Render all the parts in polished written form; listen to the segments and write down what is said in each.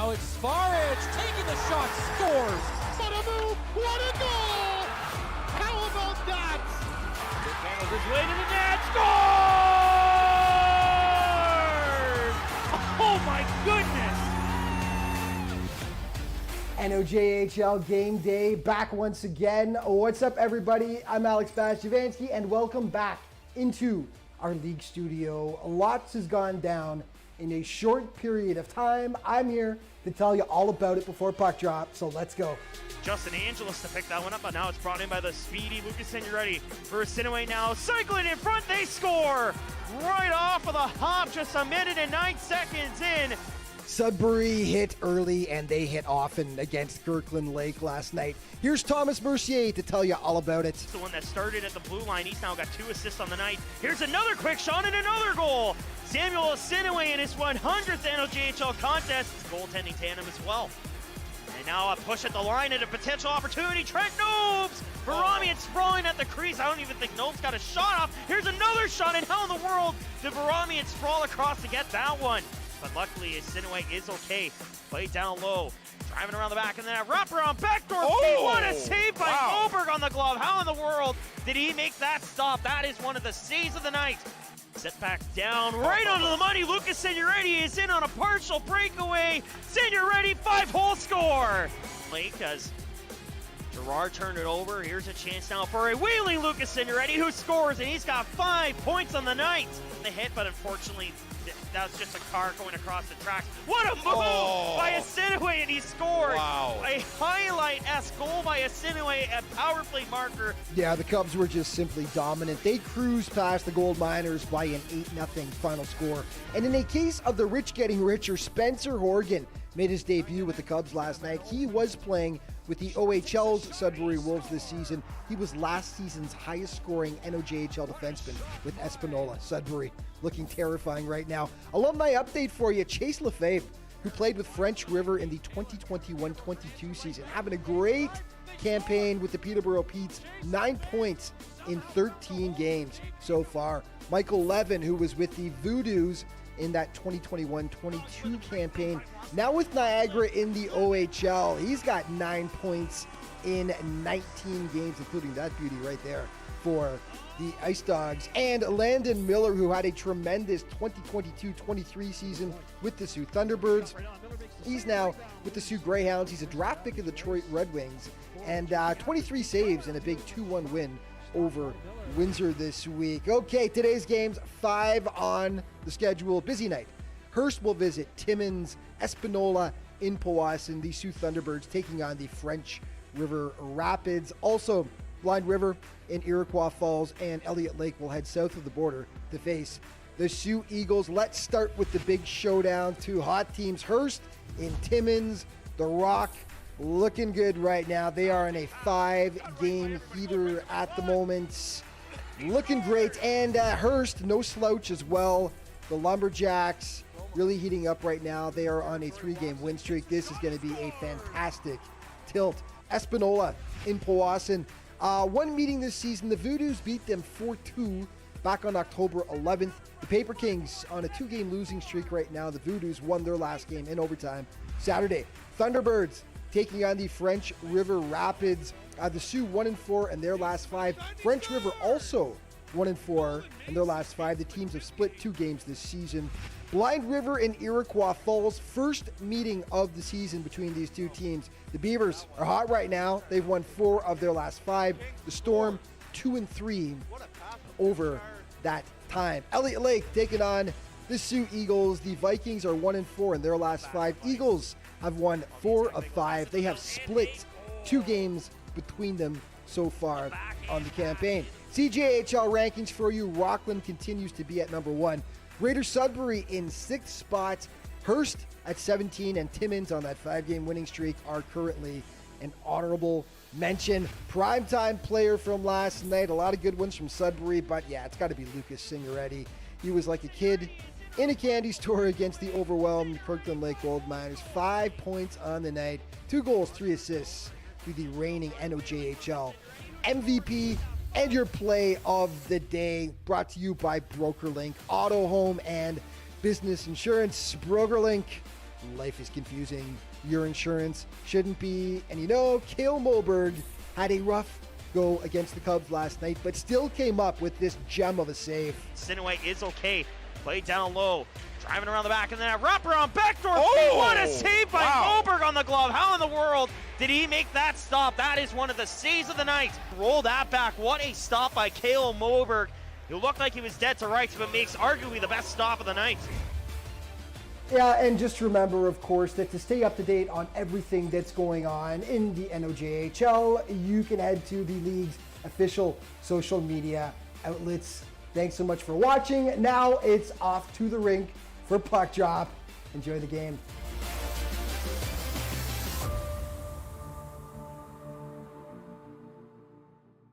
Now it's Suarez taking the shot, scores! What a move! What a goal! How about that? Handles his way to the net, scores! Oh my goodness! NOJHL Game Day back once again. What's up, everybody? I'm Alex Bastiavansky, and welcome back into our league studio. Lots has gone down in a short period of time. I'm here to tell you all about it before puck drop, so let's go. Justin Angelis to pick that one up, but now it's brought in by the speedy Lucas Signoretti. For Sinaway now, cycling in front, they score! Right off of the hop, just a minute and 9 seconds in. Sudbury hit early and they hit often against Kirkland Lake last night. Here's Thomas Mercier to tell you all about it. The one that started at the blue line, he's now got 2 assists on the night. Here's another quick shot and another goal. Samuel Sinaway in his 100th NOJHL contest. Goaltending tandem as well. And now a push at the line and a potential opportunity. Trent Nobes! Varamian sprawling at the crease. I don't even think Nobes got a shot off. Here's another shot, and how in the world did Varamian sprawl across to get that one? But luckily, Sinaway is okay. Played down low. Driving around the back and then a wraparound backdoor feed. What a save by Goldberg on the glove. How in the world did he make that stop? That is one of the saves of the night. Set back down, right onto the money. Lucas Signoretti is in on a partial breakaway. Signoretti, 5-hole score. Lake as Gerard turned it over. Here's a chance now for a wheeling Lucas Signoretti who scores, and he's got 5 points on the night. The hit, but unfortunately, that was just a car going across the tracks. What a move by Sinaway, and he scored. Wow. A highlight-esque goal by Sinaway, a power play marker. Yeah, the Cubs were just simply dominant. They cruised past the Gold Miners by an 8-0 final score. And in a case of the rich getting richer, Spencer Horgan made his debut with the Cubs last night. He was playing with the OHL's Sudbury Wolves this season. He was last season's highest scoring NOJHL defenseman with Espanola. Sudbury looking terrifying right now. Alumni update for you. Chase Lefebvre, who played with French River in the 2021-22 season, having a great campaign with the Peterborough Petes. 9 points in 13 games so far. Michael Levin, who was with the Voodoos in that 2021-22 campaign, now with Niagara in the OHL. He's got 9 points in 19 games, including that beauty right there for the Ice Dogs. And Landon Miller, who had a tremendous 2022-23 season with the Sioux Thunderbirds. He's now with the Sioux Greyhounds. He's a draft pick of the Detroit Red Wings, and 23 saves in a big 2-1 win over Windsor this week. Okay, today's games, 5 on the schedule. Busy night. Hearst will visit Timmins, Espanola in Powassan. The Sioux Thunderbirds taking on the French River Rapids. Also, Blind River in Iroquois Falls and Elliott Lake will head south of the border to face the Sioux Eagles. Let's start with the big showdown. 2 hot teams. Hearst in Timmins. The Rock looking good right now. They are in a 5-game heater at the moment. Looking great. And Hearst, no slouch as well. The Lumberjacks really heating up right now. They are on a 3-game win streak. This is going to be a fantastic tilt. Espanola in Powassan. One meeting this season, the Voodoos beat them 4-2 back on October 11th. The Paper Kings on a 2-game losing streak right now. The Voodoos won their last game in overtime Saturday. Thunderbirds taking on the French River Rapids. The Sioux 1-4 in their last 5. French River also 1-4 in their last 5. The teams have split 2 games this season. Blind River and Iroquois Falls, first meeting of the season between these 2 teams. The Beavers are hot right now. They've won 4 of their last 5. The Storm 2-3 over that time. Elliott Lake taking on the Sioux Eagles. The Vikings are 1-4 in their last 5. Eagles have won 4 of 5. They have split 2 games between them so far on the campaign. CJHL rankings for you. Rockland continues to be at number 1. Greater Sudbury in 6th spot. Hearst at 17 and Timmins on that 5-game winning streak are currently an honorable mention. Primetime player from last night. A lot of good ones from Sudbury, but yeah, it's got to be Lucas Signoretti. He was like a kid in a candy store against the overwhelmed Kirkland Lake Gold Miners. 5 points on the night, 2 goals, 3 assists to the reigning NOJHL MVP. And your play of the day brought to you by BrokerLink, auto, home, and business insurance. BrokerLink, life is confusing. Your insurance shouldn't be. And you know, Cale Moberg had a rough go against the Cubs last night, but still came up with this gem of a save. Sinaway is okay. Played down low. Driving around the back, and then a wrapper on backdoor feet. What a save by Moberg on the glove. How in the world did he make that stop? That is one of the saves of the night. Roll that back. What a stop by Cale Moberg. He looked like he was dead to rights, but makes arguably the best stop of the night. Yeah, and just remember, of course, that to stay up to date on everything that's going on in the NOJHL, you can head to the league's official social media outlets. Thanks so much for watching. Now it's off to the rink for puck drop. Enjoy the game.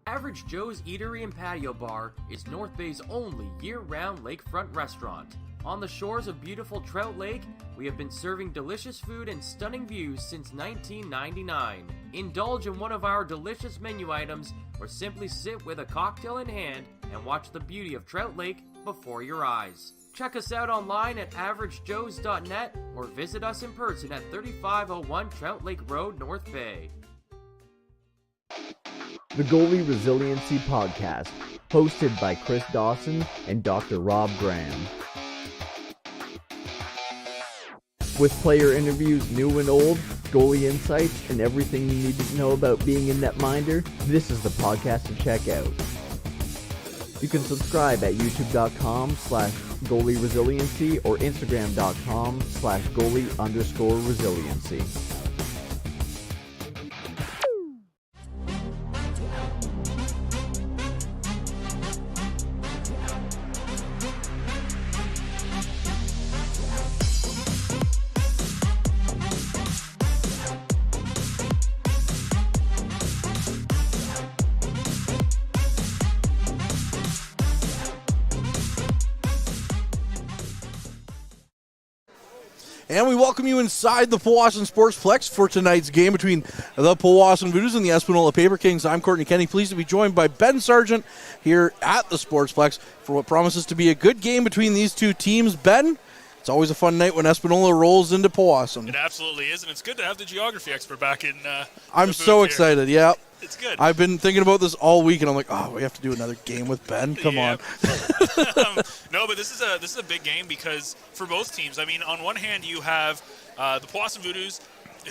Average Joe's Eatery and Patio Bar is North Bay's only year-round lakefront restaurant. On the shores of beautiful Trout Lake, we have been serving delicious food and stunning views since 1999. Indulge in one of our delicious menu items or simply sit with a cocktail in hand and watch the beauty of Trout Lake before your eyes. Check us out online at averagejoes.net or visit us in person at 3501 Trout Lake Road, North Bay. The Goalie Resiliency Podcast, hosted by Chris Dawson and Dr. Rob Graham. With player interviews new and old, goalie insights, and everything you need to know about being a netminder, this is the podcast to check out. You can subscribe at youtube.com/goalie-resiliency or instagram.com/goalie_resiliency. And we welcome you inside the Powassan Sportsplex for tonight's game between the Powassan Voodoos and the Espanola Paper Kings. I'm Courtney Kenny, pleased to be joined by Ben Sargent here at the Sportsplex for what promises to be a good game between these two teams. Ben, it's always a fun night when Espanola rolls into Powassan. It absolutely is, and it's good to have the geography expert back in I'm so excited, yeah. It's good. I've been thinking about this all week, and I'm like, oh, we have to do another game with Ben. Come on. No, but this is a big game because for both teams, I mean, on one hand, you have the Powassan Voodoos,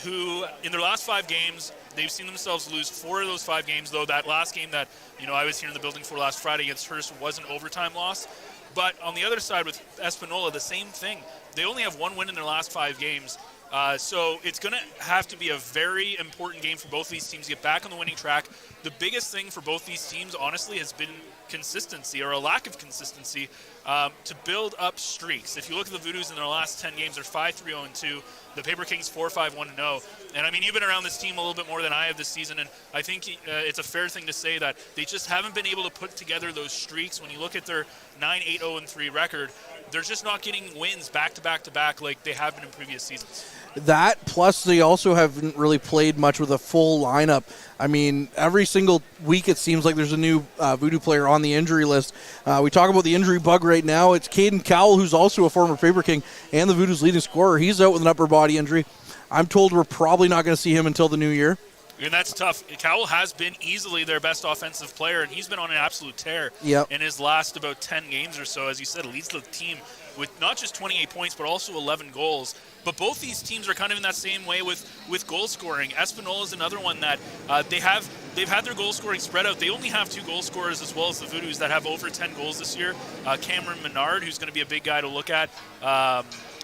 who in their last 5 games, they've seen themselves lose 4 of those 5 games, though that last game that, I was here in the building for last Friday against Hearst was an overtime loss. But on the other side with Espanola, the same thing. They only have 1 win in their last 5 games. So it's going to have to be a very important game for both these teams to get back on the winning track. The biggest thing for both these teams, honestly, has been consistency or a lack of consistency to build up streaks. If you look at the Voodoos in their last 10 games, they're 5-3-0-2. The Paper Kings 4-5-1-0. And I mean, you've been around this team a little bit more than I have this season, and I think it's a fair thing to say that they just haven't been able to put together those streaks. When you look at their 9-8-0-3 record, they're just not getting wins back to back to back like they have been in previous seasons. That, plus they also haven't really played much with a full lineup. I mean, every single week it seems like there's a new Voodoo player on the injury list. We talk about the injury bug right now. It's Caden Cowell, who's also a former Paper King and the Voodoo's leading scorer. He's out with an upper body injury. I'm told we're probably not going to see him until the new year. And that's tough. Cowell has been easily their best offensive player, and he's been on an absolute tear in his last about 10 games or so. As you said, leads the team with not just 28 points, but also 11 goals. But both these teams are kind of in that same way with goal scoring. Espanola is another one that they've had their goal scoring spread out. They only have 2 goal scorers as well as the Voodoos that have over 10 goals this year. Cameron Menard, who's going to be a big guy to look at,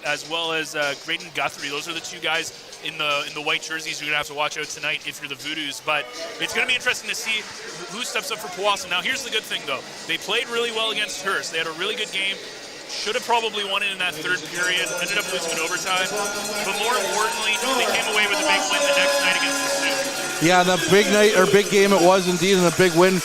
as well as Graydon Guthrie. Those are the 2 guys in the white jerseys you're going to have to watch out tonight if you're the Voodoos. But it's going to be interesting to see who steps up for Powassan. Now, here's the good thing, though. They played really well against Hearst. They had a really good game. Should have probably won it in that 3rd period. Ended up losing in overtime. But more importantly, they came away with a big win the next night against the Sioux. Yeah, the big night or big game it was indeed, and a big win.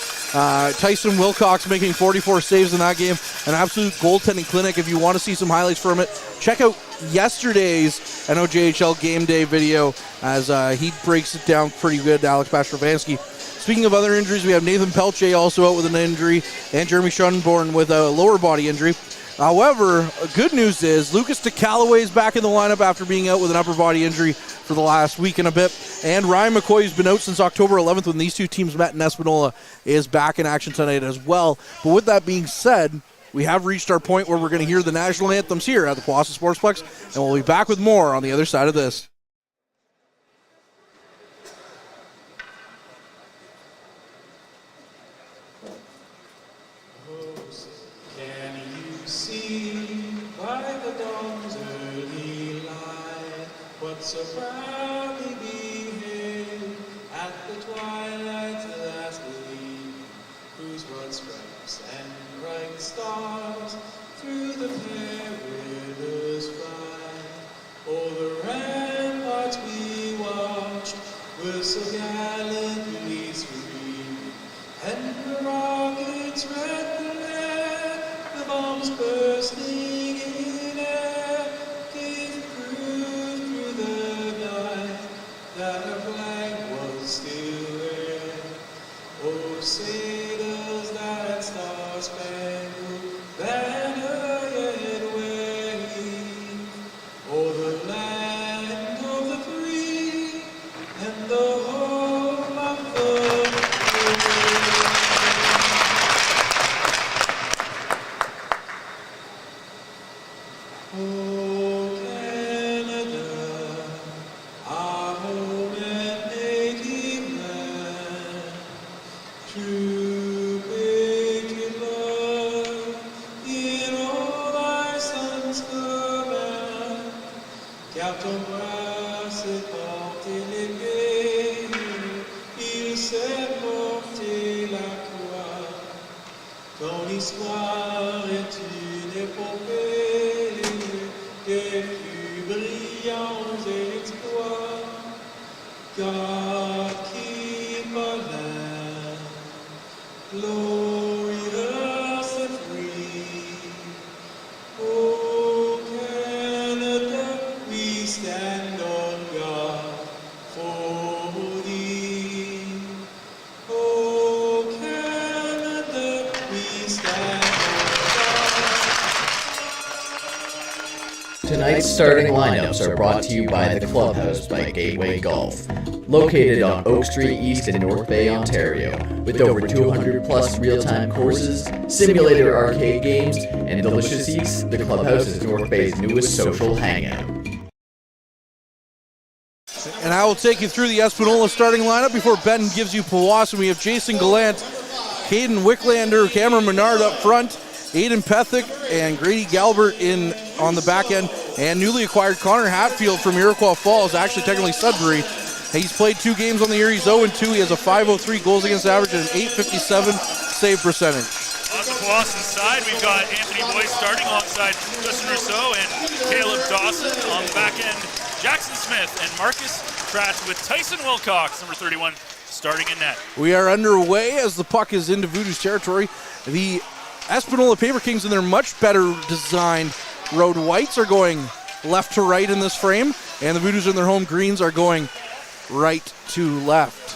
Tyson Wilcox making 44 saves in that game. An absolute goaltending clinic. If you want to see some highlights from it, check out yesterday's NOJHL game day video as he breaks it down pretty good, Alex Pastrovansky. Speaking of other injuries, we have Nathan Pelche also out with an injury, and Jeremy Schonborn with a lower body injury. However, good news is Lucas DeCallaway is back in the lineup after being out with an upper body injury for the last week and a bit. And Ryan McCoy, who's been out since October 11th when these two teams met in Espanola, is back in action tonight as well. But with that being said, we have reached our point where we're going to hear the national anthems here at the Powassan Sportsplex, and we'll be back with more on the other side of this. So proudly beheld at the twilight's last gleam, whose broad stripes and bright stars through the perilous fight, o'er the ramparts we watched were so gallantly streaming, and the rockets red glare, the bombs bursting in air, gave proof through the night that our flag was still there. Oh, say does that star-spangled banner yet wave o'er the land of the free and the home of the brave. Oh, Canada, our home and native land, true patriot love in all thy sons command. Car ton bras s'est porté l'épée, il s'est porté la croix. Ton histoire est une épopée des plus brillants exploits. God keep our land glorious and free. Oh, Canada, we stand on guard for thee. Oh, Canada, we stand on guard. Tonight's starting lineups are brought to you by the Clubhouse by Gateway Golf. Located on Oak Street East in North Bay, Ontario, with over 200 plus real-time courses, simulator arcade games, and delicious eats, the Clubhouse is North Bay's newest social hangout. And I will take you through the Espanola starting lineup before Ben gives you Powassan. We have Jason Gallant, Caden Wicklander, Cameron Menard up front, Aiden Pethick, and Grady Galbert in on the back end, and newly acquired Connor Hatfield from Iroquois Falls, actually technically Sudbury. He's played 2 games on the year. He's 0-2. He has a .503 goals against average and an .857 save percentage. On the Powassan side, we've got Anthony Boyce starting alongside Justin Rousseau and Caleb Dawson. On the back end, Jackson Smith and Marcus Pratt with Tyson Wilcox, number 31, starting in net. We are underway as the puck is into Voodoos territory. The Espanola Paper Kings in their much better designed road whites are going left to right in this frame, and the Voodoos in their home greens are going right to left.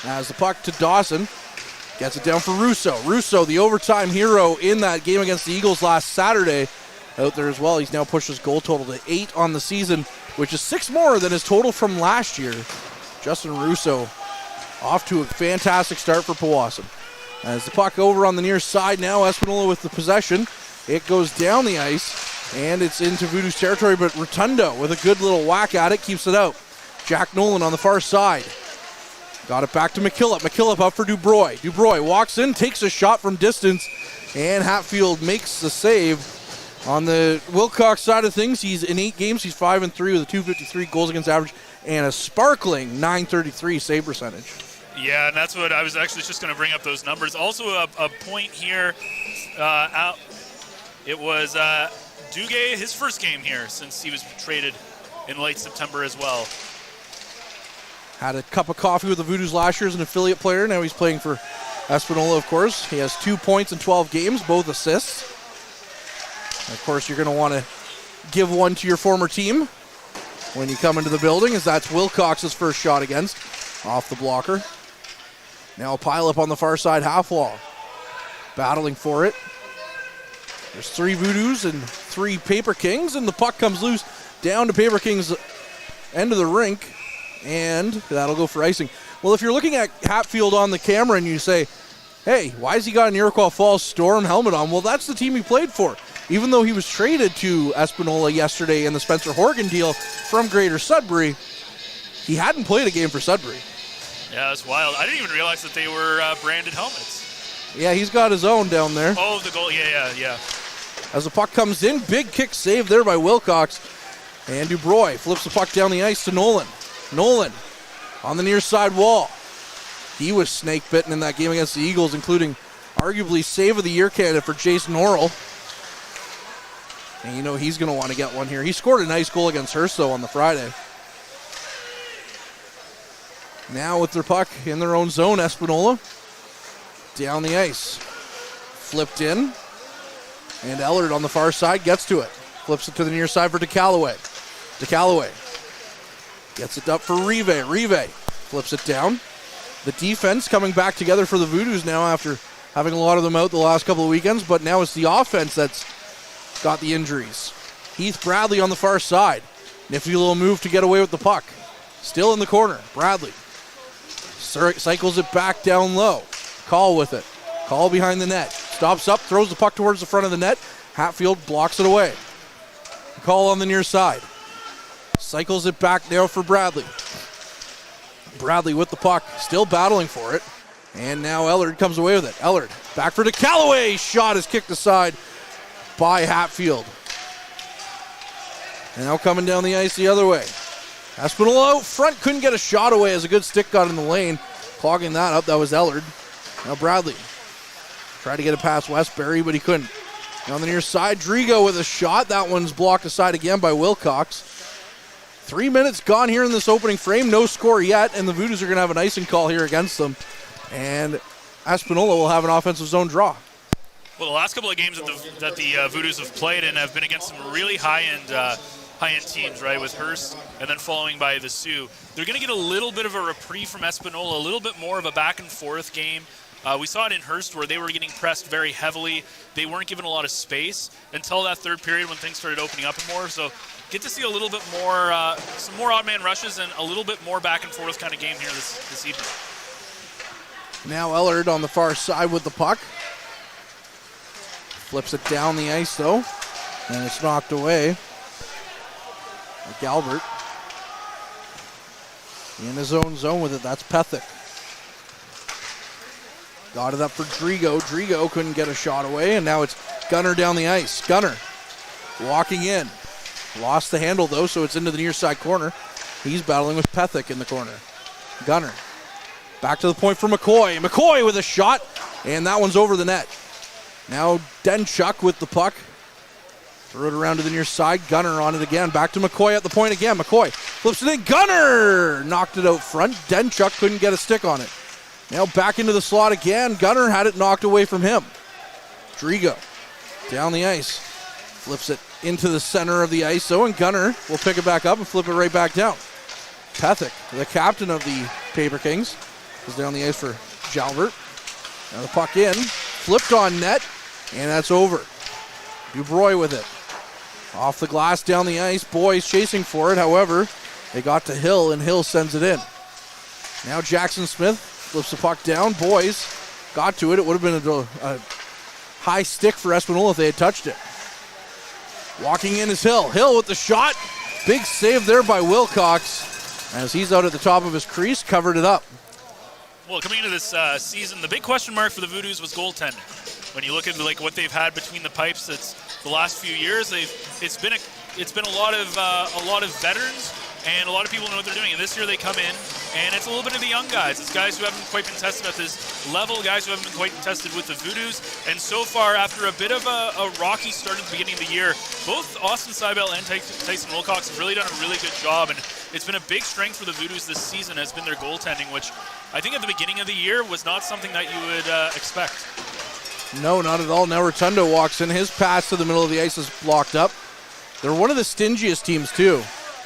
As the puck to Dawson, gets it down for Russo. Russo, the overtime hero in that game against the Eagles last Saturday, out there as well. He's now pushed his goal total to 8 on the season, which is 6 more than his total from last year. Justin Russo off to a fantastic start for Powassan. As the puck over on the near side now, Espanola with the possession. It goes down the ice, and it's into Voodoos territory, but Rotundo with a good little whack at it keeps it out. Jack Nolan on the far side. Got it back to McKillop. McKillop up for Dubroy. Dubroy walks in, takes a shot from distance, and Hatfield makes the save. On the Wilcox side of things, he's in 8 games. He's 5-3 with a .253 goals against average and a sparkling .933 save percentage. Yeah, and that's what I was actually just going to bring up those numbers. Also a point here. It was Duguay, his first game here since he was traded in late September as well. Had a cup of coffee with the Voodoos last year as an affiliate player. Now he's playing for Espanola, of course. He has 2 points in 12 games, both assists. And of course, you're going to want to give one to your former team when you come into the building, as that's Wilcox's first shot against, off the blocker. Now a pile up on the far side half wall. Battling for it. There's 3 Voodoos and 3 Paper Kings, and the puck comes loose down to Paper Kings' end of the rink, and that'll go for icing. Well, if you're looking at Hatfield on the camera and you say, hey, why has he got an Iroquois Falls Storm helmet on? Well, that's the team he played for. Even though he was traded to Espanola yesterday in the Spencer Horgan deal from Greater Sudbury, he hadn't played a game for Sudbury. Yeah, that's wild. I didn't even realize that they were branded helmets. Yeah, he's got his own down there. Oh, the goal. Yeah. As the puck comes in, big kick save there by Wilcox. And Dubroy flips the puck down the ice to Nolan. Nolan on the near side wall. He was snake bitten in that game against the Eagles, including arguably save of the year candidate for Jason Norrell. And you know he's going to want to get one here. He scored a nice goal against Hearst, though, on the Friday. Now with their puck in their own zone, Espanola down the ice. Flipped in. And Ellard on the far side gets to it. Flips it to the near side for DeCallaway. DeCallaway gets it up for Rive. Rive flips it down. The defense coming back together for the Voodoos now after having a lot of them out the last couple of weekends, but now it's the offense that's got the injuries. Heath Bradley on the far side. Nifty little move to get away with the puck. Still in the corner. Bradley cycles it back down low. Call with it. Call behind the net. Stops up, throws the puck towards the front of the net. Hatfield blocks it away. Call on the near side. Cycles it back now for Bradley. Bradley with the puck, still battling for it. And now Ellard comes away with it. Ellard back for DeCallaway. Shot is kicked aside by Hatfield. And now coming down the ice the other way. Espanola out front, couldn't get a shot away as a good stick got in the lane. Clogging that up, that was Ellard. Now Bradley tried to get it past Westbury, but he couldn't. Now on the near side, Drigo with a shot. That one's blocked aside again by Wilcox. 3 minutes gone here in this opening frame. No score yet, and the Voodoos are going to have an icing call here against them. And Espanola will have an offensive zone draw. Well, the last couple of games that the Voodoos have played and have been against some really high-end teams, right, with Hearst and then following by the Sioux. They're going to get a little bit of a reprieve from Espanola, a little bit more of a back-and-forth game. We saw it in Hearst where they were getting pressed very heavily. They weren't given a lot of space until that third period when things started opening up more. So get to see a little bit more, some more odd man rushes and a little bit more back-and-forth kind of game here this evening. Now Ellard on the far side with the puck. Flips it down the ice, though, and it's knocked away. Galbert in his own zone with it. That's Pethick. Got it up for Drigo. Drigo couldn't get a shot away, and now it's Gunner down the ice. Gunner walking in. Lost the handle, though, so it's into the near side corner. He's battling with Pethick in the corner. Gunner back to the point for McCoy. McCoy with a shot, and that one's over the net. Now Denchuk with the puck. Throw it around to the near side. Gunner on it again. Back to McCoy at the point again. McCoy flips it in. Gunner knocked it out front. Denchuk couldn't get a stick on it. Now back into the slot again. Gunner had it knocked away from him. Drigo down the ice. Flips it into the center of the ice, though, and Gunner will pick it back up and flip it right back down. Pethick, the captain of the Paper Kings, is down the ice for Jalbert. Now the puck in. Flipped on net, and that's over. Dubroy with it. Off the glass, down the ice. Boys chasing for it. However, they got to Hill, and Hill sends it in. Now Jackson Smith flips the puck down. Boys got to it. It would have been a high stick for Espanola if they had touched it. Walking in is Hill. Hill with the shot. Big save there by Wilcox. As he's out at the top of his crease, covered it up. Well, coming into this season, the big question mark for the Voodoos was goaltending. When you look at what they've had between the pipes, it's the last few years. It's been a lot of veterans and a lot of people know what they're doing. And this year they come in, and it's a little bit of the young guys. It's guys who haven't quite been tested at this level, guys who haven't been quite tested with the Voodoos. And so far, after a bit of a rocky start at the beginning of the year, both Austin Seibel and Tyson Wilcox have really done a really good job. And it's been a big strength for the Voodoos this season has been their goaltending, which I think at the beginning of the year was not something that you would expect. No, not at all. Now Rotundo walks in. His pass to the middle of the ice is blocked up. They're one of the stingiest teams, too.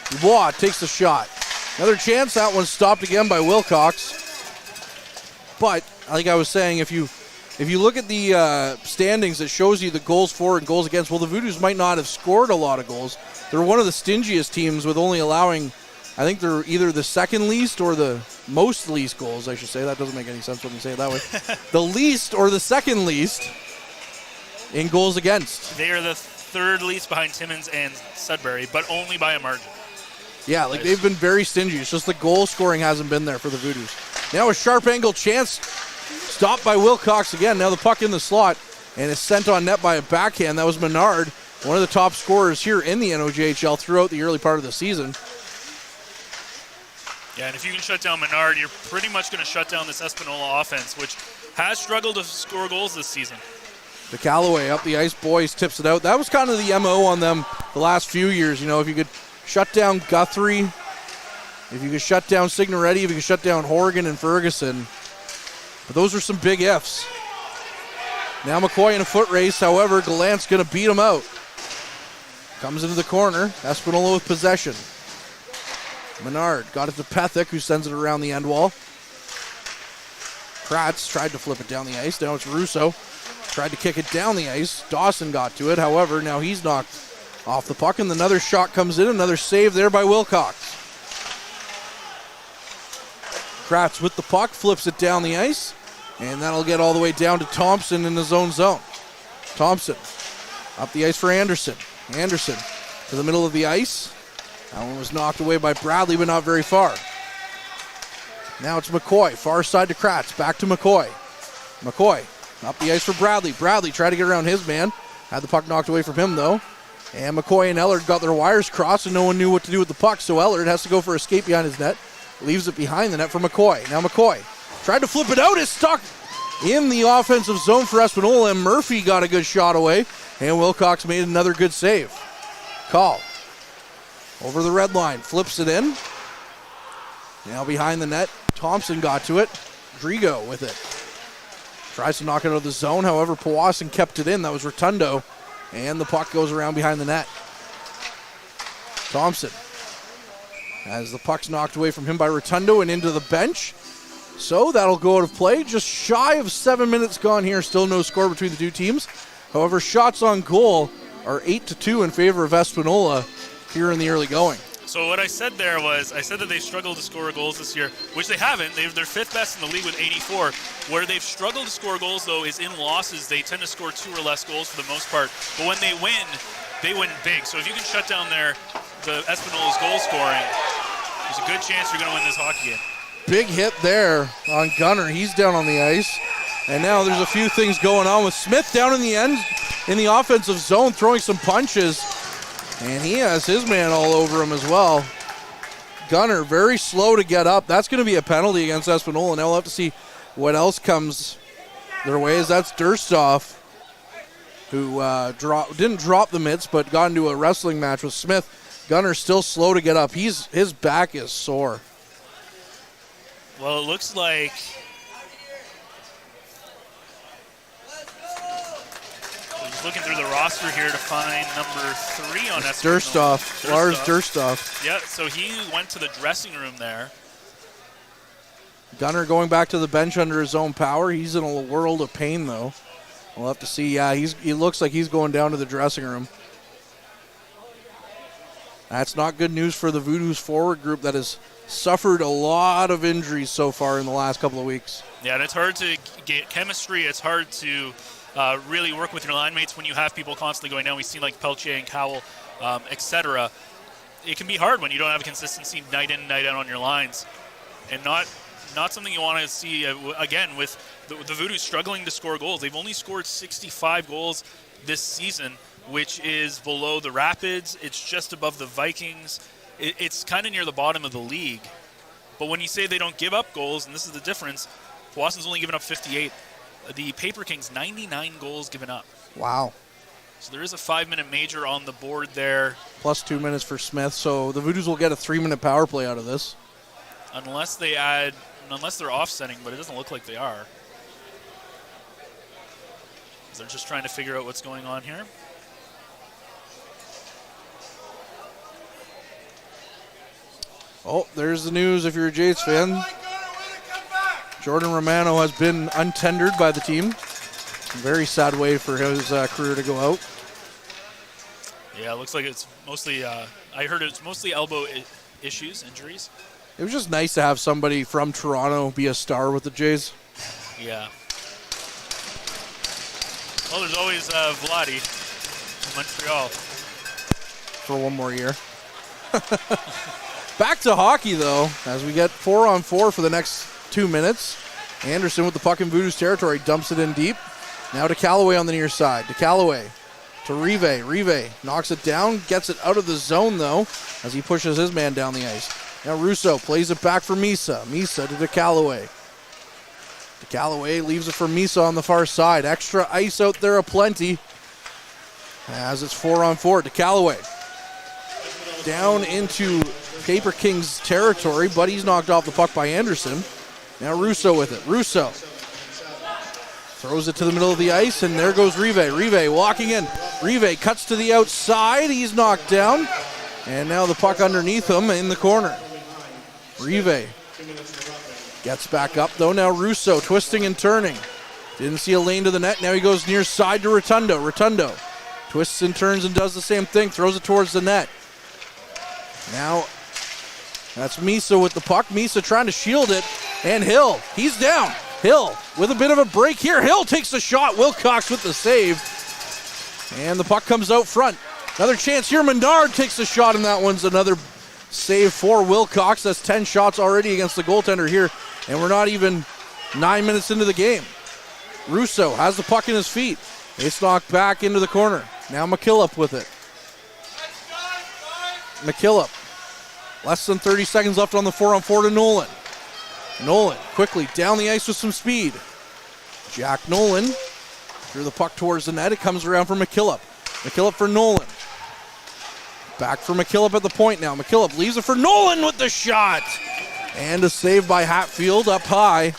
Dubois takes the shot. Another chance. That one's stopped again by Wilcox. But, like I was saying, if you if you look at the standings, it shows you the goals for and goals against. Well, the Voodoos might not have scored a lot of goals. They're one of the stingiest teams with only allowing, I think they're either the second least or the most least goals, I should say. That doesn't make any sense when you say it that way. The least or the second least in goals against. They are the third least behind Timmins and Sudbury, but only by a margin. Yeah, like they've been very stingy. It's just the goal scoring hasn't been there for the Voodoos. Now a sharp angle chance. Stopped by Wilcox again. Now the puck in the slot, and it's sent on net by a backhand. That was Menard, one of the top scorers here in the NOJHL throughout the early part of the season. Yeah, and if you can shut down Menard, you're pretty much going to shut down this Espanola offense, which has struggled to score goals this season. The Callaway up the ice, boys, tips it out. That was kind of the MO on them the last few years. You know, if you could shut down Guthrie, if you could shut down Signoretti, if you could shut down Horgan and Ferguson. But those are some big ifs. Now McCoy in a foot race. However, Gallant's going to beat him out. Comes into the corner. Espanola with possession. Menard got it to Pethick, who sends it around the end wall. Kratz tried to flip it down the ice. Now it's Russo. Tried to kick it down the ice. Dawson got to it. However, now he's knocked off the puck, and another shot comes in. Another save there by Wilcox. Kratz with the puck, flips it down the ice, and that'll get all the way down to Thompson in his own zone. Thompson up the ice for Anderson. Anderson to the middle of the ice. That one was knocked away by Bradley, but not very far. Now it's McCoy, far side to Kratz, back to McCoy. McCoy up the ice for Bradley. Bradley tried to get around his man. Had the puck knocked away from him, though. And McCoy and Ellard got their wires crossed, and no one knew what to do with the puck, so Ellard has to go for a skate behind his net. Leaves it behind the net for McCoy. Now McCoy tried to flip it out. It's stuck in the offensive zone for Espanola, and Murphy got a good shot away, and Wilcox made another good save. Call over the red line, flips it in. Now behind the net, Thompson got to it. Drigo with it. Tries to knock it out of the zone. However, Powassan kept it in. That was Rotundo, and the puck goes around behind the net. Thompson, as the puck's knocked away from him by Rotundo and into the bench. So that'll go out of play. Just shy of 7 minutes gone here. Still no score between the two teams. However, shots on goal are 8-2 in favor of Espanola here in the early going. So what I said there was, I said that they've struggled to score goals this year, which they haven't. They're fifth best in the league with 84. Where they've struggled to score goals, though, is in losses. They tend to score 2 or less goals for the most part. But when they win big. So if you can shut down the Espinola's goal scoring, there's a good chance you're going to win this hockey game. Big hit there on Gunner. He's down on the ice. And now there's a few things going on with Smith down in the end in the offensive zone, throwing some punches. And he has his man all over him as well. Gunner very slow to get up. That's going to be a penalty against Espanola. Now we'll have to see what else comes their way. That's Durstoff, who didn't drop the mitts, but got into a wrestling match with Smith. Gunner's still slow to get up. His back is sore. Well, it looks like just looking through the roster here to find number 3 on Espanola. Durstoff, Lars Durstoff. Yeah, so he went to the dressing room there. Gunner going back to the bench under his own power. He's in a world of pain, though. We'll have to see. Yeah, he looks like he's going down to the dressing room. That's not good news for the Voodoos forward group that has suffered a lot of injuries so far in the last couple of weeks. Yeah, and it's hard to get chemistry. It's hard to really work with your line mates when you have people constantly going down. We've seen like Peltier and Cowell, etc. It can be hard when you don't have consistency night in and night out on your lines. And not something you want to see, again, with the Voodoos struggling to score goals. They've only scored 65 goals this season, which is below the Rapids. It's just above the Vikings. It's kind of near the bottom of the league. But when you say they don't give up goals, and this is the difference, Powassan's only given up 58. The Paper Kings, 99 goals given up. Wow. So there is a 5-minute major on the board there. Plus 2 minutes for Smith. So the Voodoos will get a 3-minute power play out of this. Unless they're offsetting, but it doesn't look like they are. They're just trying to figure out what's going on here. Oh, there's the news if you're a Jays fan. Jordan Romano has been untendered by the team. Very sad way for his career to go out. Yeah, it looks like it's mostly, I heard it's mostly elbow issues, injuries. It was just nice to have somebody from Toronto be a star with the Jays. Yeah. Well, there's always Vladdy in Montreal. For one more year. Back to hockey, though, as we get 4-on-4 for the next 2 minutes. Anderson with the puck in Voodoos territory, dumps it in deep. Now to Callaway on the near side. To Callaway. To Rive. Rive knocks it down, gets it out of the zone, though, as he pushes his man down the ice. Now Russo plays it back for Misa. Misa to Callaway. Callaway leaves it for Misa on the far side. Extra ice out there aplenty. As it's 4-on-4 to Callaway. Down into Paper Kings territory, but he's knocked off the puck by Anderson. Now Russo with it. Russo throws it to the middle of the ice, and there goes Rive. Rive walking in. Rive cuts to the outside. He's knocked down. And now the puck underneath him in the corner. Rive gets back up, though. Now Russo twisting and turning. Didn't see a lane to the net. Now he goes near side to Rotundo. Rotundo twists and turns and does the same thing. Throws it towards the net. Now that's Misa with the puck. Misa trying to shield it. And Hill, he's down. Hill with a bit of a break here. Hill takes the shot. Wilcox with the save. And the puck comes out front. Another chance here. Menard takes the shot, and that one's another save for Wilcox. That's 10 shots already against the goaltender here. And we're not even 9 minutes into the game. Russo has the puck in his feet. It's knocked back into the corner. Now McKillop with it. McKillop. Less than 30 seconds left on the 4-on-4 to Nolan. Nolan quickly down the ice with some speed. Jack Nolan threw the puck towards the net. It comes around for McKillop. McKillop for Nolan. Back for McKillop at the point now. McKillop leaves it for Nolan with the shot. And a save by Hatfield up high.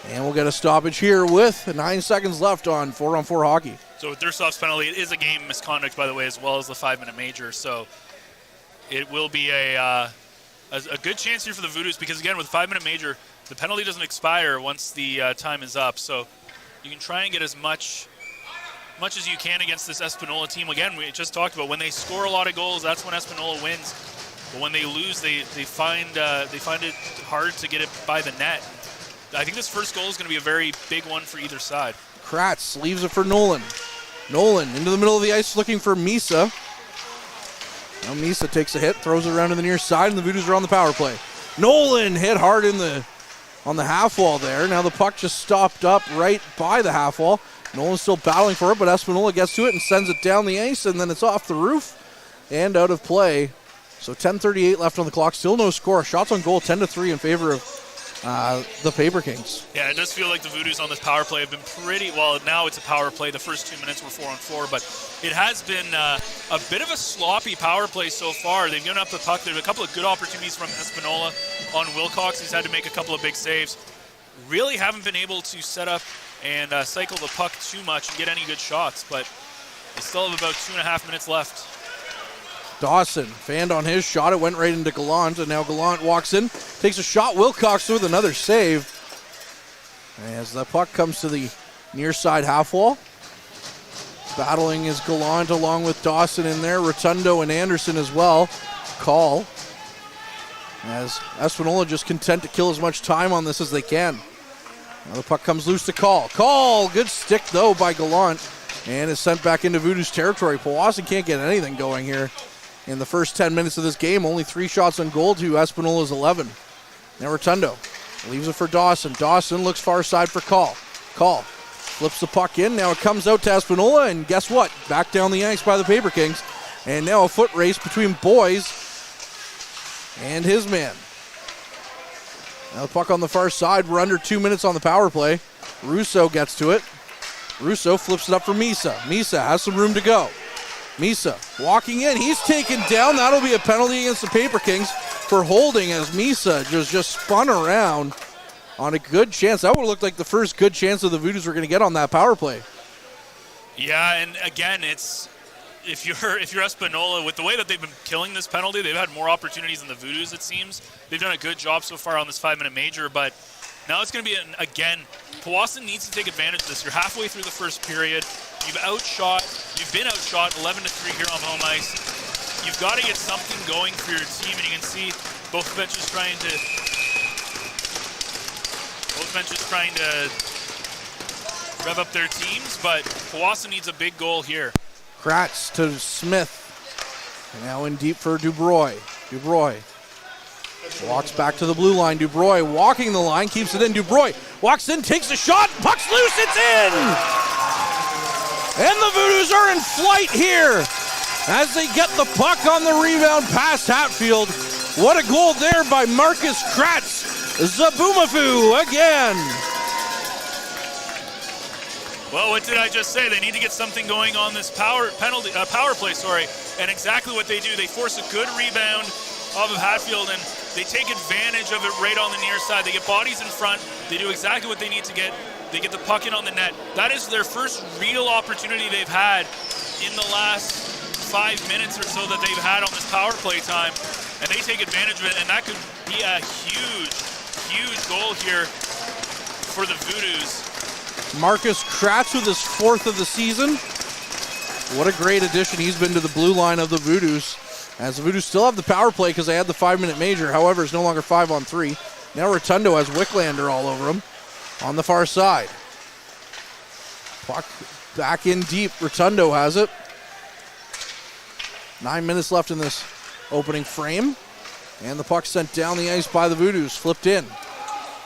And we'll get a stoppage here with 9 seconds left on 4-on-4 hockey. So with Dursov's penalty, it is a game misconduct, by the way, as well as the 5-minute major. So it will be a good chance here for the Voodoos because, again, with 5-minute major, the penalty doesn't expire once the time is up. So you can try and get as much as you can against this Espanola team. Again, we just talked about when they score a lot of goals, that's when Espanola wins. But when they lose, they find it hard to get it by the net. I think this first goal is going to be a very big one for either side. Kratz leaves it for Nolan. Nolan into the middle of the ice looking for Misa. Now Misa takes a hit, throws it around to the near side, and the Voodoos are on the power play. Nolan hit hard on the half wall there. Now the puck just stopped up right by the half wall. Nolan's still battling for it, but Espanola gets to it and sends it down the ice, and then it's off the roof and out of play. So 10:38 left on the clock. Still no score. Shots on goal 10-3 in favor of the Paper Kings. Yeah, it does feel like the Voodoos on this power play have been pretty, well, now it's a power play. The first 2 minutes were 4-on-4, but it has been a bit of a sloppy power play so far. They've given up the puck. There's a couple of good opportunities from Espanola on Wilcox. He's had to make a couple of big saves. Really haven't been able to set up and cycle the puck too much and get any good shots, but they still have about 2.5 minutes left. Dawson fanned on his shot. It went right into Gallant, and now Gallant walks in, takes a shot. Wilcox with another save. As the puck comes to the near side half wall. Battling is Gallant along with Dawson in there. Rotundo and Anderson as well. Call. As Espanola just content to kill as much time on this as they can. Now the puck comes loose to Call. Call! Good stick, though, by Gallant. And is sent back into Voodoos territory. Powassan can't get anything going here. In the first 10 minutes of this game, only 3 shots on goal to Espanola's 11. Now Rotundo leaves it for Dawson. Dawson looks far side for Call. Call flips the puck in. Now it comes out to Espanola, and guess what? Back down the ice by the Paper Kings. And now a foot race between Boys and his man. Now the puck on the far side. We're under 2 minutes on the power play. Russo gets to it. Russo flips it up for Misa. Misa has some room to go. Misa walking in. He's taken down. That'll be a penalty against the Paper Kings for holding as Misa just spun around on a good chance. That would have looked like the first good chance of the Voodoos were going to get on that power play. Yeah, and again, it's if you're Espanola, with the way that they've been killing this penalty, they've had more opportunities than the Voodoos, it seems. They've done a good job so far on this 5-minute major, but now it's going to be, again, Powassan needs to take advantage of this. You're halfway through the first period. You've been outshot 11-3 here on home ice. You've got to get something going for your team, and you can see both benches trying to rev up their teams, but Powassan needs a big goal here. Kratz to Smith. And now in deep for Dubroy. Dubroy walks back to the blue line. Dubroy walking the line, keeps it in. Dubroy walks in, takes the shot, puck's loose, it's in! And the Voodoos are in flight here as they get the puck on the rebound past Hatfield. What a goal there by Marcus Kratz. Zabumafu again. Well, what did I just say? They need to get something going on this power play, and exactly what they do. They force a good rebound off of Hatfield, and they take advantage of it right on the near side. They get bodies in front. They do exactly what they need to get. They get the puck in on the net. That is their first real opportunity they've had in the last 5 minutes or so that they've had on this power play time, and they take advantage of it, and that could be a huge goal here for the Voodoos. Marcus Kratz with his 4th of the season. What a great addition he's been to the blue line of the Voodoos. As the Voodoos still have the power play because they had the 5-minute major. However, it's no longer 5-on-3. Now Rotundo has Wicklander all over him on the far side. Puck back in deep. Rotundo has it. 9 minutes left in this opening frame. And the puck sent down the ice by the Voodoos. Flipped in.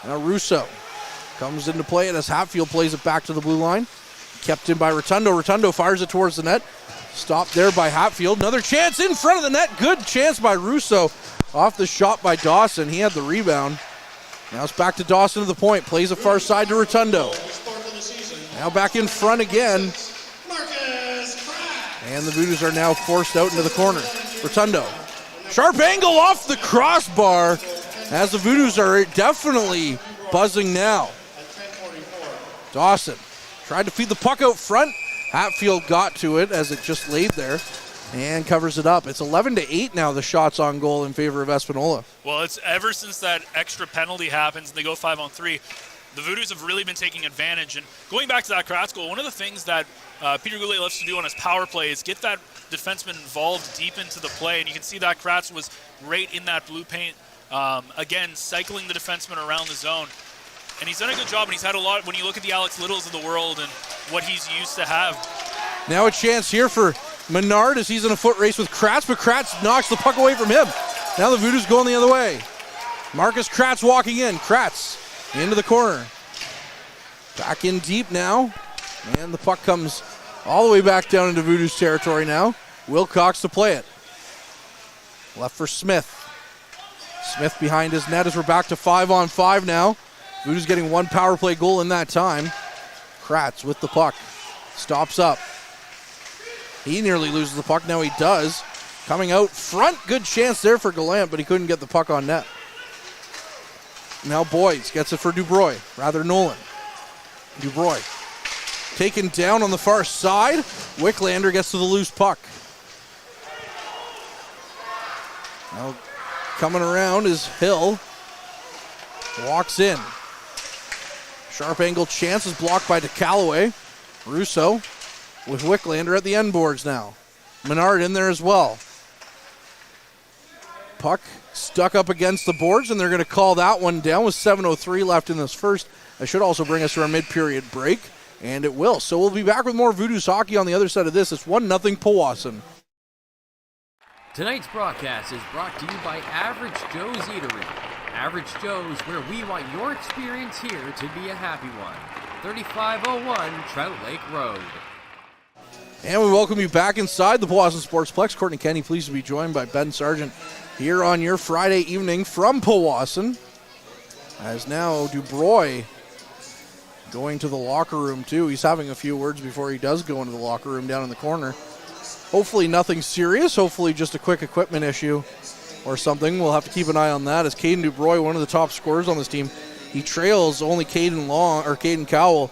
Now Russo comes into play as Hatfield plays it back to the blue line. Kept in by Rotundo. Rotundo fires it towards the net. Stopped there by Hatfield. Another chance in front of the net. Good chance by Russo. Off the shot by Dawson. He had the rebound. Now it's back to Dawson to the point. Plays it far side to Rotundo. Now back in front again. And the Voodoos are now forced out into the corner. Rotundo. Sharp angle off the crossbar as the Voodoos are definitely buzzing now. Dawson tried to feed the puck out front. Hatfield got to it as it just laid there and covers it up. It's 11-8 now, the shots on goal in favor of Espanola. Well, it's ever since that extra penalty happens and they go 5-on-3, the Voodoos have really been taking advantage. And going back to that Kratz goal, one of the things that Peter Goulet loves to do on his power play is get that defenseman involved deep into the play. And you can see that Kratz was right in that blue paint, again, cycling the defenseman around the zone. And he's done a good job, and he's had a lot when you look at the Alex Littles of the world and what he's used to have. Now a chance here for Menard as he's in a foot race with Kratz, but Kratz knocks the puck away from him. Now the Voodoos going the other way. Marcus Kratz walking in. Kratz into the corner. Back in deep now. And the puck comes all the way back down into Voodoos territory now. Wilcox to play it. Left for Smith. Smith behind his net as we're back to 5-on-5 now. Voodoos getting one power play goal in that time. Kratz with the puck. Stops up. He nearly loses the puck. Now he does. Coming out front. Good chance there for Gallant, but he couldn't get the puck on net. Now Boyes gets it for Dubroy. Rather Nolan. Dubroy taken down on the far side. Wicklander gets to the loose puck. Now coming around is Hill. Walks in. Sharp angle chance is blocked by DeCalloway. Russo with Wicklander at the end boards now. Menard in there as well. Puck stuck up against the boards, and they're going to call that one down with 7:03 left in this first. That should also bring us to our mid-period break, and it will. So we'll be back with more Voodoos hockey on the other side of this. It's 1-0 Powassan. Tonight's broadcast is brought to you by Average Joe's Eatery. Average Joe's, where we want your experience here to be a happy one. 3501 Trout Lake Road. And we welcome you back inside the Powassan Sportsplex. Courtney Kenny, pleased to be joined by Ben Sargent here on your Friday evening from Powassan. As now Dubroy going to the locker room too. He's having a few words before he does go into the locker room down in the corner. Hopefully nothing serious. Hopefully just a quick equipment issue or something. We'll have to keep an eye on that as Caden Dubroy, one of the top scorers on this team, he trails only Caden Cowell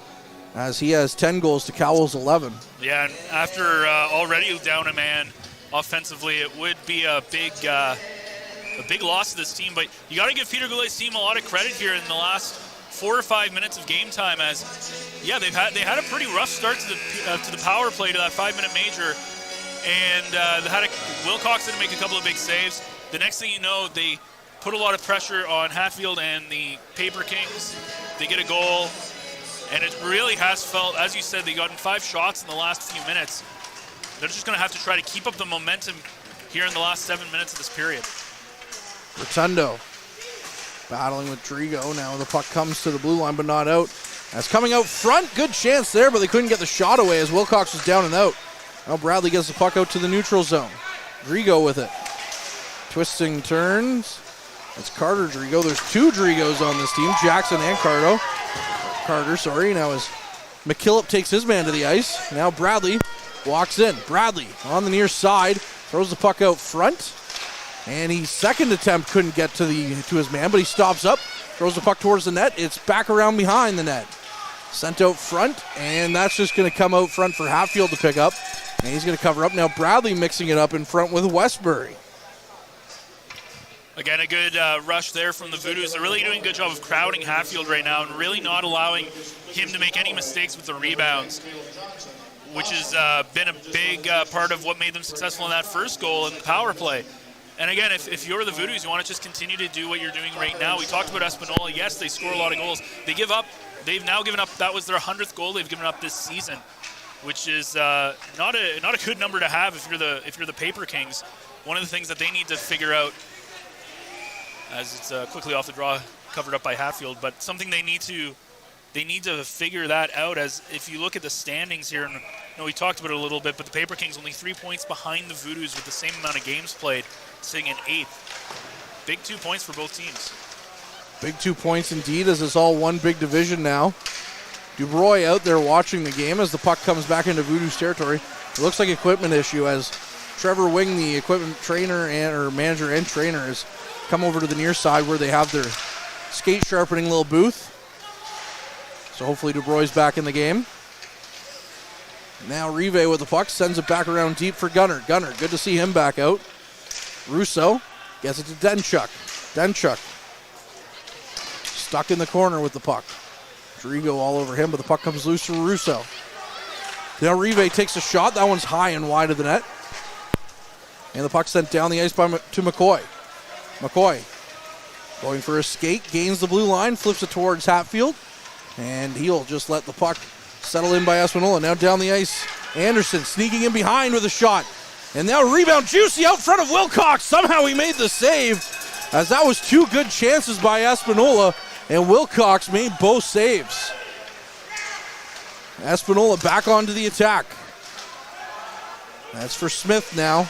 as he has 10 goals to Cowell's 11. Yeah, and after already down a man offensively, it would be a big loss to this team. But you got to give Peter Goulet's team a lot of credit here in the last 4 or 5 minutes of game time. As they had a pretty rough start to the power play, to that 5-minute major, and Wilcox didn't make a couple of big saves. The next thing you know, they put a lot of pressure on Hatfield and the Paper Kings. They get a goal, and it really has felt, as you said, they got in 5 shots in the last few minutes. They're just going to have to try to keep up the momentum here in the last 7 minutes of this period. Rotundo battling with Drigo. Now the puck comes to the blue line, but not out. That's coming out front. Good chance there, but they couldn't get the shot away as Wilcox was down and out. Now Bradley gets the puck out to the neutral zone. Drigo with it. Twisting turns. It's Carter Drigo. There's 2 Drigos on this team, Jackson and Carter. Now as McKillop takes his man to the ice. Now Bradley walks in. Bradley on the near side, throws the puck out front. And his second attempt couldn't get to his man, but he stops up, throws the puck towards the net. It's back around behind the net. Sent out front, and that's just going to come out front for Hatfield to pick up. And he's going to cover up. Now Bradley mixing it up in front with Westbury. Again, a good rush there from the Voodoos. They're really doing a good job of crowding Hatfield right now and really not allowing him to make any mistakes with the rebounds, which has been a big part of what made them successful in that first goal in the power play. And again, if you're the Voodoos, you want to just continue to do what you're doing right now. We talked about Espanola. Yes, they score a lot of goals. They give up. They've now given up. That was their 100th goal they've given up this season, which is not a good number to have if you're the Paper Kings. One of the things that they need to figure out, as it's quickly off the draw, covered up by Hatfield, but something they need to figure that out. As if you look at the standings here, and we talked about it a little bit, but the Paper Kings only 3 points behind the Voodoos with the same amount of games played, sitting in 8th. Big 2 points for both teams. Big 2 points indeed, as it's all one big division now. Dubroy out there watching the game as the puck comes back into Voodoos territory. It looks like equipment issue as Trevor Wing, the equipment trainer or manager and trainer, has come over to the near side where they have their skate sharpening little booth. So hopefully Dubroy's back in the game. Now Rive with the puck, sends it back around deep for Gunner. Gunner, good to see him back out. Russo gets it to Denchuk. Denchuk stuck in the corner with the puck. Drigo all over him, but the puck comes loose for Russo. Now Rive takes a shot. That one's high and wide of the net. And the puck sent down the ice to McCoy. McCoy going for a skate, gains the blue line, flips it towards Hatfield, and he'll just let the puck settle in by Espanola. Now down the ice, Anderson sneaking in behind with a shot. And now rebound, Juicy out front of Wilcox. Somehow he made the save, as that was 2 good chances by Espanola, and Wilcox made both saves. Espanola back onto the attack. That's for Smith now.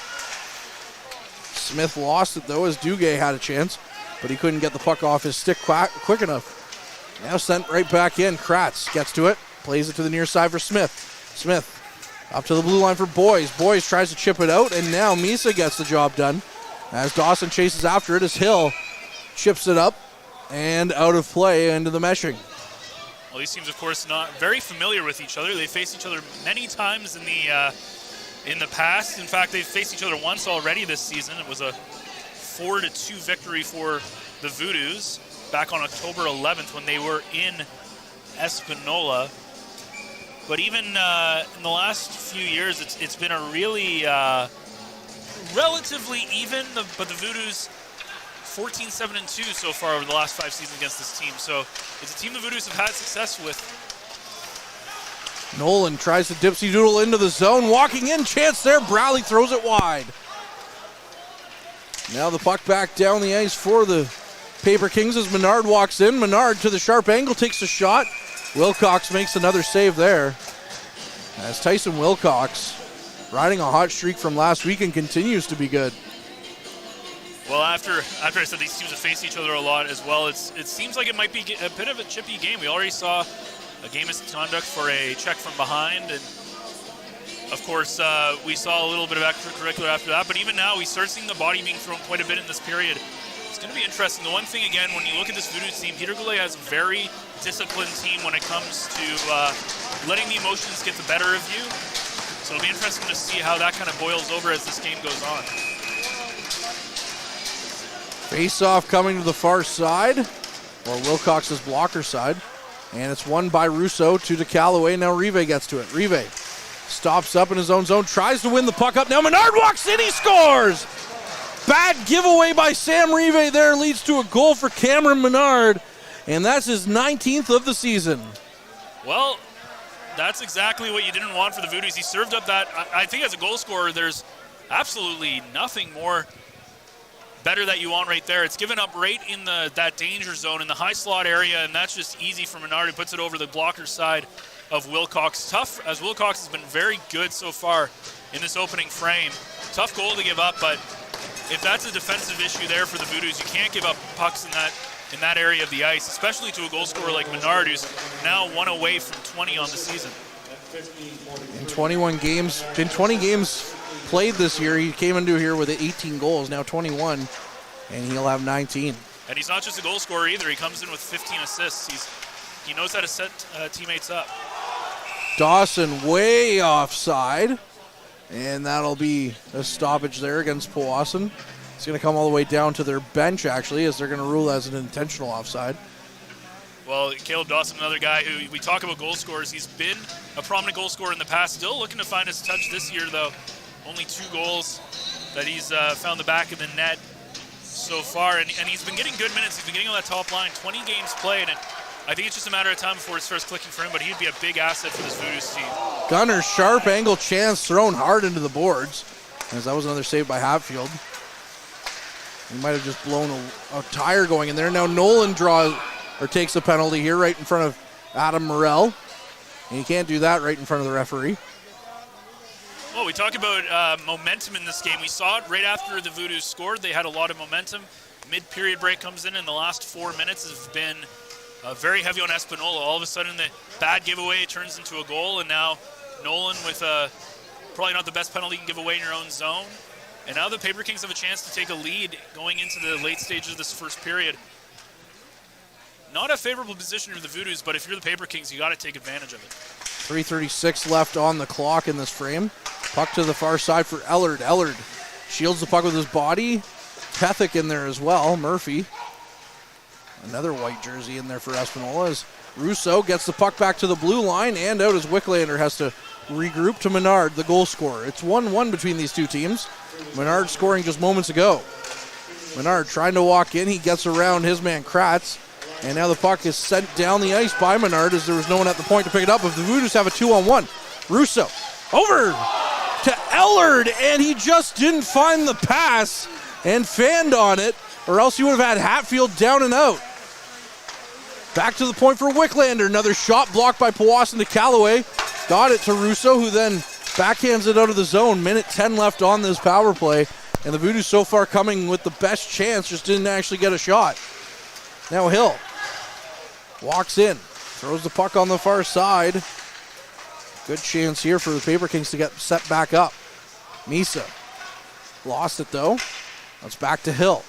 Smith lost it though as Duguay had a chance, but he couldn't get the puck off his stick quick enough. Now sent right back in. Kratz gets to it, plays it to the near side for Smith. Smith up to the blue line for Boys. Boys tries to chip it out, and now Misa gets the job done as Dawson chases after it as Hill chips it up and out of play into the meshing. Well, these teams, of course, not very familiar with each other. They faced each other many times in the past. In fact, they've faced each other once already this season. It was a 4-2 victory for the Voodoos back on October 11th when they were in Espanola. But even in the last few years, it's been a really relatively even. But the Voodoos 14-7-2 so far over the last 5 seasons against this team. So it's a team the Voodoos have had success with. Nolan tries to dipsy doodle into the zone. Walking in, chance there. Browley throws it wide. Now the puck back down the ice for the Paper Kings as Menard walks in. Menard to the sharp angle, takes a shot. Wilcox makes another save there. As Tyson Wilcox, riding a hot streak from last week and continues to be good. Well, after I said these teams have faced each other a lot as well, it seems like it might be a bit of a chippy game. We already saw a game misconduct for a check from behind, and of course we saw a little bit of extracurricular after that, but even now we start seeing the body being thrown quite a bit in this period. It's going to be interesting. The one thing, again, when you look at this Voodoos team, Peter Goulet has a very disciplined team when it comes to letting the emotions get the better of you. So it'll be interesting to see how that kind of boils over as this game goes on. Face-off coming to the far side. or Wilcox's blocker side. And it's won by Russo to Callaway. Now Rive gets to it. Rive stops up in his own zone, tries to win the puck up. Now Menard walks in, he scores! Bad giveaway by Sam Rive there leads to a goal for Cameron Menard. And that's his 19th of the season. Well, that's exactly what you didn't want for the Voodoos. He served up that. I think as a goal scorer, there's absolutely nothing more better that you want right there. It's given up right in that danger zone in the high slot area, and that's just easy for Menard, who puts it over the blocker side of Wilcox. Tough, as Wilcox has been very good so far in this opening frame. Tough goal to give up, but if that's a defensive issue there for the Voodoos, you can't give up pucks in that area of the ice, especially to a goal scorer like Menard, who's now 1 away from 20 on the season. In 20 games played this year, he came into here with 18 goals, now 21, and he'll have 19. And he's not just a goal scorer either. He comes in with 15 assists. He knows how to set teammates up. Dawson way offside, and that'll be a stoppage there against Powassan. It's going to come all the way down to their bench, actually, as they're going to rule as an intentional offside. Well, Caleb Dawson, another guy who we talk about goal scorers. He's been a prominent goal scorer in the past. Still looking to find his touch this year, though. Only 2 goals that he's found the back of the net so far. And he's been getting good minutes. He's been getting on that top line. 20 games played. And I think it's just a matter of time before it starts clicking for him. But he'd be a big asset for this Voodoos team. Gunner, sharp angle chance thrown hard into the boards. As that was another save by Hatfield. He might have just blown a tire going in there. Now Nolan takes a penalty here right in front of Adam Morrell. And you can't do that right in front of the referee. Well, we talk about momentum in this game. We saw it right after the Voodoos scored. They had a lot of momentum. Mid-period break comes in, and the last 4 minutes have been very heavy on Espanola. All of a sudden, the bad giveaway turns into a goal, and now Nolan with probably not the best penalty you can give away in your own zone. And now the Paper Kings have a chance to take a lead going into the late stages of this first period. Not a favorable position for the Voodoos, but if you're the Paper Kings, you got to take advantage of it. 3:36 left on the clock in this frame. Puck to the far side for Ellard. Ellard shields the puck with his body. Pethick in there as well. Murphy. Another white jersey in there for Espanola as Russo gets the puck back to the blue line and out as Wicklander has to regroup to Menard, the goal scorer. It's 1-1 between these two teams. Menard scoring just moments ago. Menard trying to walk in. He gets around his man Kratz. And now the puck is sent down the ice by Menard as there was no one at the point to pick it up. If the Voodoos have a 2-on-1. Russo over to Ellard, and he just didn't find the pass and fanned on it, or else he would have had Hatfield down and out. Back to the point for Wicklander. Another shot blocked by Powassan to Callaway. Got it to Russo, who then backhands it out of the zone. Minute 10 left on this power play. And the Voodoos so far coming with the best chance, just didn't actually get a shot. Now Hill walks in, throws the puck on the far side. Good chance here for the Paper Kings to get set back up. Misa lost it though. That's back to Hill.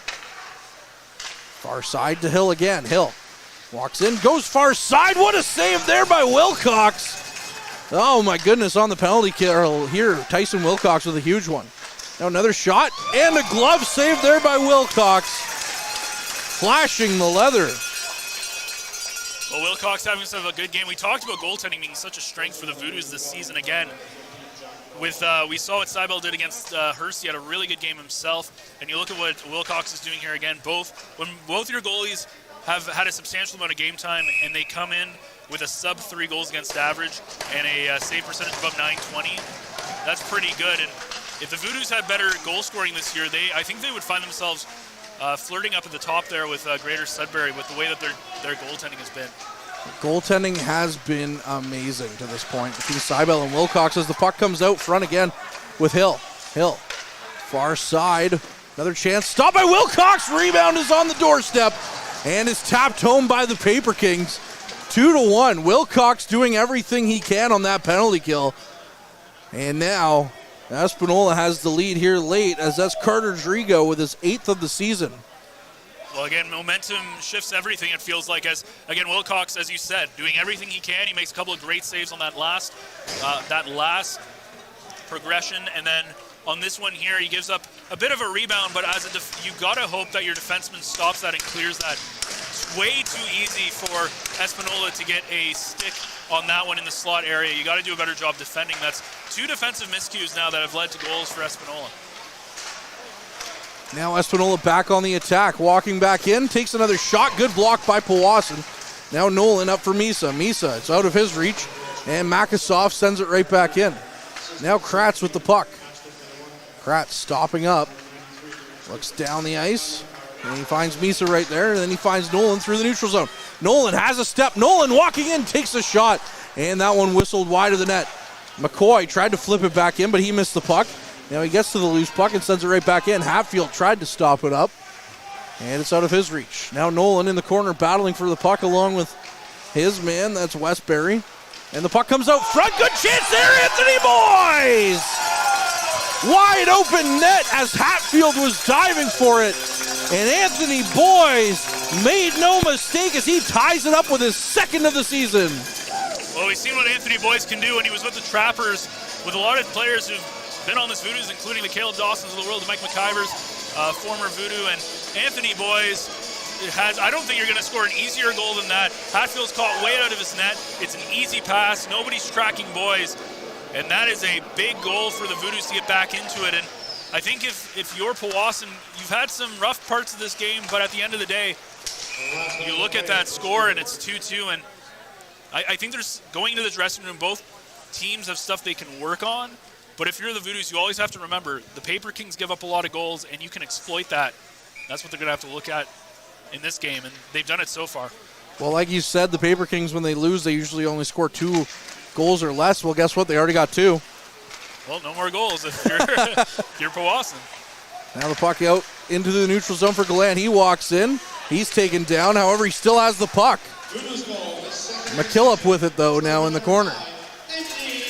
Far side to Hill again. Hill walks in, goes far side. What a save there by Wilcox. Oh my goodness, on the penalty kill here. Tyson Wilcox with a huge one. Now another shot and a glove save there by Wilcox. Flashing the leather. Well, Wilcox having himself a good game. We talked about goaltending being such a strength for the Voodoos this season again. We saw what Seibel did against Hurst. He had a really good game himself. And you look at what Wilcox is doing here again. When both your goalies have had a substantial amount of game time and they come in with a sub-3 goals against average and a save percentage above .920, that's pretty good. And if the Voodoos had better goal scoring this year, I think they would find themselves flirting up at the top there with Greater Sudbury with the way that their goaltending has been. Goaltending has been amazing to this point between Seibel and Wilcox as the puck comes out front again with Hill. Hill, far side, another chance. Stopped by Wilcox. Rebound is on the doorstep and is tapped home by the Paper Kings. 2-1. Wilcox doing everything he can on that penalty kill. And now Espanola has the lead here late as that's Carter Drigo with his 8th of the season. Well, again, momentum shifts everything, it feels like, as, again, Wilcox, as you said, doing everything he can. He makes a couple of great saves on that last progression, and then on this one here, he gives up a bit of a rebound, but as you got to hope that your defenseman stops that and clears that way too easy for Espanola to get a stick on that one in the slot area. You got to do a better job defending. That's 2 defensive miscues now that have led to goals for Espanola. Now Espanola back on the attack, walking back in, takes another shot. Good block by Powassan. Now Nolan up for Misa. Misa, it's out of his reach, and Makasoff sends it right back in. Now Kratz with the puck. Kratz stopping up, looks down the ice, and he finds Misa right there, and then he finds Nolan through the neutral zone. Nolan has a step. Nolan walking in, takes a shot, and that one whistled wide of the net. McCoy tried to flip it back in, but he missed the puck. Now he gets to the loose puck and sends it right back in. Hatfield tried to stop it up, and it's out of his reach. Now Nolan in the corner battling for the puck along with his man, that's Westbury. And the puck comes out front. Good chance there, Anthony Boys! Wide open net as Hatfield was diving for it. And Anthony Boys made no mistake as he ties it up with his second of the season. Well, we've seen what Anthony Boys can do when he was with the Trappers, with a lot of players who've been on this Voodoos, including the Caleb Dawsons of the world, the Mike McIvers, former Voodoo, and Anthony Boys has, I don't think you're going to score an easier goal than that. Hatfield's caught way out of his net. It's an easy pass. Nobody's tracking Boys, and that is a big goal for the Voodoos to get back into it. And I think if you're Powassan, you've had some rough parts of this game, but at the end of the day, you look at that score and it's 2-2, and I think there's, going into the dressing room, both teams have stuff they can work on. But if you're the Voodoos, you always have to remember the Paper Kings give up a lot of goals, and you can exploit that. That's what they're going to have to look at in this game, and they've done it so far. Well, like you said, the Paper Kings, when they lose, they usually only score 2 goals or less. Well, guess what? They already got 2. Well, no more goals if you're, you're Powassan. Now the puck out into the neutral zone for Galan. He walks in. He's taken down. However, he still has the puck. McKillop with it, though, now in the corner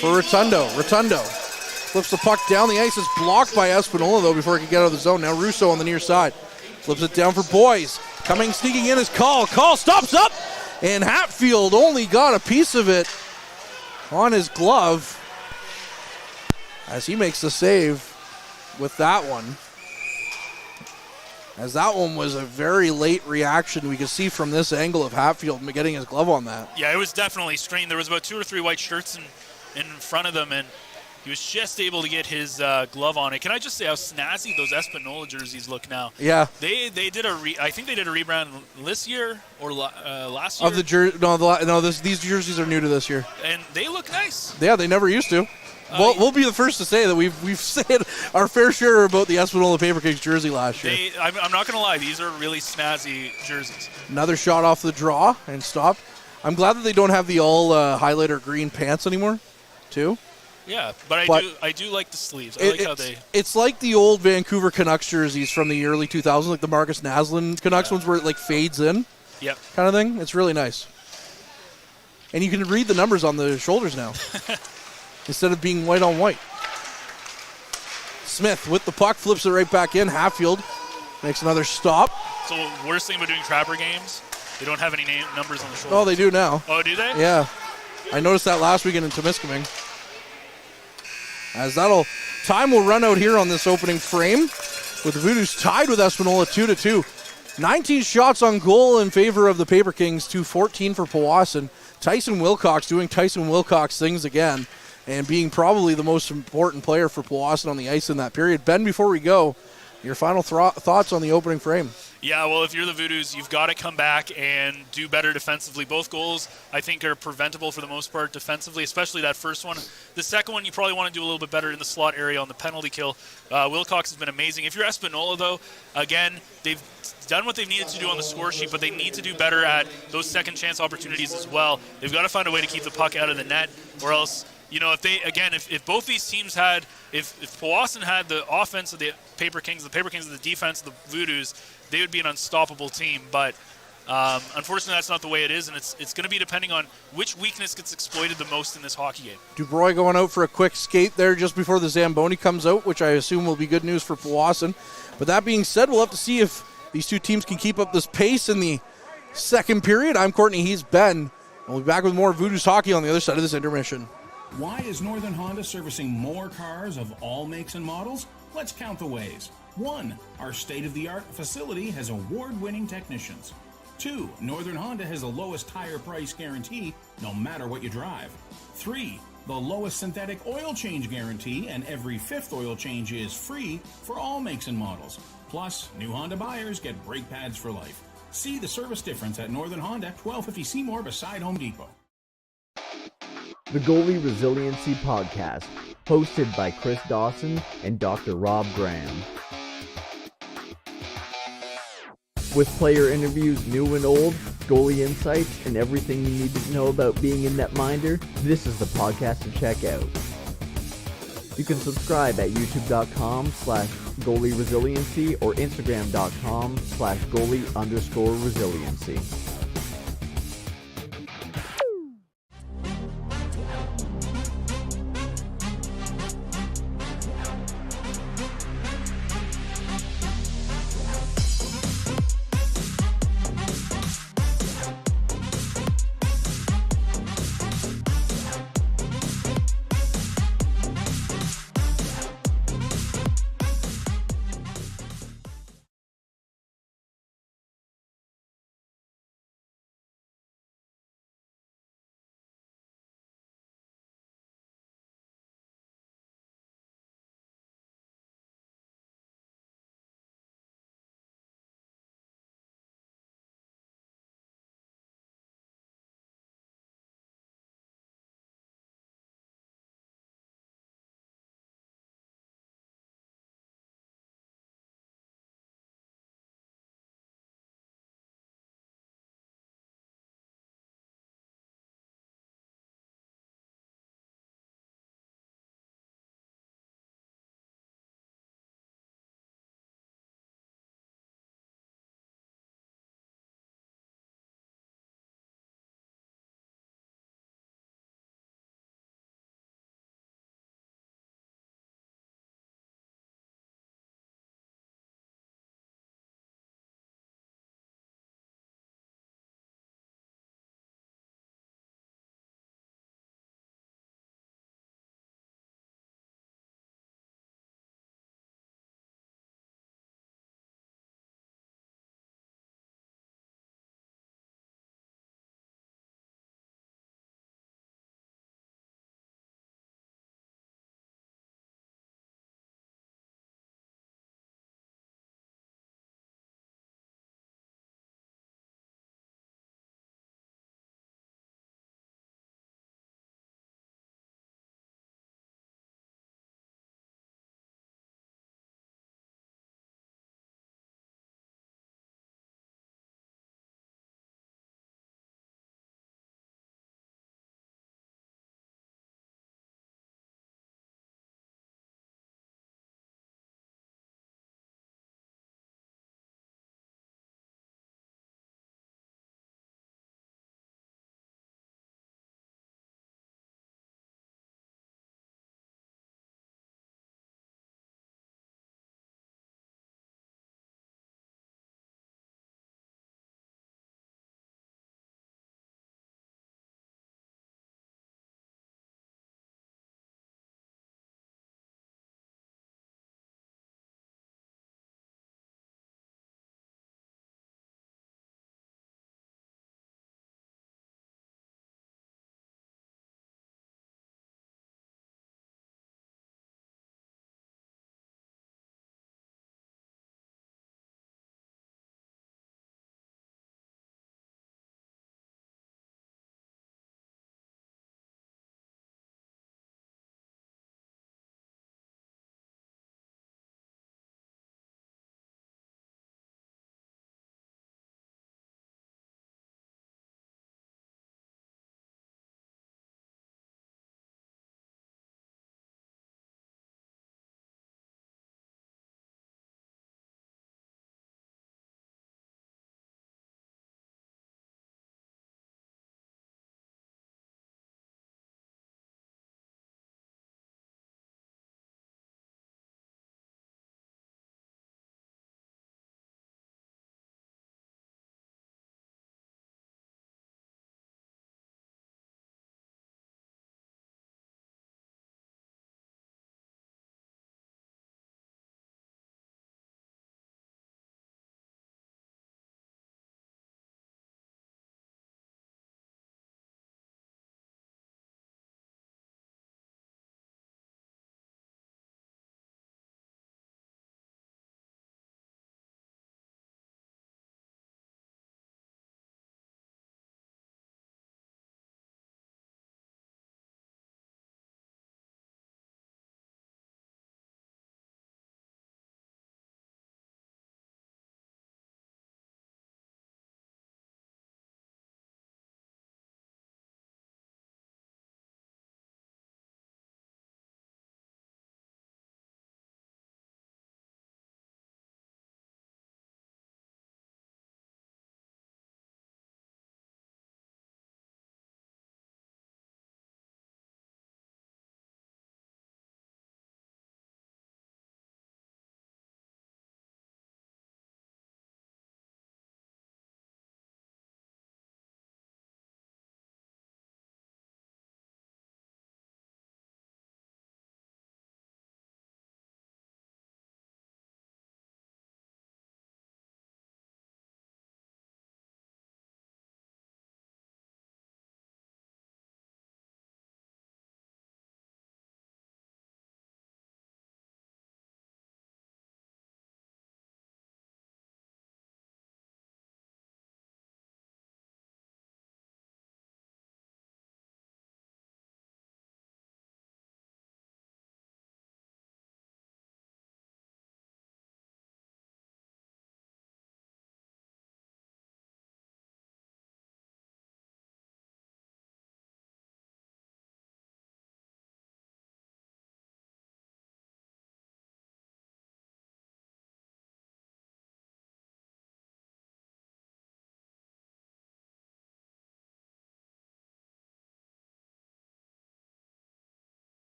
for Rotundo. Rotundo flips the puck down the ice. It's blocked by Espanola, though, before it can get out of the zone. Now Russo on the near side. Flips it down for Boys. Sneaking in is Call. Call stops up, and Hatfield only got a piece of it on his glove as he makes the save with that one. As that one was a very late reaction, we could see from this angle of Hatfield getting his glove on that. Yeah, it was definitely strained. There was about 2 or 3 white shirts in front of them, and he was just able to get his glove on it. Can I just say how snazzy those Espanola jerseys look now? Yeah. They did I think they did a rebrand this year or last year. Of the these jerseys are new to this year. And they look nice. Yeah, they never used to. We'll be the first to say that we've said our fair share about the Espanola Paper Kings jersey last year. I'm not going to lie, these are really snazzy jerseys. Another shot off the draw and stopped. I'm glad that they don't have the all highlighter green pants anymore, too. Yeah, but I do like the sleeves. I like how they. It's like the old Vancouver Canucks jerseys from the early 2000s, like the Marcus Naslund Canucks ones, where it like fades in. Yep. Kind of thing. It's really nice. And you can read the numbers on the shoulders now. Instead of being white on white. Smith with the puck, flips it right back in. Hatfield makes another stop. So worst thing about doing Trapper games, they don't have any numbers on the shoulders. Oh, they do now. Oh, do they? Yeah. I noticed that last weekend in Temiskaming. As time will run out here on this opening frame, with the Voodoos tied with Espanola 2-2. 19 shots on goal in favor of the Paper Kings to 14 for Powassan. Tyson Wilcox doing Tyson Wilcox things again, and being probably the most important player for Powassan on the ice in that period. Ben, before we go, your final thoughts on the opening frame? Yeah, well, if you're the Voodoos, you've got to come back and do better defensively. Both goals, I think, are preventable for the most part defensively, especially that first one. The second one, you probably want to do a little bit better in the slot area on the penalty kill. Wilcox has been amazing. If you're Espanola, though, again, they've done what they've needed to do on the score sheet, but they need to do better at those second chance opportunities as well. They've got to find a way to keep the puck out of the net, or else, you know, if both these teams had, if Powassan had the offense of the Paper Kings of the defense of the Voodoos, they would be an unstoppable team. But unfortunately, that's not the way it is, and it's going to be depending on which weakness gets exploited the most in this hockey game. Dubroy going out for a quick skate there just before the Zamboni comes out, which I assume will be good news for Powassan. But that being said, we'll have to see if these two teams can keep up this pace in the second period. I'm Courtney, he's Ben, and we'll be back with more Voodoos hockey on the other side of this intermission. Why is Northern Honda servicing more cars of all makes and models? Let's count the ways. 1. Our state-of-the-art facility has award-winning technicians. 2. Northern Honda has the lowest tire price guarantee no matter what you drive. 3. The lowest synthetic oil change guarantee, and every 5th oil change is free for all makes and models. Plus, new Honda buyers get brake pads for life. See the service difference at Northern Honda, 1250 Seymour beside Home Depot. The Goalie Resiliency Podcast, hosted by Chris Dawson and Dr. Rob Graham. With player interviews new and old, goalie insights, and everything you need to know about being a netminder, this is the podcast to check out. You can subscribe at youtube.com/goalie resiliency or instagram.com/goalie_resiliency.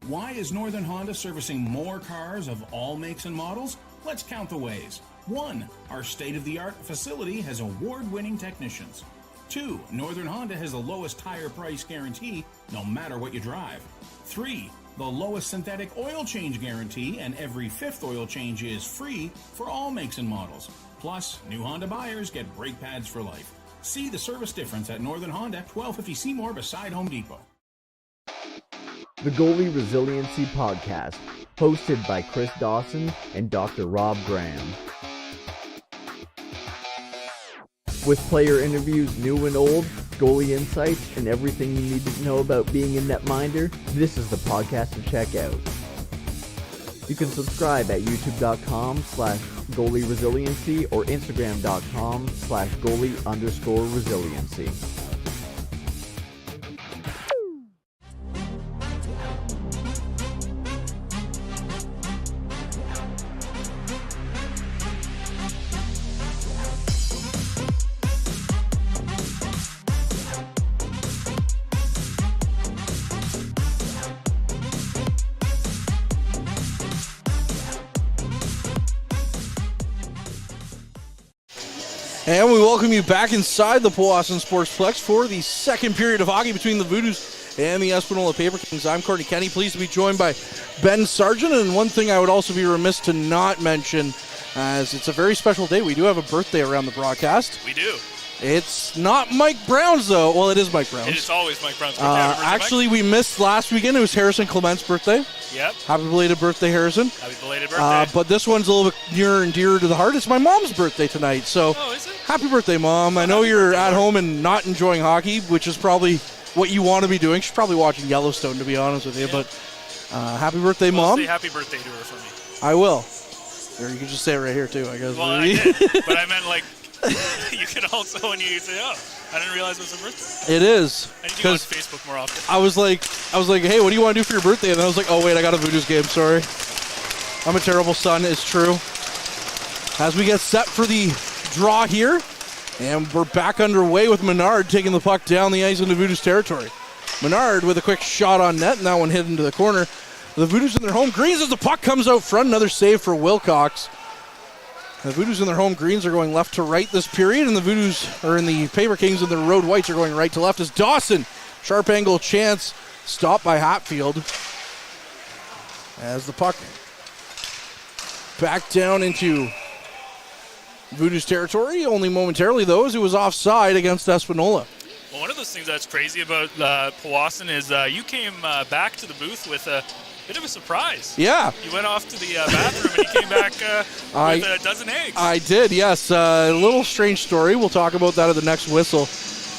Why is Northern Honda servicing more cars of all makes and models? Let's count the ways. 1. Our state-of-the-art facility has award-winning technicians. 2. Northern Honda has the lowest tire price guarantee, no matter what you drive. 3. The lowest synthetic oil change guarantee, and every 5th oil change is free for all makes and models. Plus, new Honda buyers get brake pads for life. See the service difference at Northern Honda, 1250 Seymour beside Home Depot. The Goalie Resiliency Podcast, hosted by Chris Dawson and Dr. Rob Graham. With player interviews new and old, goalie insights, and everything you need to know about being a netminder, this is the podcast to check out. You can subscribe at youtube.com/goalie-resiliency or instagram.com/goalie_resiliency. And we welcome you back inside the Powassan Sportsplex for the second period of hockey between the Voodoos and the Espanola Paper Kings. I'm Courtney Kenny, pleased to be joined by Ben Sargent. And one thing I would also be remiss to not mention, as it's a very special day, we do have a birthday around the broadcast. We do. It's not Mike Brown's, though. Well, it is Mike Brown's. It is always Mike Brown's birthday. Happy birthday, actually, Mike. we missed last weekend. It was Harrison Clement's birthday. Yep. Happy belated birthday, Harrison. Happy belated birthday. But this one's a little bit nearer and dearer to the heart. It's my mom's birthday tonight. So, is it? Happy birthday, Mom. I know you're at home and not enjoying hockey, which is probably what you want to be doing. She's probably watching Yellowstone, to be honest with you. Yeah. But happy birthday, Mom. Say happy birthday to her for me. I will. Or you can just say it right here, too, I guess. Well, I did. But I meant, like, you can also, when you say, oh, I didn't realize it was her birthday. It is. I need to go on Facebook more often. I was like, hey, what do you want to do for your birthday? And then I was like, oh, wait, I got a Voodoos game. Sorry. I'm a terrible son. It's true. As we get set for the draw here, and we're back underway with Menard taking the puck down the ice into Voodoos territory. Menard with a quick shot on net, and that one hit into the corner. The Voodoos in their home greens as the puck comes out front. Another save for Wilcox. The Voodoos in their home greens are going left to right this period, and the Voodoos, or in the Paper Kings in their road whites, are going right to left as Dawson, sharp angle chance, stopped by Hatfield. As the puck back down into Voodoos territory, only momentarily though, as it was offside against Espanola. Well, one of those things that's crazy about Powassan is you came back to the booth with a bit of a surprise. Yeah. You went off to the bathroom and you came back with a dozen eggs. I did, yes. A little strange story. We'll talk about that at the next whistle.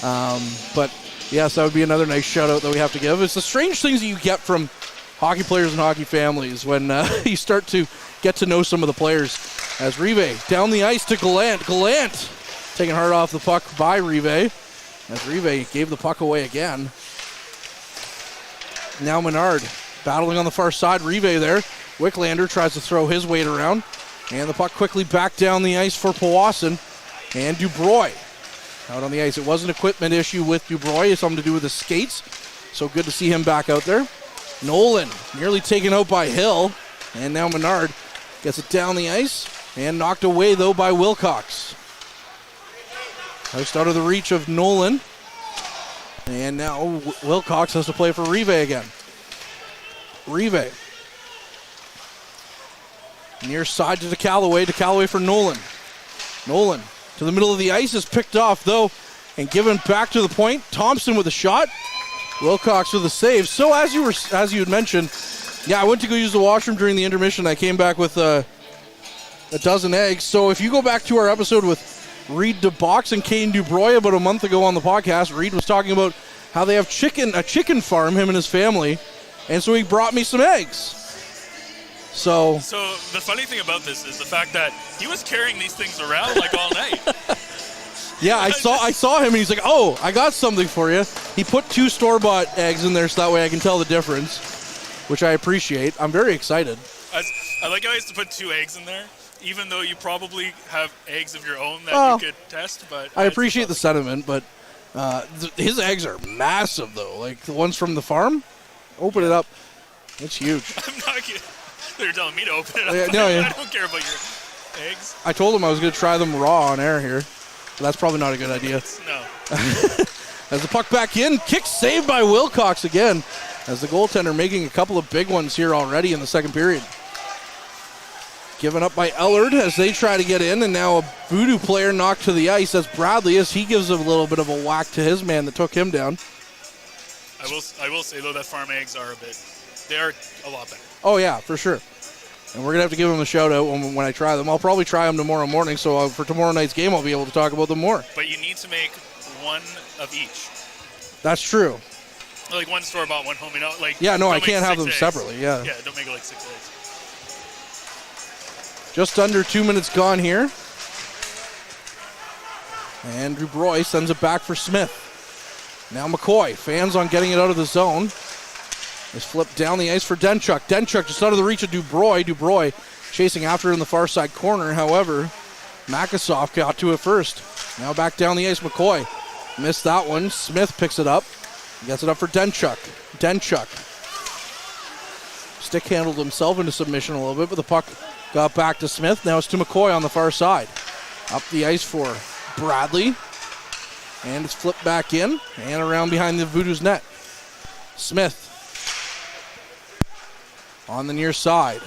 But, yes, that would be another nice shout-out that we have to give. It's the strange things that you get from hockey players and hockey families when you start to get to know some of the players. As Rive down the ice to Gallant. Gallant taken hard off the puck by Rive. As Rive gave the puck away again. Now Menard battling on the far side. Rive there. Wicklander tries to throw his weight around. And the puck quickly back down the ice for Powassan. And Dubroy out on the ice. It was an equipment issue with Dubroy. It's something to do with his skates. So good to see him back out there. Nolan nearly taken out by Hill. And now Menard gets it down the ice. And knocked away, though, by Wilcox. Just out of the reach of Nolan. And now Wilcox has to play for Rive again. Rive. Near side to Callaway for Nolan. Nolan to the middle of the ice is picked off, though, and given back to the point. Thompson with a shot. Wilcox with a save. So as you had mentioned, yeah, I went to go use the washroom during the intermission. I came back with a dozen eggs. So if you go back to our episode with Reed DeBox and Kane Dubroy about a month ago on the podcast, Reed was talking about how they have a chicken farm, him and his family, and so he brought me some eggs. So the funny thing about this is the fact that he was carrying these things around like all night. Yeah, I saw him and he's like, oh, I got something for you. He put 2 store-bought eggs in there so that way I can tell the difference, which I appreciate. I'm very excited. I like how he used to put 2 eggs in there, even though you probably have eggs of your own that you could test. But I appreciate the sentiment, but his eggs are massive, though. Like the ones from the farm. Open it up. It's huge. I'm not kidding. They're telling me to open it up. Yeah, no, yeah. I don't care about your eggs. I told him I was going to try them raw on air here. But that's probably not a good idea. No. As the puck back in, kick saved by Wilcox again. As the goaltender making a couple of big ones here already in the second period. Given up by Ellard as they try to get in, and now a Voodoo player knocked to the ice. That's Bradley as he gives a little bit of a whack to his man that took him down. I will say, though, that farm eggs are they are a lot better. Oh, yeah, for sure. And we're going to have to give them a shout-out when I try them. I'll probably try them tomorrow morning, so for tomorrow night's game I'll be able to talk about them more. But you need to make one of each. That's true. Like one store-bought, one home. Yeah, no, I don't can't make have them 6 eggs. separately, yeah. Yeah, don't make it like 6 eggs. Just under 2 minutes gone here. Andrew Broy sends it back for Smith. Now McCoy, fans on getting it out of the zone. Is flipped down the ice for Denchuk. Denchuk just out of the reach of Dubroy. Dubroy chasing after it in the far side corner. However, Makasoff got to it first. Now back down the ice, McCoy. Missed that one. Smith picks it up. Gets it up for Denchuk. Denchuk. Stick handled himself into submission a little bit, but the puck got back to Smith. Now it's to McCoy on the far side. Up the ice for Bradley. And it's flipped back in and around behind the Voodoo's net. Smith on the near side.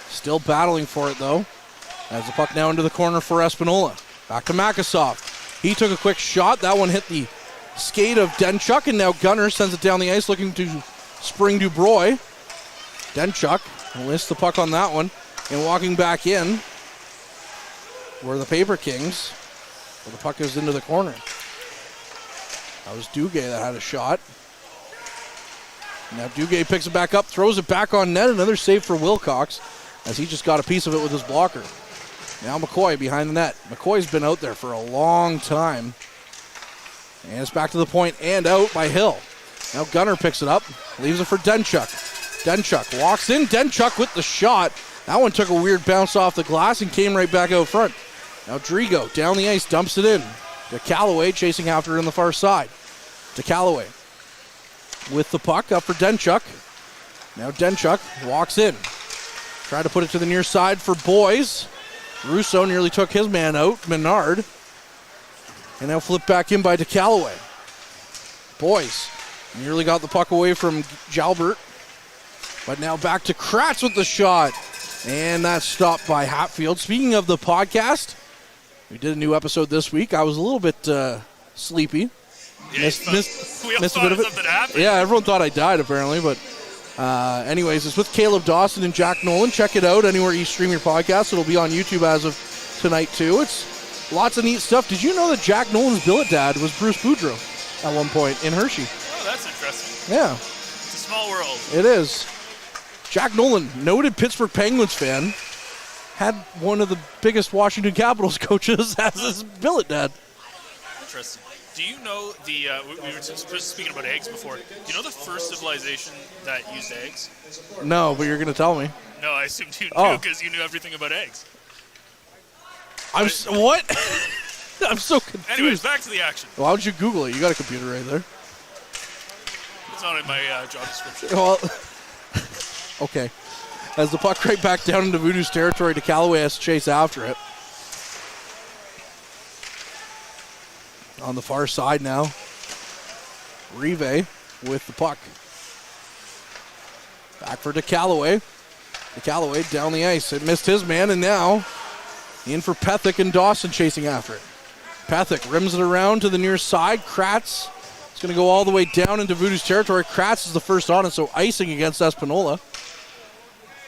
Still battling for it, though. As the puck now into the corner for Espanola. Back to Makasoff. He took a quick shot. That one hit the skate of Denchuk, and now Gunner sends it down the ice looking to spring Dubroy. Denchuk missed the puck on that one. And walking back in were the Paper Kings. Well, the puck goes into the corner. That was Duguay that had a shot. Now Duguay picks it back up, throws it back on net. Another save for Wilcox as he just got a piece of it with his blocker. Now McCoy behind the net. McCoy's been out there for a long time. And it's back to the point and out by Hill. Now Gunner picks it up, leaves it for Denchuk. Denchuk walks in. Denchuk with the shot. That one took a weird bounce off the glass and came right back out front. Now Drigo down the ice, dumps it in. To Callaway chasing after it on the far side. To Callaway. With the puck up for Denchuk. Now Denchuk walks in. Tried to put it to the near side for Boys. Russo nearly took his man out, Menard. And now flipped back in by DeCallaway. Boys nearly got the puck away from Jalbert. But now back to Kratz with the shot. And that's stopped by Hatfield. Speaking of the podcast, we did a new episode this week. I was a little bit sleepy. Yeah, missed we all a thought bit of it. something happened. Yeah, everyone thought I died apparently, but anyways, it's with Caleb Dawson and Jack Nolan. Check it out anywhere you stream your podcast. It'll be on YouTube as of tonight too. It's lots of neat stuff. Did you know that Jack Nolan's billet dad was Bruce Boudreau at one point in Hershey? Oh, that's interesting. Yeah. It's a small world. It is. Jack Nolan, noted Pittsburgh Penguins fan, had one of the biggest Washington Capitals coaches as his billet dad. Interesting. Do you know we were just speaking about eggs before. Do you know the first civilization that used eggs? No, but you're going to tell me. No, I assumed you knew because you knew everything about eggs. What? I'm so confused. Anyways, back to the action. Why don't you Google it? You got a computer right there. It's not in my job description. Well, okay. As the puck right back down into Voodoo's territory, DeCallaway has to chase after it. On the far side now, Rive with the puck. Back for DeCallaway. DeCallaway down the ice. It missed his man, and now in for Pethick and Dawson chasing after it. Pethick rims it around to the near side. Kratz is going to go all the way down into Voodoo's territory. Kratz is the first on it, so icing against Espanola.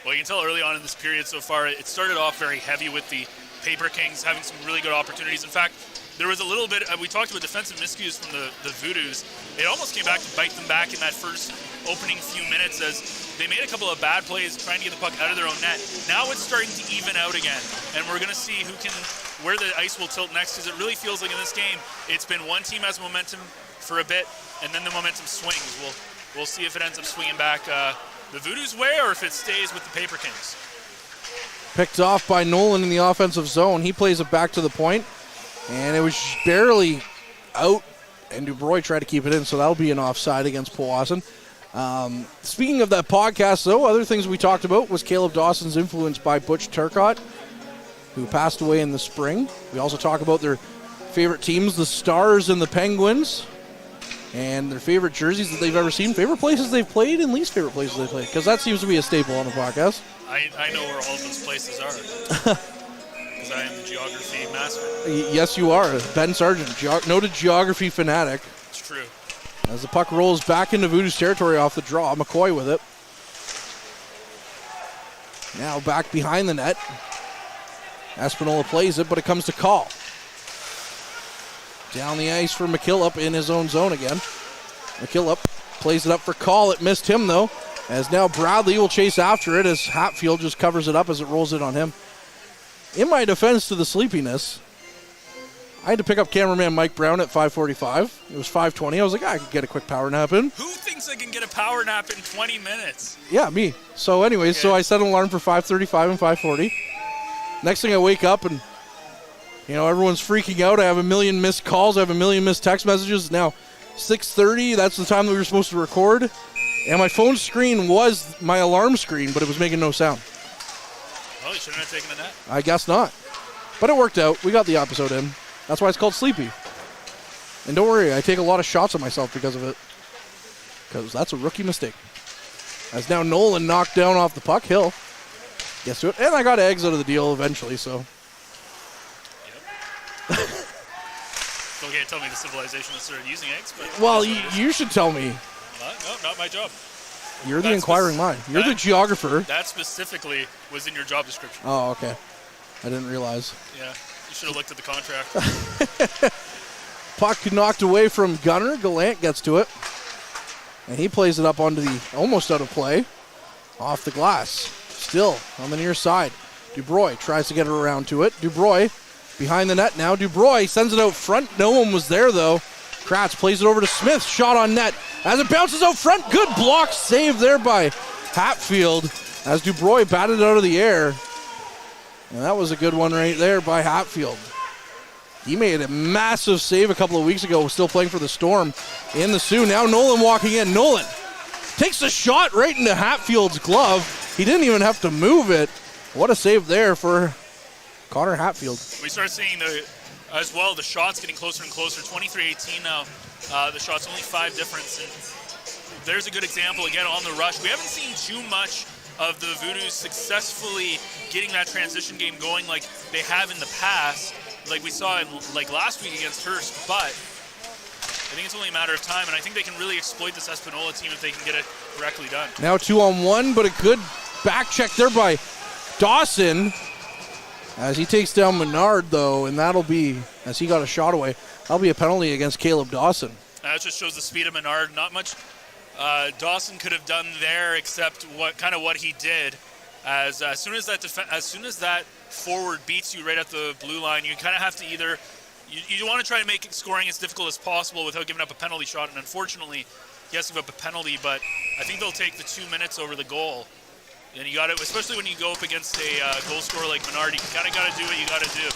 Well, you can tell early on in this period so far, it started off very heavy with the Paper Kings having some really good opportunities. In fact, there was a little bit, we talked about defensive miscues from the Voodoos. It almost came back to bite them back in that first opening few minutes as they made a couple of bad plays trying to get the puck out of their own net. Now it's starting to even out again, and we're going to see where the ice will tilt next, because it really feels like in this game, it's been one team has momentum for a bit, and then the momentum swings. We'll see if it ends up swinging back the Voodoos' way or if it stays with the Paper Kings. Picked off by Nolan in the offensive zone. He plays it back to the point, and it was barely out, and Dubroy tried to keep it in, so that'll be an offside against Powassan. Speaking of that podcast, though, other things we talked about was Caleb Dawson's influence by Butch Turcotte, who passed away in the spring. We also talk about their favorite teams, the Stars and the Penguins, and their favorite jerseys that they've ever seen, favorite places they've played, and least favorite places they've played, because that seems to be a staple on the podcast. I know where all of those places are. Because I am the geography master. Yes, you are. Ben Sargent, noted geography fanatic. It's true. As the puck rolls back into Voodoos territory off the draw, McCoy with it. Now back behind the net. Espanola plays it, but it comes to Call. Down the ice for McKillop in his own zone again. McKillop plays it up for Call. It missed him, though, as now Bradley will chase after it as Hatfield just covers it up as it rolls in on him. In my defense to the sleepiness, I had to pick up cameraman Mike Brown at 5:45. It was 5:20. I was like, I could get a quick power nap in. Who thinks I can get a power nap in 20 minutes? Yeah, me. So anyways, so I set an alarm for 5:35 and 5:40. Next thing I wake up and, everyone's freaking out. I have a million missed calls. I have a million missed text messages. Now, 6:30, that's the time that we were supposed to record. And my phone screen was my alarm screen, but it was making no sound. Well, you shouldn't have taken a nap. I guess not. But it worked out. We got the episode in. That's why it's called Sleepy. And don't worry, I take a lot of shots at myself because of it. Because that's a rookie mistake. As now Nolan knocked down off the puck. Hill gets to it. And I got eggs out of the deal eventually, so. Yep. Don't get to tell me the civilization that started using eggs. But well, you should tell me. No, not my job. You're the inquiring mind. You're the geographer. That specifically was in your job description. Oh, okay. I didn't realize. Yeah. You should have looked at the contract. Puck knocked away from Gunner. Gallant gets to it. And he plays it up onto the almost out of play. Off the glass. Still on the near side. Dubroy tries to get her around to it. Dubroy behind the net now. Dubroy sends it out front. No one was there, though. Kratz plays it over to Smith. Shot on net. As it bounces out front. Good block save there by Hatfield. As Dubroy batted out of the air. And that was a good one right there by Hatfield. He made a massive save a couple of weeks ago, still playing for the Storm in the Sioux. Now Nolan walking in. Nolan takes a shot right into Hatfield's glove. He didn't even have to move it. What a save there for Connor Hatfield. We start seeing the shots getting closer and closer. 23-18 now. The shots only 5 difference. And there's a good example again on the rush. We haven't seen too much of the Voodoos successfully getting that transition game going like they have in the past, like we saw in last week against Hearst, but I think it's only a matter of time, and I think they can really exploit this Espanola team if they can get it correctly done. Now 2-on-1, but a good back check there by Dawson as he takes down Menard, though, and that'll be, as he got a shot away, that'll be a penalty against Caleb Dawson. That just shows the speed of Menard. Not much Dawson could have done there, except what he did. As soon as that forward beats you right at the blue line, you kind of have to either you want to try to make scoring as difficult as possible without giving up a penalty shot. And unfortunately, he has to give up a penalty. But I think they'll take the 2 minutes over the goal. And you got it, especially when you go up against a goal scorer like Menard. You kind of got to do what you got to do.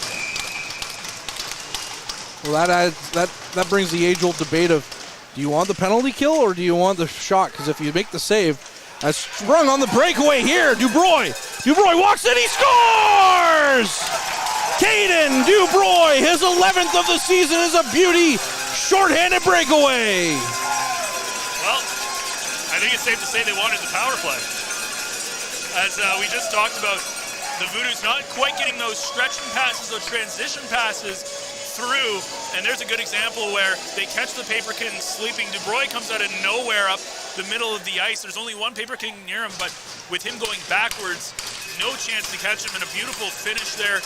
Well, that brings the age-old debate of, do you want the penalty kill or do you want the shot? Because if you make the save, that's sprung on the breakaway here. Dubroy walks in, he scores! Caden Dubroy, his 11th of the season, is a beauty. Shorthanded breakaway. Well, I think it's safe to say they wanted the power play. As we just talked about, the Voodoos not quite getting those stretching passes, those transition passes through, and there's a good example where they catch the paper king sleeping. Dubroy comes out of nowhere up the middle of the ice. There's only one paper king near him, but with him going backwards, no chance to catch him, and a beautiful finish there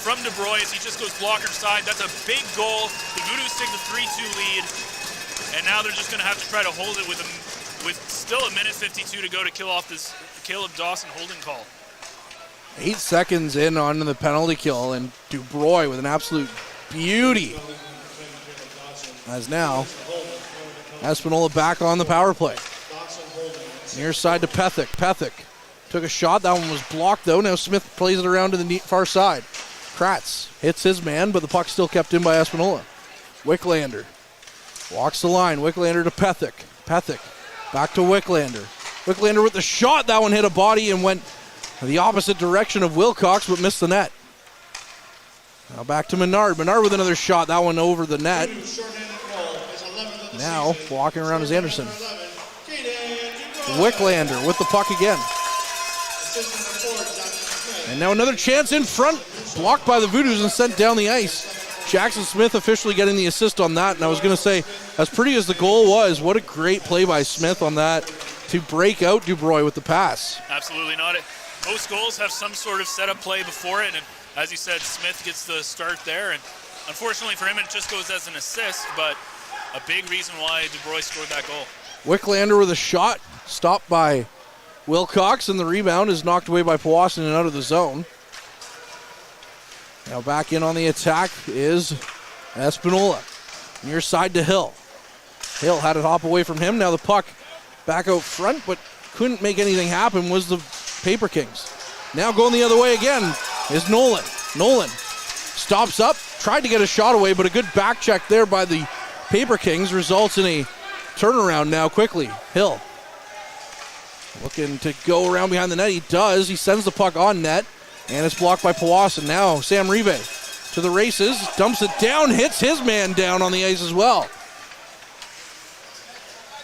from Dubroy as he just goes blocker side. That's a big goal. The Voodoos take the 3-2 lead, and now they're just going to have to try to hold it with still a minute 52 to go to kill off this Caleb Dawson holding call. 8 seconds in on the penalty kill, and Dubroy with an absolute beauty. As now, Espanola back on the power play. Near side to Pethick. Pethick took a shot. That one was blocked, though. Now Smith plays it around to the far side. Kratz hits his man, but the puck still kept in by Espanola. Wicklander walks the line. Wicklander to Pethick. Pethick Back to Wicklander. Wicklander with the shot. That one hit a body and went the opposite direction of Wilcox, but missed the net. Now back to Menard. Menard with another shot. That one over the net. Now walking around is Anderson. Wicklander with the puck again. And now another chance in front. Blocked by the Voodoos and sent down the ice. Jackson Smith officially getting the assist on that. And I was going to say, as pretty as the goal was, what a great play by Smith on that to break out Dubroy with the pass. Absolutely not. Most goals have some sort of setup play before it, and as you said, Smith gets the start there, and unfortunately for him it just goes as an assist, but a big reason why Dubroy scored that goal. Wicklander with a shot, stopped by Wilcox, and the rebound is knocked away by Powassan and out of the zone. Now back in on the attack is Espanola. Near side to Hill. Hill had it hop away from him. Now the puck back out front, but couldn't make anything happen was the Paper Kings. Now going the other way again is Nolan. Nolan stops up, tried to get a shot away, but a good back check there by the Paper Kings results in a turnaround now quickly. Hill looking to go around behind the net. He does. He sends the puck on net, and it's blocked by Powassan. Now Sam Rive to the races, dumps it down, hits his man down on the ice as well.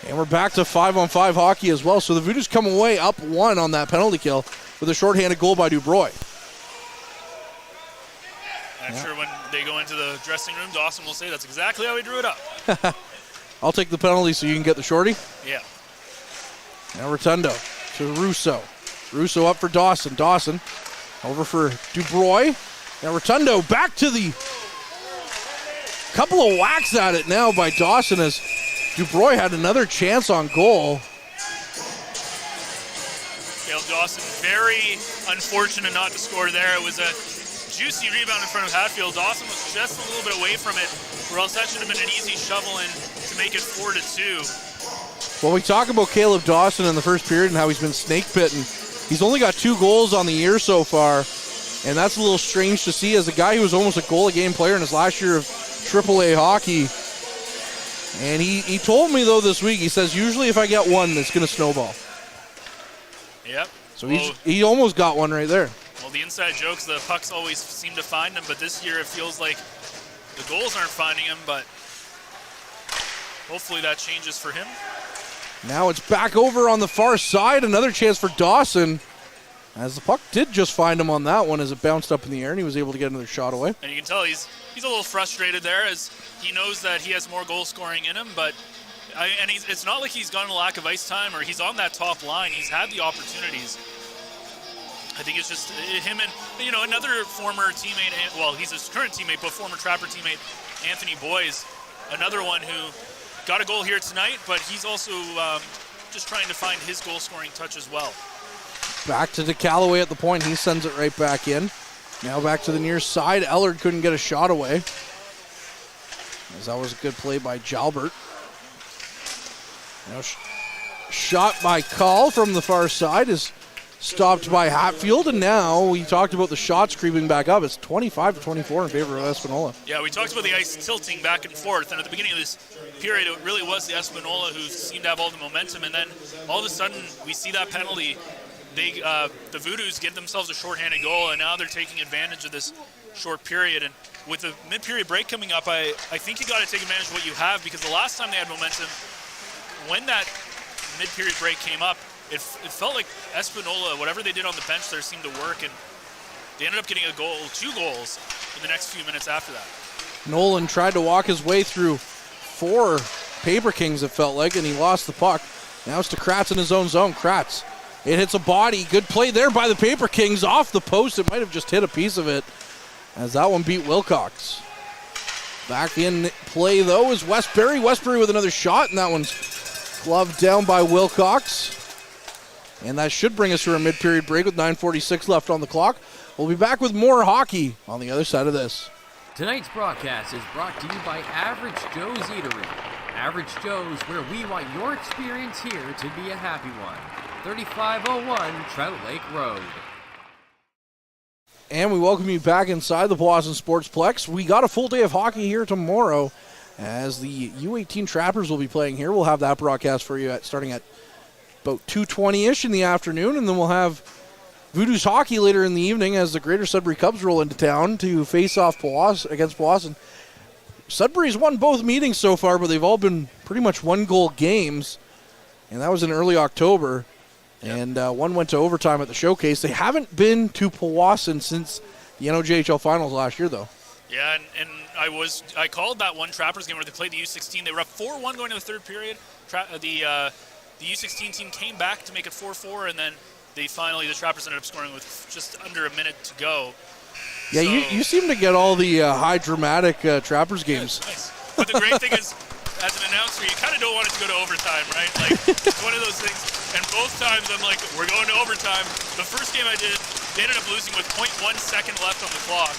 And we're back to 5-on-5 hockey as well. So the Voodoos come away up 1 on that penalty kill with a shorthanded goal by Dubroy. I'm sure when they go into the dressing room, Dawson will say that's exactly how he drew it up. I'll take the penalty so you can get the shorty. Yeah. Now Rotundo to Russo. Russo up for Dawson. Dawson over for Dubroy. Now Rotundo back to the couple of whacks at it now by Dawson as Dubroy had another chance on goal. Caleb Dawson, very unfortunate not to score there. It was a juicy rebound in front of Hatfield. Dawson was just a little bit away from it, or else that should have been an easy shovel in to make it 4-2. Well, we talk about Caleb Dawson in the first period and how he's been snake bitten. He's only got 2 goals on the year so far, and that's a little strange to see as a guy who was almost a goal-a-game player in his last year of AAA hockey. And he told me, though, this week, he says, usually if I get one, it's going to snowball. Yep. So he almost got one right there. Well, the inside jokes, the pucks always seem to find him, but this year it feels like the goals aren't finding him, but hopefully that changes for him. Now it's back over on the far side. Another chance for Dawson, as the puck did just find him on that one as it bounced up in the air, and he was able to get another shot away. And you can tell he's a little frustrated there as he knows that he has more goal scoring in him, but it's not like he's gotten a lack of ice time or he's on that top line. He's had the opportunities. I think it's just him and, another former teammate, well, he's his current teammate, but former Trapper teammate, Anthony Boyes, another one who got a goal here tonight, but he's also just trying to find his goal-scoring touch as well. Back to DeCalloway at the point. He sends it right back in. Now back to the near side. Ellard couldn't get a shot away, as that was a good play by Jalbert. Now shot by Call from the far side is stopped by Hatfield, and now we talked about the shots creeping back up. It's 25-24 in favor of Espanola. Yeah, we talked about the ice tilting back and forth, and at the beginning of this period, it really was the Espanola who seemed to have all the momentum, and then all of a sudden, we see that penalty. The Voodoos get themselves a shorthanded goal, and now they're taking advantage of this short period. And with the mid-period break coming up, I think you got to take advantage of what you have, because the last time they had momentum, when that mid-period break came up, it felt like Espanola, whatever they did on the bench there seemed to work, and they ended up getting 2 goals in the next few minutes after that. Nolan tried to walk his way through 4 Paper Kings, it felt like, and he lost the puck. Now it's to Kratz in his own zone. Kratz, it hits a body. Good play there by the Paper Kings off the post. It might have just hit a piece of it, as that one beat Wilcox. Back in play, though, is Westbury. Westbury with another shot, and that one's gloved down by Wilcox. And that should bring us to a mid-period break with 9:46 left on the clock. We'll be back with more hockey on the other side of this. Tonight's broadcast is brought to you by Average Joe's Eatery. Average Joe's, where we want your experience here to be a happy one. 3501 Trout Lake Road. And we welcome you back inside the Powassan Sportsplex. We got a full day of hockey here tomorrow as the U18 Trappers will be playing here. We'll have that broadcast for you starting at about 2:20-ish in the afternoon, and then we'll have Voodoos hockey later in the evening as the Greater Sudbury Cubs roll into town to face off against Powassan. Sudbury's won both meetings so far, but they've all been pretty much one-goal games, and that was in early October. Yep. And one went to overtime at the showcase. They haven't been to Powassan since the NOJHL Finals last year, though. Yeah, and I called that one Trappers game where they played the U16. They were up 4-1 going to the third period. The U16 team came back to make it 4-4, and then the Trappers ended up scoring with just under a minute to go. Yeah, so, you seem to get all the high dramatic Trappers games. Yeah, nice. But the great thing is, as an announcer, you kind of don't want it to go to overtime, right? Like, it's one of those things. And both times I'm like, we're going to overtime. The first game I did, they ended up losing with 0.1 second left on the clock.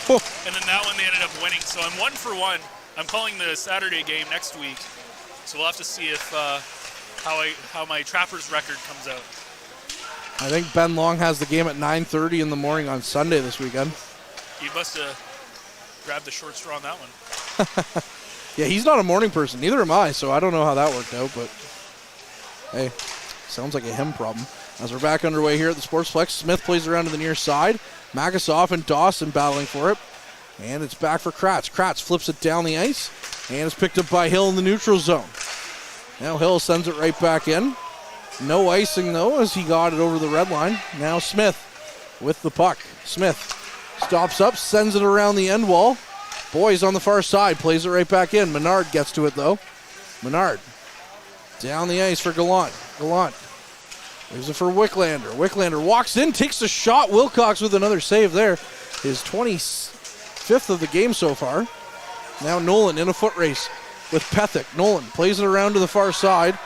And then that one they ended up winning. So I'm 1 for 1. I'm calling the Saturday game next week. So we'll have to see if how my Trappers record comes out. I think Ben Long has the game at 9:30 in the morning on Sunday this weekend. You must have grabbed the short straw on that one. Yeah, he's not a morning person. Neither am I, so I don't know how that worked out. But, hey, sounds like a him problem. As we're back underway here at the Sportsplex, Smith plays around to the near side. Magasoff and Dawson battling for it. And it's back for Kratz. Kratz flips it down the ice. And it's picked up by Hill in the neutral zone. Now Hill sends it right back in. No icing, though, as he got it over the red line. Now Smith with the puck. Smith stops up, sends it around the end wall. Boys on the far side, plays it right back in. Menard gets to it, though. Menard down the ice for Gallant. Gallant leaves it for Wicklander. Wicklander walks in, takes a shot. Wilcox with another save there. His 25th of the game so far. Now Nolan in a foot race with Pethick. Nolan plays it around to the far side,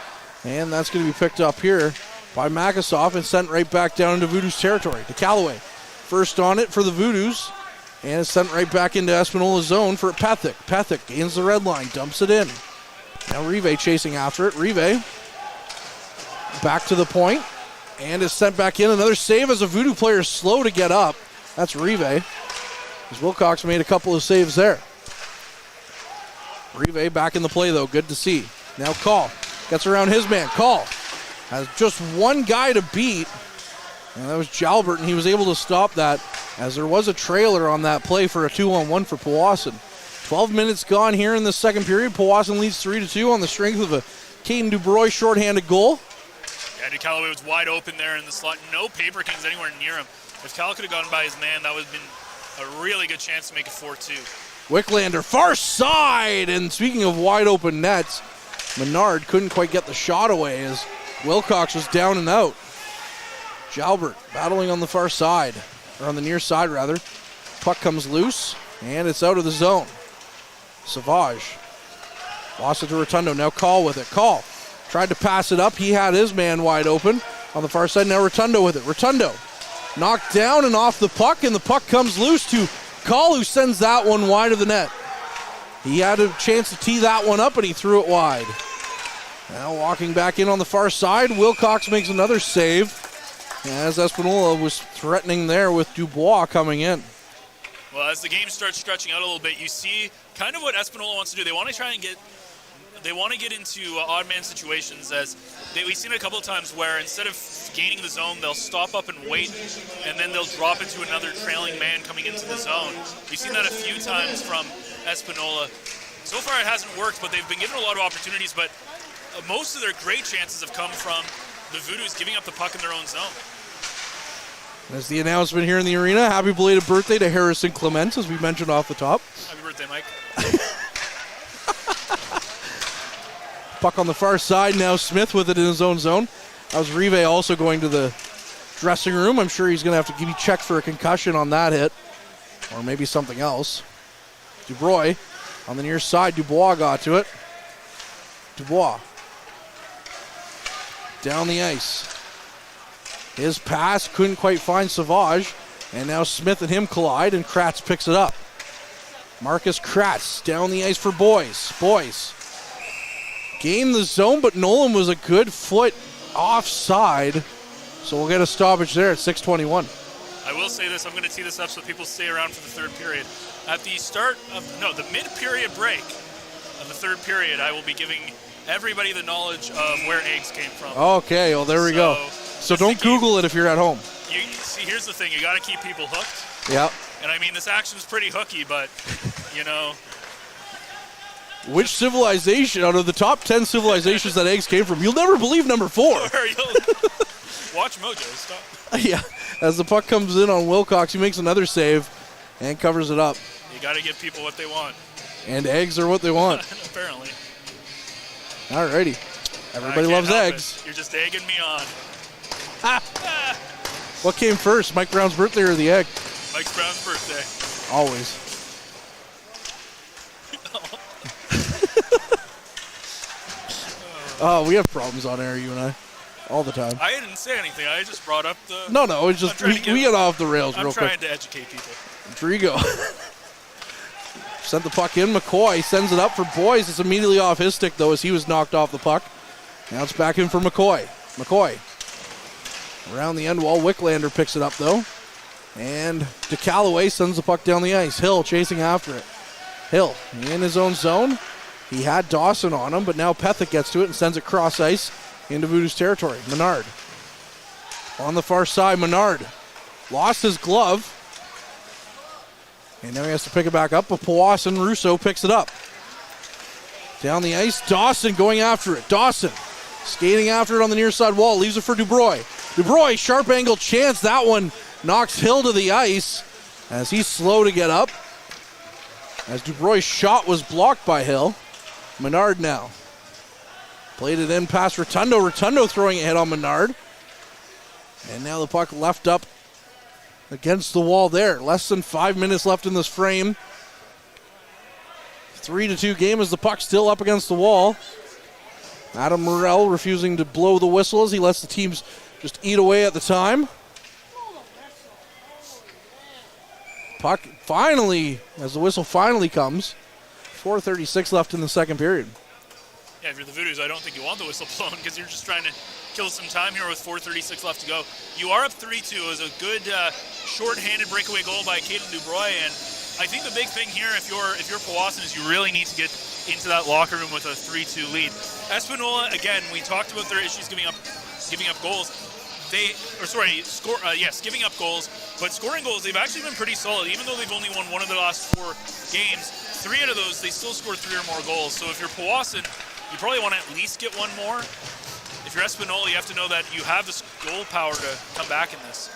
and that's going to be picked up here by Magasoff and sent right back down into Voodoos territory to Callaway. First on it for the Voodoos, and it's sent right back into Espanola zone for Pethick. Pethick gains the red line, dumps it in. Now Rive chasing after it. Rive back to the point, and is sent back in. Another save as a Voodoo player is slow to get up. That's Rive, as Wilcox made a couple of saves there. Rive back in the play, though. Good to see. Now Call gets around his man. Call has just one guy to beat, and that was Jalbert, and he was able to stop that as there was a trailer on that play for a 2-on-1 for Powassan. 12 minutes gone here in the second period. Powassan leads 3-2 on the strength of a Caden Dubroy shorthanded goal. Yeah, Duke Callaway was wide open there in the slot. No Paper Kings anywhere near him. If Cal could have gone by his man, that would have been a really good chance to make it 4-2. Wicklander, far side, and speaking of wide open nets, Menard couldn't quite get the shot away as Wilcox was down and out. Jalbert battling on the far side, or on the near side rather. Puck comes loose, and it's out of the zone. Savage lost it to Rotundo. Now Call with it. Call tried to pass it up. He had his man wide open on the far side. Now Rotundo with it. Rotundo knocked down and off the puck, and the puck comes loose to Call, who sends that one wide of the net. He had a chance to tee that one up, but he threw it wide. Now walking back in on the far side, Wilcox makes another save as Espanola was threatening there with Dubois coming in. Well, as the game starts stretching out a little bit, you see kind of what Espanola wants to do. They want to try and get into odd man situations, as we've seen it a couple of times where instead of gaining the zone, they'll stop up and wait, and then they'll drop into another trailing man coming into the zone. We've seen that a few times from Espanola. So far it hasn't worked, but they've been given a lot of opportunities, but most of their great chances have come from the Voodoos giving up the puck in their own zone. There's the announcement here in the arena. Happy belated birthday to Harrison Clements, as we mentioned off the top. Happy birthday, Mike. Puck on the far side, now Smith with it in his own zone. That was Rive also going to the dressing room. I'm sure he's going to have to be checked for a concussion on that hit, or maybe something else. Dubroy on the near side. Dubois got to it. Dubois down the ice. His pass couldn't quite find Savage, and now Smith and him collide, and Kratz picks it up. Marcus Kratz down the ice for Boys. Boys gained the zone, but Nolan was a good foot offside, so we'll get a stoppage there at 6:21. I will say this, I'm going to tee this up so people stay around for the third period. At the start of, the mid-period break, in the third period, I will be giving everybody the knowledge of where eggs came from. Okay, well, there we go. So don't Google it if you're at home. You see, here's the thing. You got to keep people hooked. Yep. And I mean, this action's pretty hooky, but, you know. Which civilization, out of the top 10 civilizations that eggs came from, you'll never believe number 4. Watch Mojo. Stop. Yeah. As the puck comes in on Wilcox, he makes another save and covers it up. You got to give people what they want. And eggs are what they want. Apparently. Alrighty. Everybody loves eggs. You're just egging me on. What came first, Mike Brown's birthday or the egg? Mike Brown's birthday. Always. Oh, we have problems on air, you and I, all the time. I didn't say anything. I just brought up the... No, it's just we get off the rails real quick. I'm trying to educate people. Drigo. Sent the puck in. McCoy sends it up for Boys. It's immediately off his stick, though, as he was knocked off the puck. Now it's back in for McCoy. McCoy. Around the end wall, Wicklander picks it up, though. And DeCallaway sends the puck down the ice. Hill chasing after it. Hill in his own zone. He had Dawson on him, but now Pethick gets to it and sends it cross ice into Voodoos territory. Menard. On the far side, Menard lost his glove. And now he has to pick it back up, but Powassan Russo picks it up. Down the ice, Dawson going after it. Dawson skating after it on the near side wall, leaves it for Dubroy. Dubroy, sharp angle chance. That one knocks Hill to the ice as he's slow to get up. As Dubroy's shot was blocked by Hill. Menard now. Played it in past Rotundo. Rotundo throwing a hit on Menard. And now the puck left up against the wall there. Less than 5 minutes left in this frame. 3-2 game as the puck still up against the wall. Adam Morrell refusing to blow the whistle as he lets the teams just eat away at the time. Puck finally, as the whistle finally comes. 4:36 left in the second period. Yeah, if you're the Voodoos, I don't think you want the whistle blown because you're just trying to kill some time here with 4:36 left to go. You are up 3-2. It was a good short-handed breakaway goal by Caden Dubroy, and I think the big thing here, if you're Powassan, is you really need to get into that locker room with a 3-2 lead. Espanola, again, we talked about their issues giving up goals. Giving up goals, but scoring goals, they've actually been pretty solid. Even though they've only won one of their last 4 games, 3 out of those, they still scored 3 or more goals. So if you're Powassan, you probably want to at least get one more. If you're Espanola, you have to know that you have this goal power to come back in this.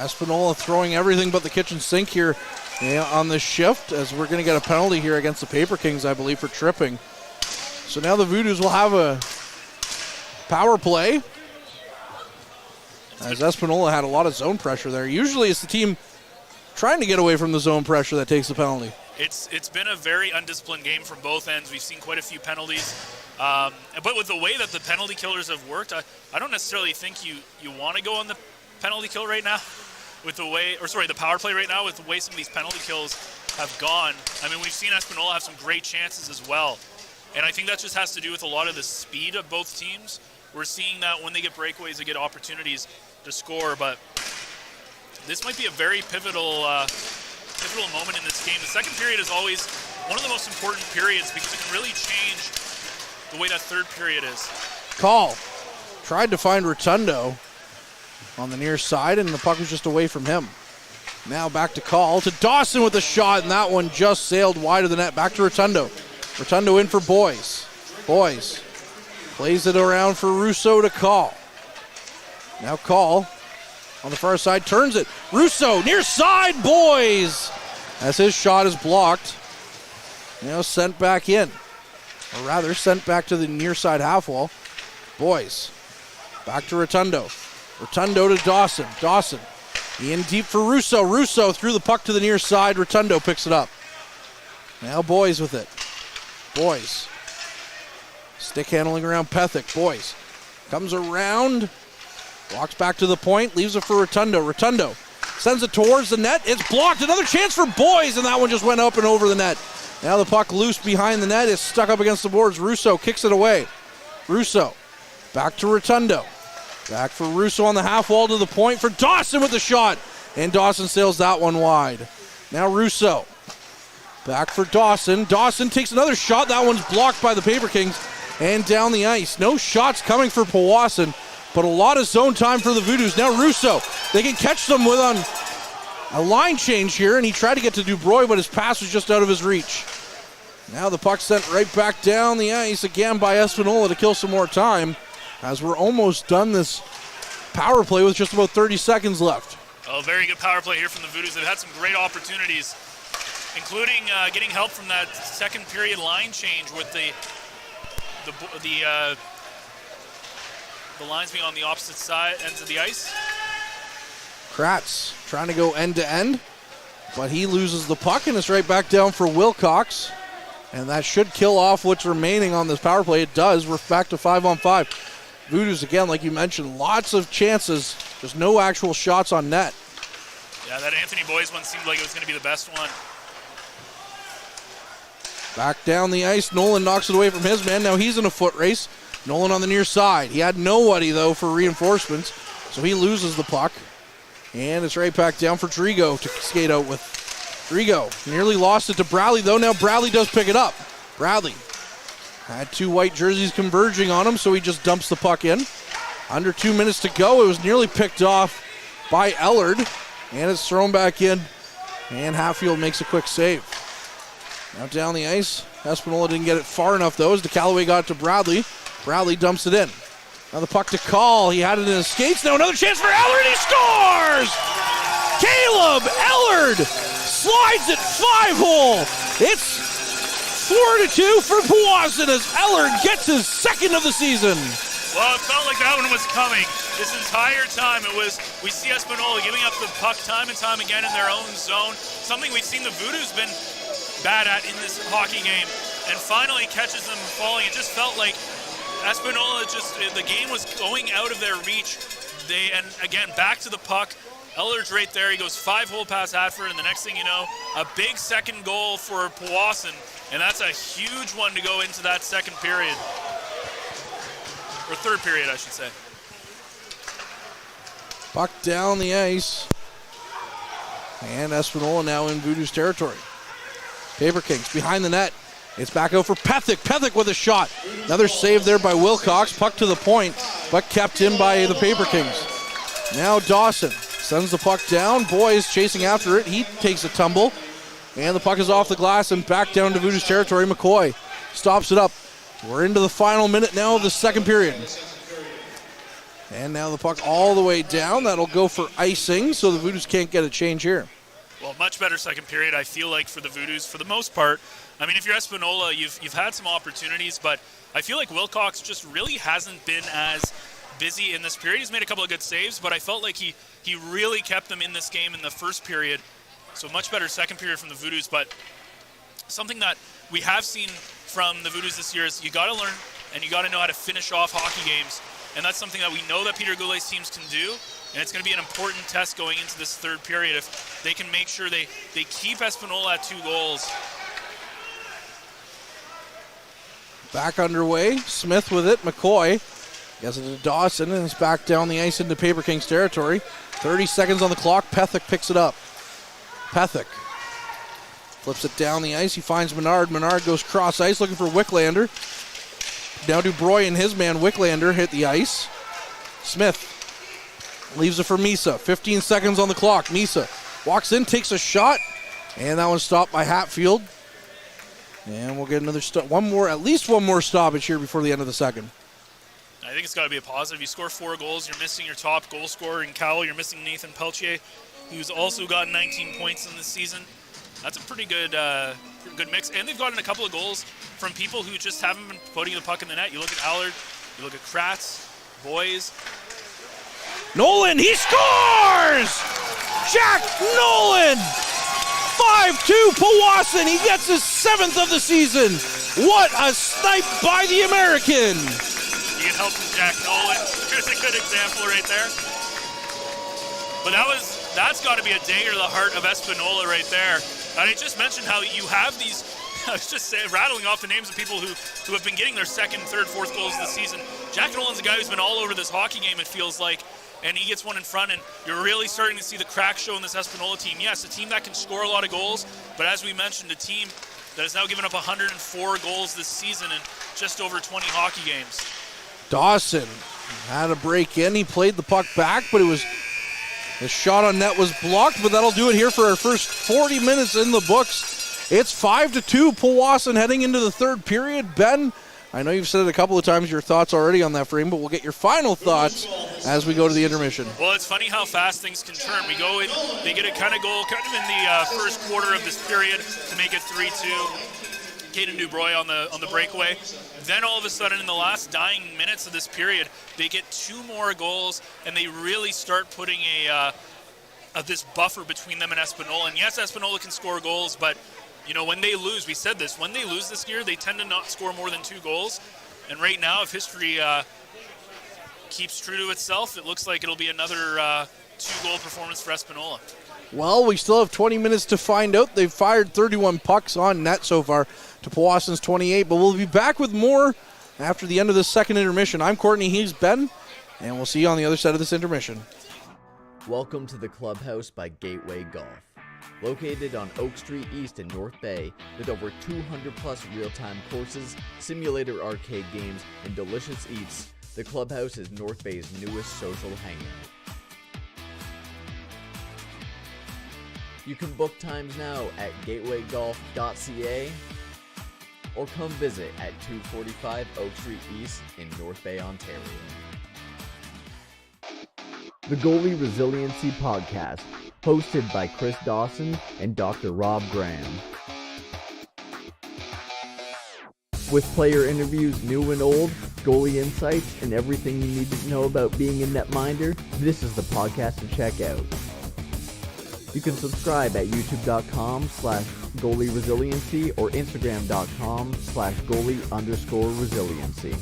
Espanola throwing everything but the kitchen sink here on this shift, as we're going to get a penalty here against the Paper Kings, I believe, for tripping. So now the Voodoos will have a power play, as Espanola had a lot of zone pressure there. Usually it's the team trying to get away from the zone pressure that takes the penalty. It's been a very undisciplined game from both ends. We've seen quite a few penalties. But with the way that the penalty killers have worked, I don't necessarily think you want to go on the penalty kill right now with the power play right now with the way some of these penalty kills have gone. I mean, we've seen Espanola have some great chances as well. And I think that just has to do with a lot of the speed of both teams. We're seeing that when they get breakaways, they get opportunities to score. But this might be a very pivotal moment in this game. The second period is always one of the most important periods because it can really change the way that third period is. Call tried to find Rotundo on the near side, and the puck was just away from him. Now back to Call, to Dawson with a shot, and that one just sailed wide of the net. Back to Rotundo. Rotundo in for Boys. Boys plays it around for Russo to Call. Now Call on the far side turns it. Russo near side, Boys, as his shot is blocked. Now sent back in, or rather sent back to the near side half wall. Boys back to Rotundo. Rotundo to Dawson. Dawson in deep for Russo. Russo threw the puck to the near side. Rotundo picks it up. Now Boys with it. Boys stick handling around Pethick. Boys comes around, walks back to the point, leaves it for Rotundo. Rotundo sends it towards the net. It's blocked. Another chance for Boys, and that one just went up and over the net. Now the puck loose behind the net. It's stuck up against the boards. Russo kicks it away. Russo back to Rotundo. Back for Russo on the half wall to the point for Dawson with the shot. And Dawson sails that one wide. Now Russo Back for Dawson. Dawson takes another shot. That one's blocked by the Paper Kings and down the ice. No shots coming for Powassan, but a lot of zone time for the Voodoos. Now Russo, they can catch them with a line change here, and he tried to get to Dubroy, but his pass was just out of his reach. Now the puck sent right back down the ice again by Espanola to kill some more time, as we're almost done this power play with just about 30 seconds left. Oh, very good power play here from the Voodoos. They've had some great opportunities, including getting help from that second period line change with the lines being on the opposite side ends of the ice. Kratz trying to go end to end, but he loses the puck, and it's right back down for Wilcox. And that should kill off what's remaining on this power play. It does. We're back to 5-on-5. Voodoos, again, like you mentioned, lots of chances. There's no actual shots on net. Yeah, that Anthony Boyes one seemed like it was going to be the best one. Back down the ice. Nolan knocks it away from his man. Now he's in a foot race. Nolan on the near side. He had nobody, though, for reinforcements, so he loses the puck. And it's right back down for Drigo to skate out with. Drigo nearly lost it to Bradley, though. Now Bradley does pick it up. Bradley had two white jerseys converging on him, so he just dumps the puck in. Under 2 minutes to go. It was nearly picked off by Ellard, and it's thrown back in, and Hatfield makes a quick save. Now down the ice. Espanola didn't get it far enough, though, as DeCallaway got it to Bradley. Bradley dumps it in. Now the puck to Call. He had it in his skates. Now another chance for Ellard. He scores! Caleb Ellard slides it 5-hole. It's 4-2 for Powassan as Ellard gets his second of the season. Well, it felt like that one was coming this entire time. We see Espanola giving up the puck time and time again in their own zone, something we've seen the Voodoos been bad at in this hockey game, and finally catches them falling. It just felt like Espanola, the game was going out of their reach. And again, back to the puck. Ellard's right there. He goes 5-hole past Hatford, and the next thing you know, a big second goal for Powassan, and that's a huge one to go into that second period. Or third period, I should say. Puck down the ice. And Espanola now in Voodoos territory. Paper Kings behind the net. It's back out for Pethick. Pethick with a shot. Another save there by Wilcox. Puck to the point, but kept in by the Paper Kings. Now Dawson sends the puck down. Boys chasing after it. He takes a tumble. And the puck is off the glass and back down to Voodoos territory. McCoy stops it up. We're into the final minute now of the second period. And now the puck all the way down. That'll go for icing, so the Voodoos can't get a change here. Well, much better second period, I feel like, for the Voodoos for the most part. I mean, if you're Espanola, you've had some opportunities, but I feel like Wilcox just really hasn't been as busy in this period. He's made a couple of good saves, but I felt like he really kept them in this game in the first period. So much better second period from the Voodoos, but something that we have seen from the Voodoos this year is you got to learn and you got to know how to finish off hockey games, and that's something that we know that Peter Goulet's teams can do, and it's going to be an important test going into this third period if they can make sure they keep Espanola at 2 goals. Back underway. Smith with it. McCoy gets it to Dawson, and it's back down the ice into Paper Kings territory. 30 seconds on the clock. Pethick picks it up. Pethick flips it down the ice. He finds Menard. Menard goes cross ice looking for Wicklander. Now Dubroy and his man Wicklander hit the ice. Smith leaves it for Misa. 15 seconds on the clock. Misa walks in, takes a shot, and that one's stopped by Hatfield. And we'll get another at least one more stoppage here before the end of the second. I think it's got to be a positive. You score 4 goals, you're missing your top goal scorer in Cowell. You're missing Nathan Peltier, who's also gotten 19 points in this season. That's a pretty good mix. And they've gotten a couple of goals from people who just haven't been putting the puck in the net. You look at Allard, you look at Kratz, Boys. Nolan, he scores! Jack Nolan! 5-2 Powassan. He gets his 7th of the season. What a snipe by the American. You can help from Jack Nolan. Here's a good example right there. But that's got to be a dagger to the heart of Espanola right there. And I just mentioned how you have these, I was just rattling off the names of people who have been getting their 2nd, 3rd, 4th goals this season. Jack Nolan's a guy who's been all over this hockey game, it feels like. and he gets one in front, and you're really starting to see the cracks show in this Espanola team. Yes, a team that can score a lot of goals, but as we mentioned, a team that has now given up 104 goals this season in just over 20 hockey games. Dawson had a break in. He played the puck back, but the shot on net was blocked, but that'll do it here for our first 40 minutes in the books. It's 5-2, Powassan heading into the third period. Ben, I know you've said it a couple of times, your thoughts already on that frame, but we'll get your final thoughts as we go to the intermission. Well, it's funny how fast things can turn. We go in, they get a kind of goal kind of in the first quarter of this period to make it 3-2. Caden Dubroy on the breakaway. Then all of a sudden in the last dying minutes of this period, they get 2 more goals, and they really start putting this buffer between them and Espanola. And yes, Espanola can score goals, but you know, when they lose, we said this, when they lose this year, they tend to not score more than 2 goals. And right now, if history keeps true to itself, it looks like it'll be another 2-goal performance for Espanola. Well, we still have 20 minutes to find out. They've fired 31 pucks on net so far to Powassan's 28, but we'll be back with more after the end of this second intermission. I'm Courtney, he's Ben, and we'll see you on the other side of this intermission. Welcome to the Clubhouse by Gateway Golf. Located on Oak Street East in North Bay, with over 200 plus real-time courses, simulator arcade games, and delicious eats, the Clubhouse is North Bay's newest social hangout. You can book times now at gatewaygolf.ca or come visit at 245 Oak Street East in North Bay, Ontario. The Goalie Resiliency Podcast, hosted by Chris Dawson and Dr. Rob Graham. With player interviews new and old, goalie insights, and everything you need to know about being a netminder, this is the podcast to check out. You can subscribe at youtube.com/goalie resiliency or instagram.com/goalie_resiliency.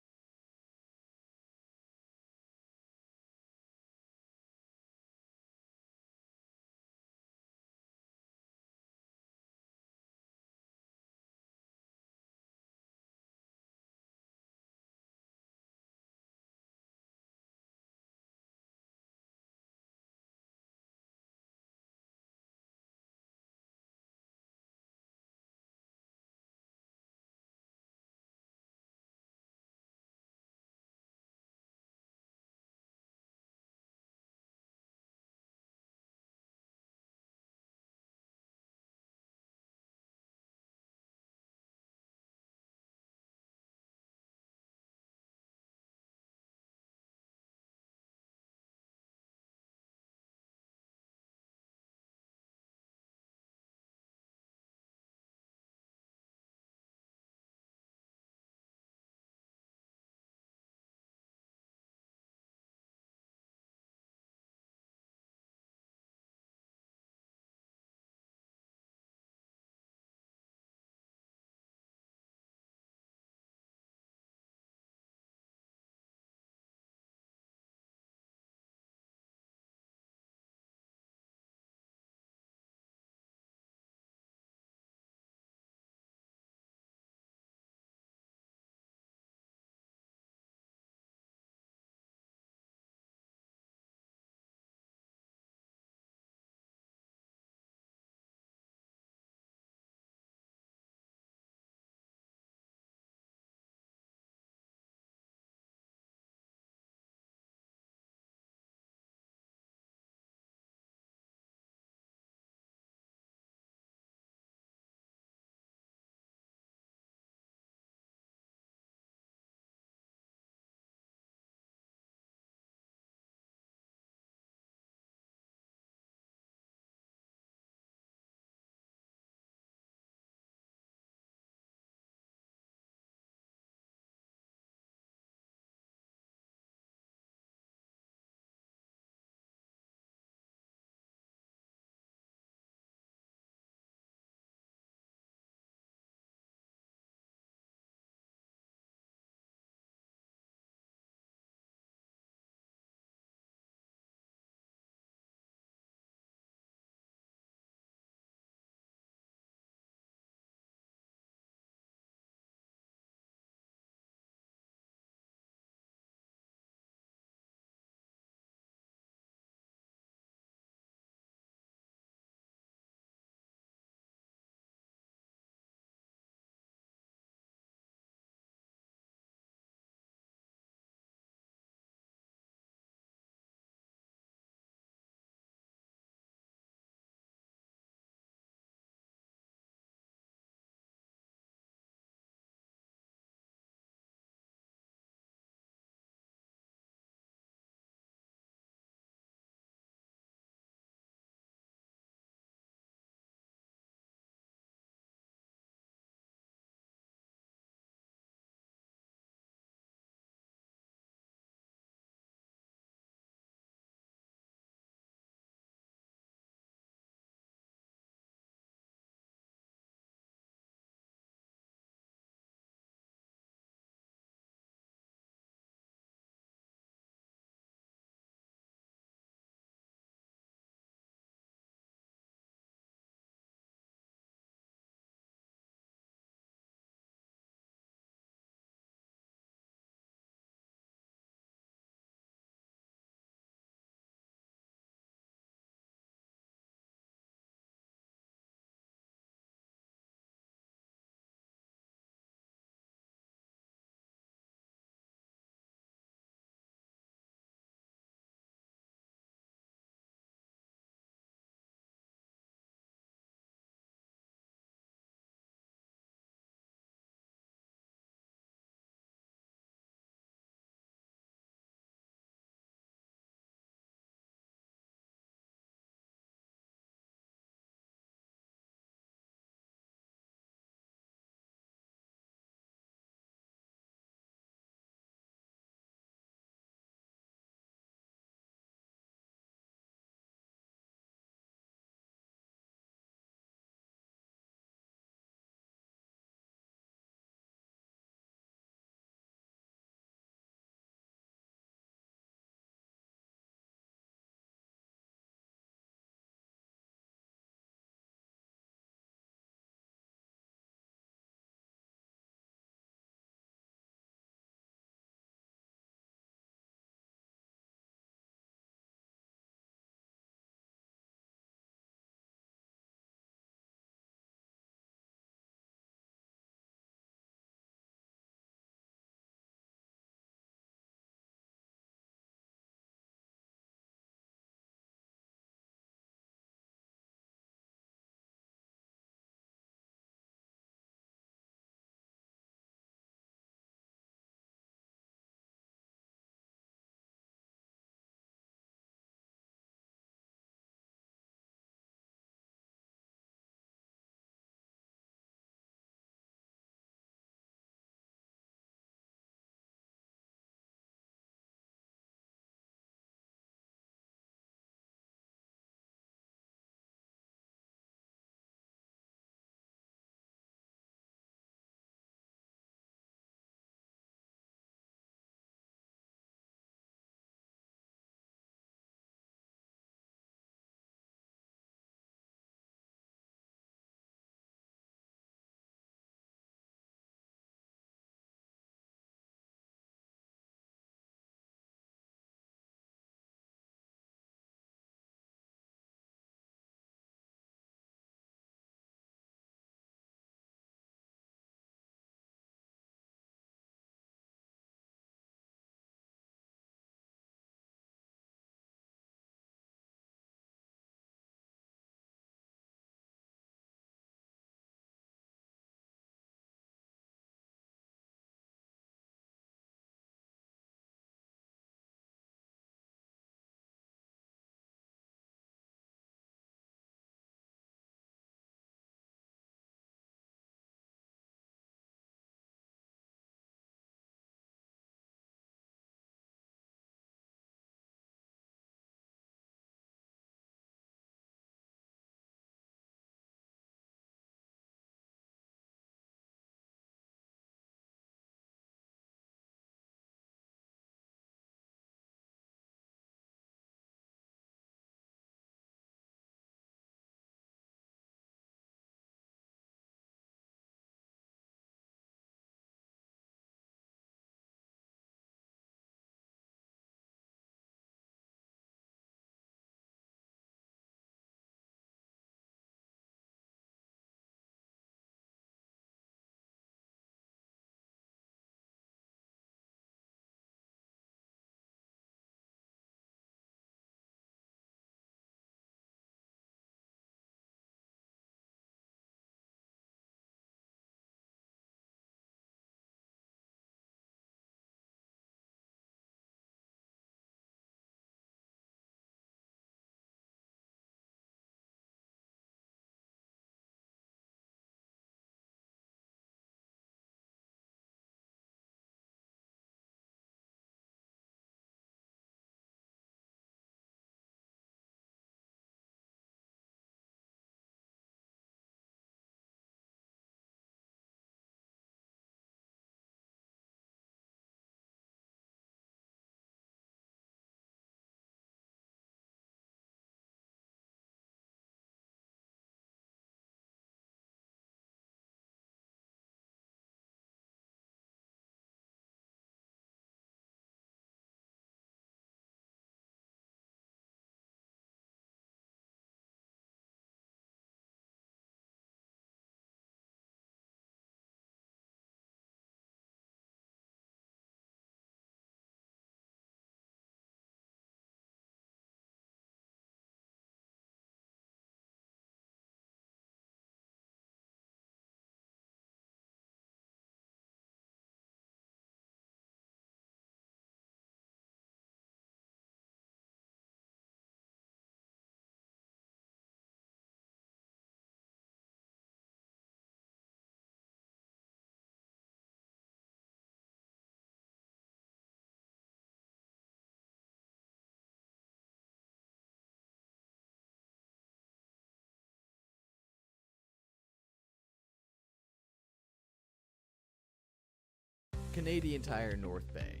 Canadian Tire North Bay.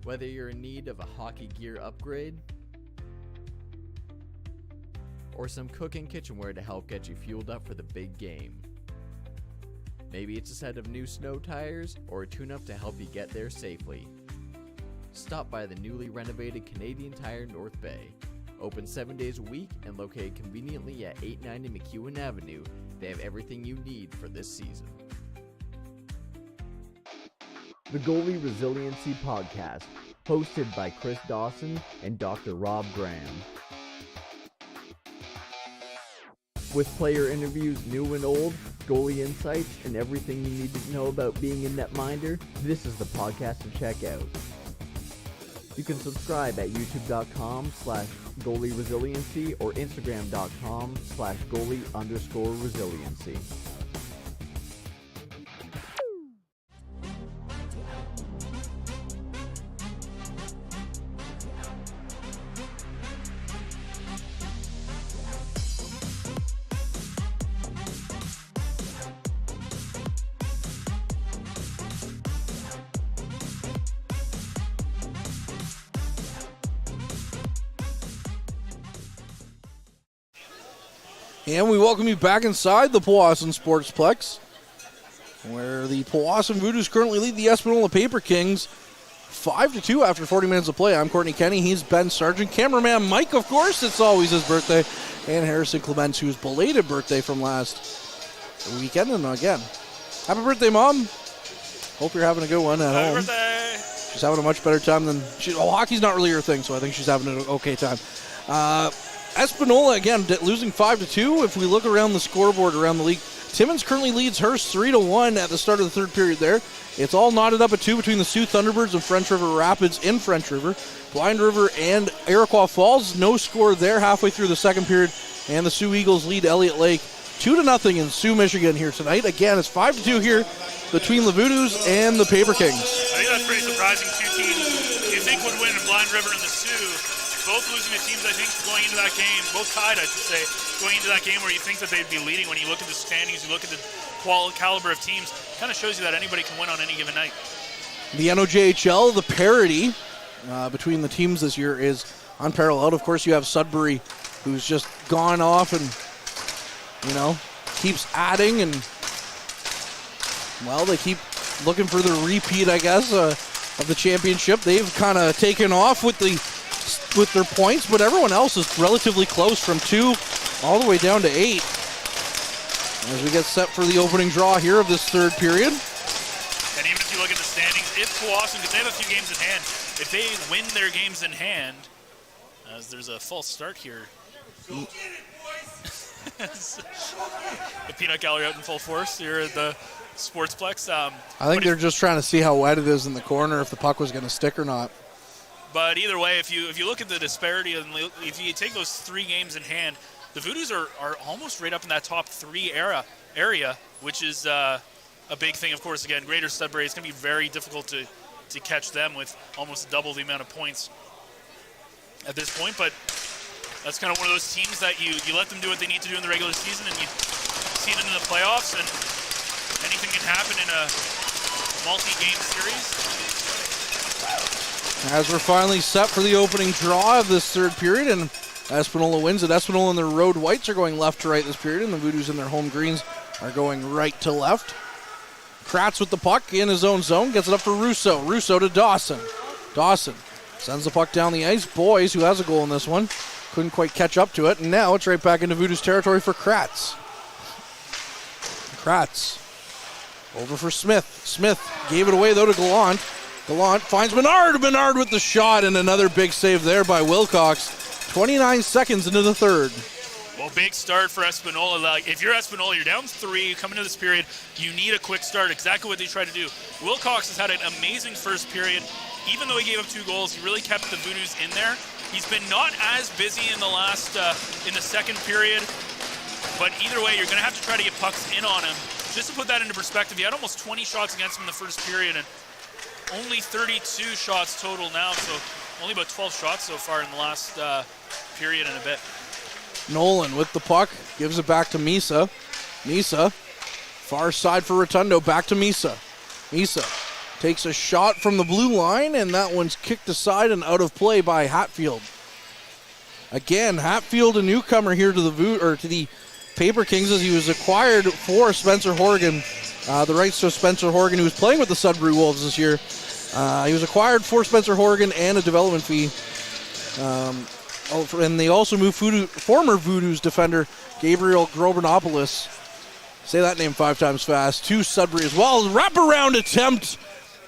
Whether you're in need of a hockey gear upgrade or some cooking kitchenware to help get you fueled up for the big game. Maybe it's a set of new snow tires or a tune-up to help you get there safely. Stop by the newly renovated Canadian Tire North Bay. Open 7 days a week and located conveniently at 890 McEwen Avenue. They have everything you need for this season. The Goalie Resiliency Podcast, hosted by Chris Dawson and Dr. Rob Graham. With player interviews new and old, goalie insights, and everything you need to know about being a netminder, this is the podcast to check out. You can subscribe at youtube.com/goalieresiliency or instagram.com/goalie_resiliency. And we welcome you back inside the Powassan Sportsplex, where the Powassan Voodoos currently lead the Espanola Paper Kings 5-2 after 40 minutes of play. I'm Courtney Kenny. He's Ben Sargent. Cameraman Mike, of course, it's always his birthday. And Harrison Clements, whose belated birthday from last weekend. And again, happy birthday, Mom. Hope you're having a good one at home. Happy birthday. She's having a much better time than hockey's not really her thing, so I think she's having an okay time. Espanola, again, losing 5-2. If we look around the scoreboard around the league, Timmins currently leads Hearst 3-1 at the start of the third period there. It's all knotted up at 2 between the Sioux Thunderbirds and French River Rapids in French River. Blind River and Iroquois Falls, no score there halfway through the second period. And the Sioux Eagles lead Elliott Lake 2-0 in Sioux, Michigan here tonight. Again, it's 5-2 here between the Voodoos and the Paper Kings. I think that's pretty surprising. Two teams you think would win, Blind River and the Sioux. Both losing to teams, I think, going into that game, both tied, I should say, going into that game where you think that they'd be leading. When you look at the standings, you look at the caliber of teams, kind of shows you that anybody can win on any given night. The NOJHL, the parity between the teams this year is unparalleled. Of course, you have Sudbury, who's just gone off and, keeps adding, and, well, they keep looking for the repeat, I guess, of the championship. They've kind of taken off with their points, but everyone else is relatively close from 2 all the way down to 8. As we get set for the opening draw here of this third period. And even if you look at the standings, if Powassan, because they have a few games in hand, if they win their games in hand, as there's a false start here. The peanut gallery out in full force here at the Sportsplex. I think they're just trying to see how wet it is in the corner, if the puck was going to stick or not. But either way, if you look at the disparity, and if you take those 3 games in hand, the Voodoos are almost right up in that top 3 area, which is a big thing. Of course, again, Greater Sudbury, it's going to be very difficult to catch them with almost double the amount of points at this point. But that's kind of one of those teams that you let them do what they need to do in the regular season, and you see them in the playoffs, and anything can happen in a multi-game series. As we're finally set for the opening draw of this third period, and Espanola wins it. Espanola and their road whites are going left to right this period, and the Voodoos in their home greens are going right to left. Kratz with the puck in his own zone, gets it up for Russo. Russo to Dawson. Dawson sends the puck down the ice. Boys, who has a goal in this one, couldn't quite catch up to it, and now it's right back into Voodoos territory for Kratz. Kratz over for Smith. Smith gave it away, though, to Gallant. Gallant finds Menard. Menard with the shot, and another big save there by Wilcox. 29 seconds into the third. Well, big start for Espanola. Like, if you're Espanola, you're down 3, coming into this period, you need a quick start. Exactly what they tried to do. Wilcox has had an amazing first period. Even though he gave up 2 goals, he really kept the Voodoos in there. He's been not as busy in the second period, but either way, you're going to have to try to get pucks in on him. Just to put that into perspective, he had almost 20 shots against him in the first period, and only 32 shots total now, so only about 12 shots so far in the last period and a bit. Nolan with the puck, gives it back to Misa. Misa, far side for Rotundo, back to Misa. Misa takes a shot from the blue line, and that one's kicked aside and out of play by Hatfield. Again, Hatfield, a newcomer here to the Paper Kings, as he was acquired for Spencer Horgan, the rights to Spencer Horgan, who was playing with the Sudbury Wolves this year. He was acquired for Spencer Horgan and a development fee. And they also moved former Voodoos defender Gabriel Grobinopoulos, say that name 5 times fast, to Sudbury as well. Wraparound attempt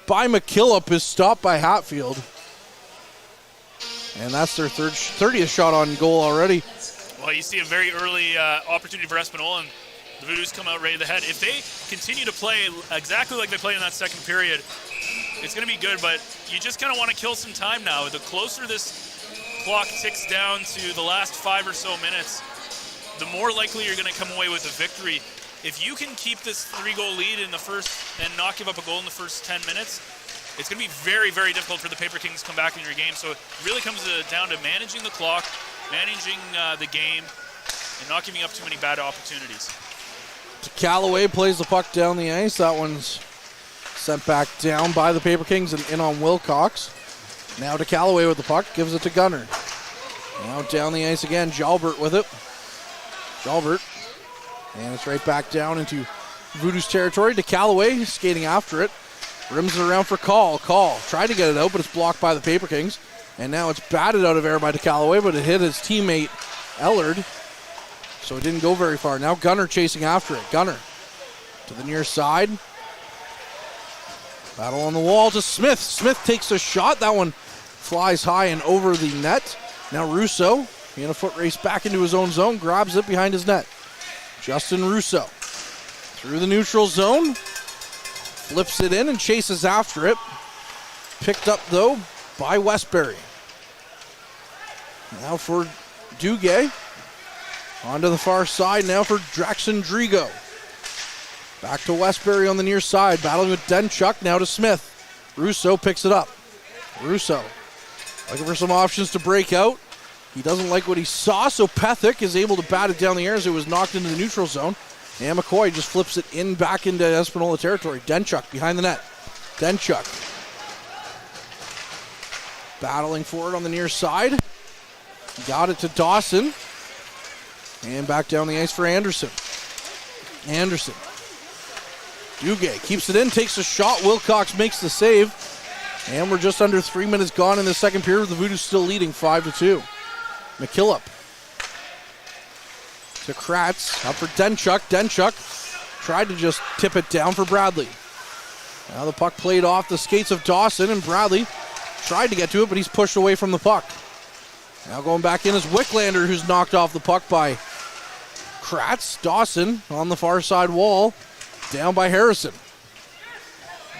by McKillop is stopped by Hatfield. And that's their 30th shot on goal already. Well, you see a very early opportunity for Espanola, and the Voodoos come out ready to head. If they continue to play exactly like they played in that second period, it's going to be good, but you just kind of want to kill some time now. The closer this clock ticks down to the last 5 or so minutes, the more likely you're going to come away with a victory. If you can keep this 3-goal lead in the first and not give up a goal in the first 10 minutes, it's going to be very, very difficult for the Paper Kings to come back in your game. So it really comes down to managing the clock, managing the game, and not giving up too many bad opportunities. Callaway plays the puck down the ice. That one's sent back down by the Paper Kings and in on Wilcox. Now to Callaway with the puck, gives it to Gunner. Now down the ice again, Jalbert with it. Jalbert, and it's right back down into Voodoo's territory. To Callaway, skating after it. Rims it around for Call. Call tried to get it out, but it's blocked by the Paper Kings. And now it's batted out of air by DeCallaway, but it hit his teammate Ellard, so it didn't go very far. Now Gunner chasing after it. Gunner to the near side. Battle on the wall to Smith. Smith takes a shot. That one flies high and over the net. Now Russo in a foot race back into his own zone, grabs it behind his net. Justin Russo through the neutral zone, flips it in and chases after it. Picked up though by Westbury. Now for Duguay. Onto the far side now for Draxon Drigo. Back to Westbury on the near side, battling with Denchuk, now to Smith. Russo picks it up. Russo looking for some options to break out. He doesn't like what he saw, so Pethick is able to bat it down the air as it was knocked into the neutral zone. And McCoy just flips it in back into Espanola territory. Denchuk behind the net. Denchuk battling for it on the near side. Got it to Dawson. And back down the ice for Anderson. Anderson. Duguay keeps it in, takes a shot. Wilcox makes the save. And we're just under 3 minutes gone in the second period. The Voodoos still leading 5-2. McKillop to Kratz. Up for Denchuk. Denchuk tried to just tip it down for Bradley. Now the puck played off the skates of Dawson, and Bradley tried to get to it, but he's pushed away from the puck. Now going back in is Wicklander, who's knocked off the puck by Kratz. Dawson on the far side wall, down by Harrison.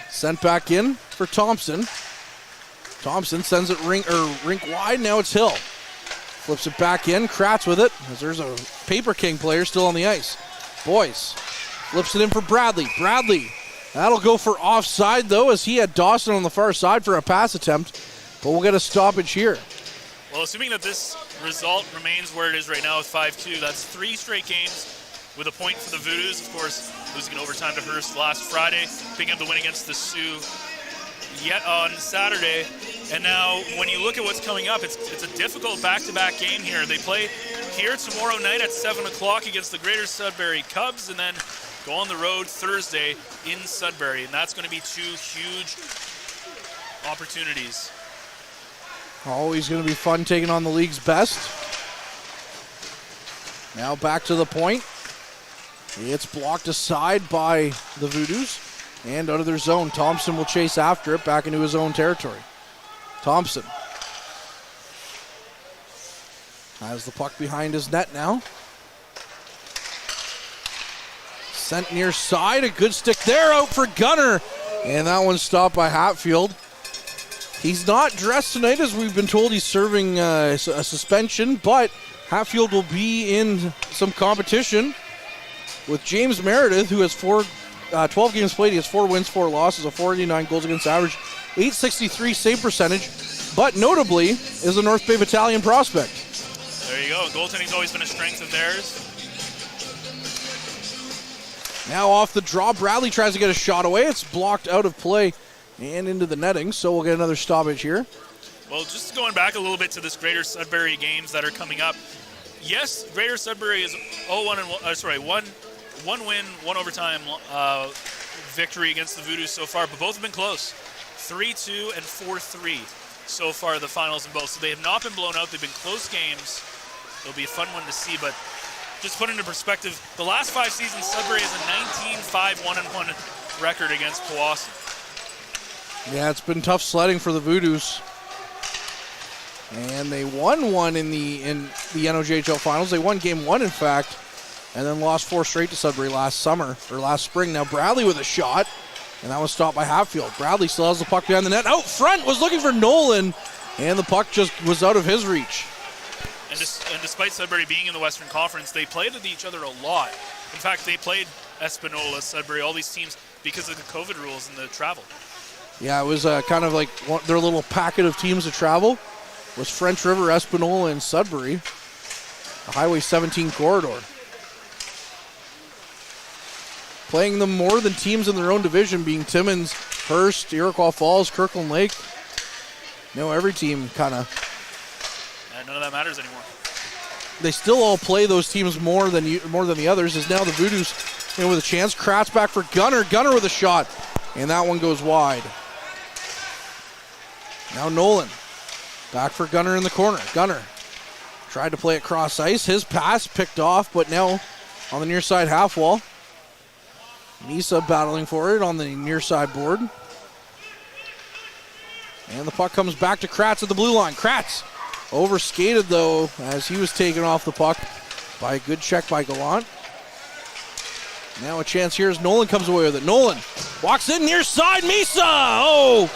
Sent back in for Thompson. Thompson sends it rink wide. Now it's Hill. Flips it back in. Kratz with it, as there's a Paper King player still on the ice. Boyce flips it in for Bradley. Bradley, that'll go for offside though, as he had Dawson on the far side for a pass attempt. But we'll get a stoppage here. Well, assuming that this result remains where it is right now with 5-2, that's 3 straight games with a point for the Voodoos. Of course, losing in overtime to Hearst last Friday, picking up the win against the Sioux yet on Saturday. And now when you look at what's coming up, it's a difficult back-to-back game here. They play here tomorrow night at 7 o'clock against the Greater Sudbury Cubs, and then go on the road Thursday in Sudbury. And that's going to be 2 huge opportunities. Always going to be fun taking on the league's best. Now back to the point. It's blocked aside by the Voodoos and out of their zone. Thompson will chase after it back into his own territory. Thompson has the puck behind his net now. Sent near side, a good stick there, out for Gunner. And that one's stopped by Hatfield. He's not dressed tonight, as we've been told he's serving a suspension, but Hatfield will be in some competition with James Meredith, who has 12 games played. He has 4 wins, 4 losses, a 489 goals against average, .863 save percentage, but notably is a North Bay Battalion prospect. There you go. Goaltending's always been a strength of theirs. Now off the draw, Bradley tries to get a shot away. It's blocked out of play and into the netting, so we'll get another stoppage here. Well, just going back a little bit to this Greater Sudbury games that are coming up. Yes, Greater Sudbury is 1 win, 1 overtime victory against the Voodoos so far, but both have been close. 3-2 and 4-3 so far, the finals in both. So they have not been blown out. They've been close games. It'll be a fun one to see, but just put into perspective, the last 5 seasons, Sudbury has a 19-5-1-1 record against Powassan. Yeah, it's been tough sledding for the Voodoos. And they won one in the NOJHL finals. They won game 1, in fact, and then lost 4 straight to Sudbury last spring. Now Bradley with a shot, and that was stopped by Hatfield. Bradley still has the puck behind the net. Out front was looking for Nolan, and the puck just was out of his reach. And despite Sudbury being in the Western Conference, they played with each other a lot. In fact, they played Espanola, Sudbury, all these teams because of the COVID rules and the travel. Yeah, it was kind of like their little packet of teams to travel. It was French River, Espanola, and Sudbury. The Highway 17 corridor. Playing them more than teams in their own division, being Timmins, Hearst, Iroquois Falls, Kirkland Lake. No, every team kind of. None of that matters anymore. They still all play those teams more than the others. Is now the Voodoos in with a chance. Kratz back for Gunner. Gunner with a shot, and that one goes wide. Now Nolan back for Gunner in the corner. Gunner tried to play it cross ice. His pass picked off, but now on the near side half wall. Misa battling for it on the near side board. And the puck comes back to Kratz at the blue line. Kratz overskated, though, as he was taken off the puck by a good check by Gallant. Now a chance here as Nolan comes away with it. Nolan walks in near side. Misa! Oh!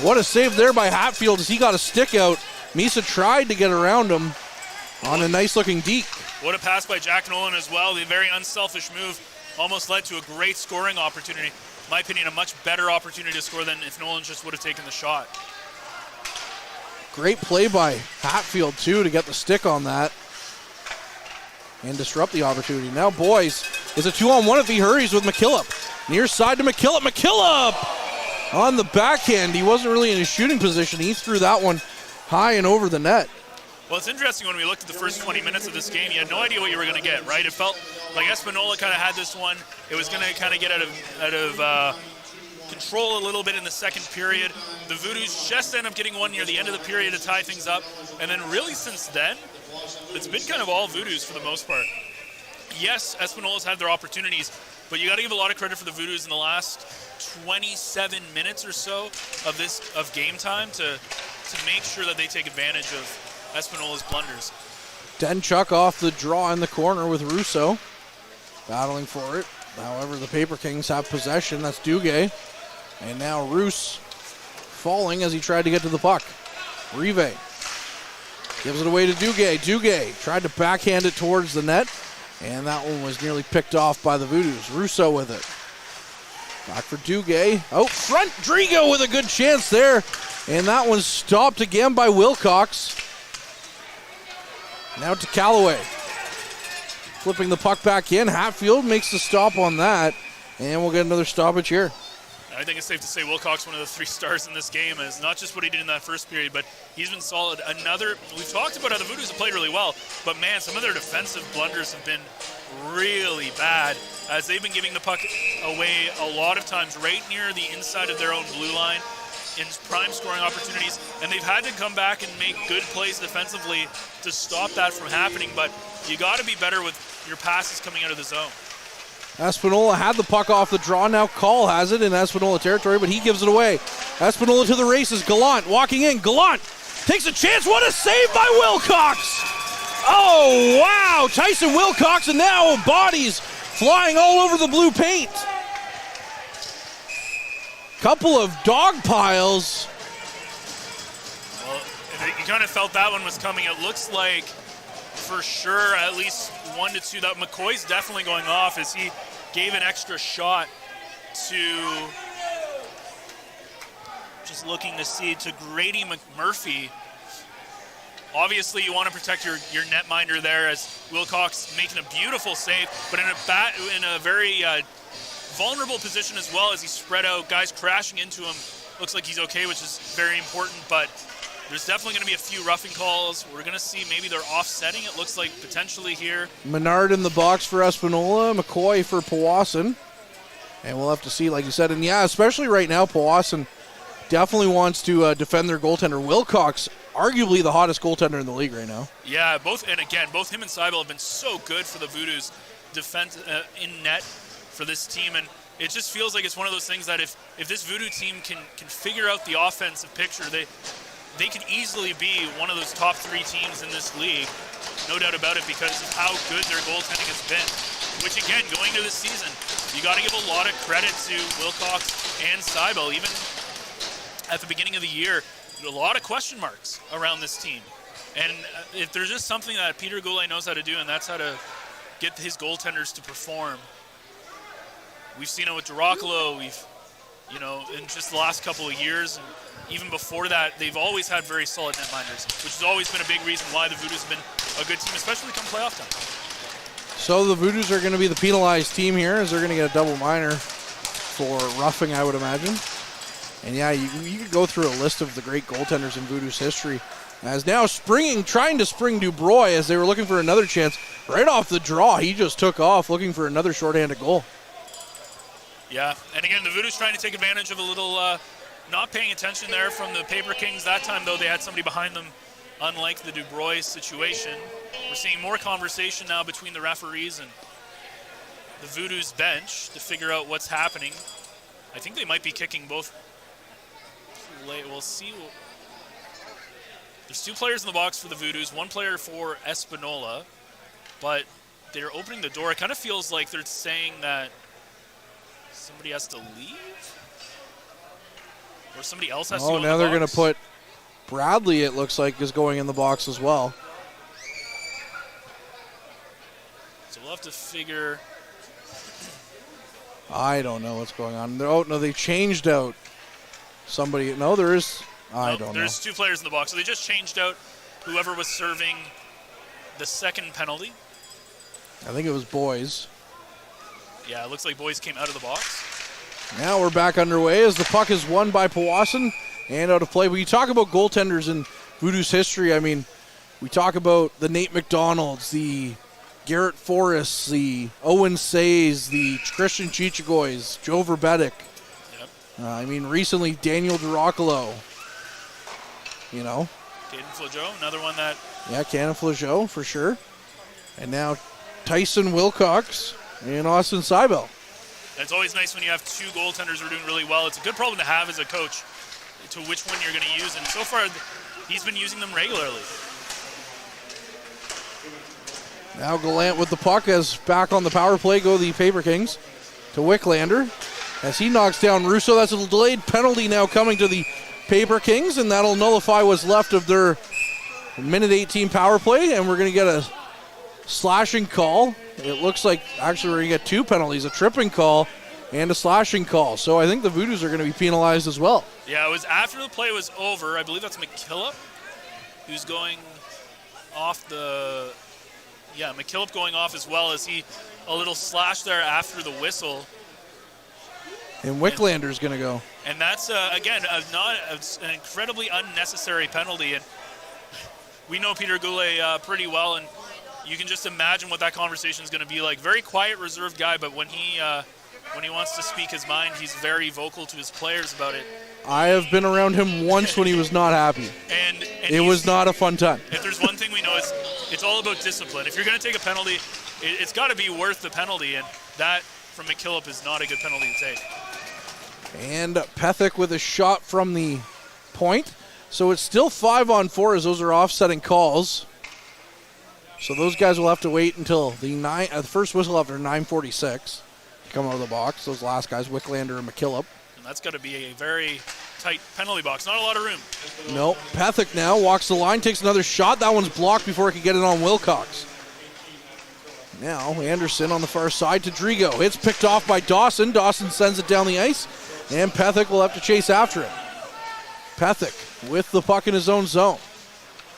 What a save there by Hatfield as he got a stick out. Misa tried to get around him on a nice-looking deke. What a pass by Jack Nolan as well. The very unselfish move almost led to a great scoring opportunity. In my opinion, a much better opportunity to score than if Nolan just would have taken the shot. Great play by Hatfield, too, to get the stick on that and disrupt the opportunity. Now, boys, is a 2-on-1 if he hurries with McKillop. Near side to McKillop. McKillop on the backhand. He wasn't really in his shooting position. He threw that one high and over the net. Well, it's interesting when we looked at the first 20 minutes of this game, you had no idea what you were going to get, right? It felt like Espanola kind of had this one. It was going to kind of get out of control a little bit in the second period. The Voodoos just end up getting one near the end of the period to tie things up. And then really since then, it's been kind of all Voodoos for the most part. Yes, Espanola's had their opportunities, but you got to give a lot of credit for the Voodoos in the last 27 minutes or so of game time to make sure that they take advantage of Espanola's blunders. Denchuk off the draw in the corner with Russo battling for it. However, the Paper Kings have possession. That's Duguay. And now Roos falling as he tried to get to the puck. Rive gives it away to Duguay. Duguay tried to backhand it towards the net, and that one was nearly picked off by the Voodoos. Russo with it. Back for Duguay. Out front, Drigo with a good chance there, and that one's stopped again by Wilcox. Now to Callaway. Flipping the puck back in. Hatfield makes the stop on that, and we'll get another stoppage here. I think it's safe to say Wilcox, one of the 3 stars in this game, is not just what he did in that first period, but he's been solid. We've talked about how the Voodoos have played really well, but man, some of their defensive blunders have been really bad as they've been giving the puck away a lot of times right near the inside of their own blue line in prime scoring opportunities, and they've had to come back and make good plays defensively to stop that from happening, but you got to be better with your passes coming out of the zone. Espanola had the puck off the draw. Now Call has it in Espanola territory, but he gives it away. Espanola to the races. Gallant walking in. Gallant takes a chance. What a save by Wilcox! Oh, wow! Tyson Wilcox, and now bodies flying all over the blue paint. Couple of dog piles. Well, you kind of felt that one was coming. It looks like for sure at least 1 to 2. That McCoy's definitely going off as he gave an extra shot to, just looking to see, to Grady McMurphy. Obviously, you want to protect your netminder there as Wilcox making a beautiful save, but in a very vulnerable position as well as he's spread out. Guys crashing into him. Looks like he's okay, which is very important, but there's definitely going to be a few roughing calls. We're going to see maybe they're offsetting, it looks like, potentially here. Menard in the box for Espanola, McCoy for Powassan. And we'll have to see, like you said. And yeah, especially right now, Powassan definitely wants to defend their goaltender. Wilcox, arguably the hottest goaltender in the league right now. Yeah, both him and Seibel have been so good for the Voodoos defense in net for this team. And it just feels like it's one of those things that if this Voodoo team can figure out the offensive picture, they could easily be one of those top 3 teams in this league. No doubt about it, because of how good their goaltending has been. Which, again, going into this season, you got to give a lot of credit to Wilcox and Seibel. Even at the beginning of the year, a lot of question marks around this team. And if there's just something that Peter Goulet knows how to do, and that's how to get his goaltenders to perform. We've seen it with Duracolo. In just the last couple of years, and even before that, they've always had very solid netminders, which has always been a big reason why the Voodoos have been a good team, especially come playoff time. So the Voodoos are going to be the penalized team here, as they're going to get a double minor for roughing, I would imagine. And yeah, you could go through a list of the great goaltenders in Voodoos history. As now trying to spring Dubroy as they were looking for another chance. Right off the draw, he just took off looking for another shorthanded goal. Yeah, and again, the Voodoos trying to take advantage of a little not paying attention there from the Paper Kings. That time, though, they had somebody behind them, unlike the Dubroy situation. We're seeing more conversation now between the referees and the Voodoos bench to figure out what's happening. I think they might be kicking both. We'll see. There's 2 players in the box for the Voodoos, 1 player for Espanola, but they're opening the door. It kind of feels like they're saying that somebody has to leave? Or somebody else has to go in the box? Oh, now they're going to put Bradley, it looks like, is going in the box as well. So we'll have to figure. I don't know what's going on. Oh, no, they changed out somebody. No, there is. I don't know. There's 2 players in the box. So they just changed out whoever was serving the second penalty. I think it was Boys. Yeah, it looks like Boys came out of the box. Now we're back underway as the puck is won by Powassan and out of play. When you talk about goaltenders in Voodoo's history, I mean, we talk about the Nate McDonalds, the Garrett Forrests, the Owen Says, the Christian Chichagoys, Joe Verbetic. Yep. I mean, recently Daniel Duracolo. You know. Caden Flageau, another one that. Yeah, Caden Flageau for sure. And now Tyson Wilcox and Austin Seibel. It's always nice when you have 2 goaltenders who are doing really well. It's a good problem to have as a coach, to which one you're going to use. And so far, he's been using them regularly. Now Gallant with the puck as back on the power play go the Paper Kings to Wicklander as he knocks down Russo. That's a delayed penalty now coming to the Paper Kings, and that'll nullify what's left of their minute 18 power play, and we're going to get a slashing call. It looks like actually we're going to get 2 penalties, a tripping call and a slashing call. So I think the Voodoos are going to be penalized as well. Yeah, it was after the play was over. I believe that's McKillop who's going off the... Yeah, McKillop going off as well as he a little slash there after the whistle. And Wicklander's going to go. And that's, again, an incredibly unnecessary penalty. And we know Peter Goulet pretty well, and you can just imagine what that conversation is going to be like. Very quiet, reserved guy, but when he wants to speak his mind, he's very vocal to his players about it. I have been around him once when he was not happy. And it was not a fun time. If there's one thing we know, it's all about discipline. If you're going to take a penalty, it's got to be worth the penalty, and that from McKillop is not a good penalty to take. And Pethick with a shot from the point. So it's still 5-on-4 as those are offsetting calls. So those guys will have to wait until the first whistle after 9:46 to come out of the box. Those last guys, Wicklander and McKillop. And that's got to be a very tight penalty box. Not a lot of room. Nope. Pethick now walks the line, takes another shot. That one's blocked before he can get it on Wilcox. Now Anderson on the far side to Drigo. It's picked off by Dawson. Dawson sends it down the ice, and Pethick will have to chase after it. Pethick with the puck in his own zone.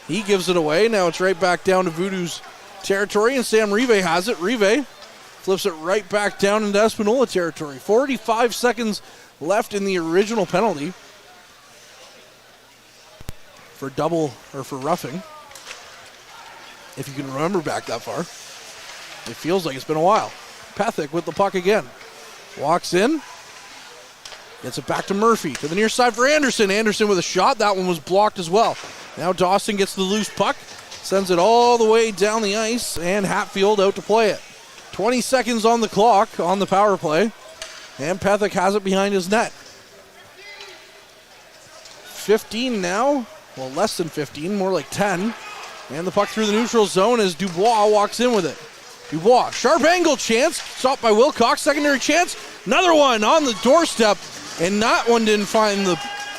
He gives it away. Now it's right back down to Voodoo's territory, and Sam Rive has it. Rive flips it right back down into Espanola territory. 45 seconds left in the original penalty for roughing. If you can remember back that far. It feels like it's been a while. Pethick with the puck again. Walks in. Gets it back to Murphy. To the near side for Anderson. Anderson with a shot. That one was blocked as well. Now Dawson gets the loose puck. Sends it all the way down the ice. And Hatfield out to play it. 20 seconds on the clock on the power play. And Pethick has it behind his net. 15 now. Well, less than 15. More like 10. And the puck through the neutral zone as Dubois walks in with it. Dubois, sharp angle chance. Stopped by Wilcox. Secondary chance. Another one on the doorstep. And that one didn't find the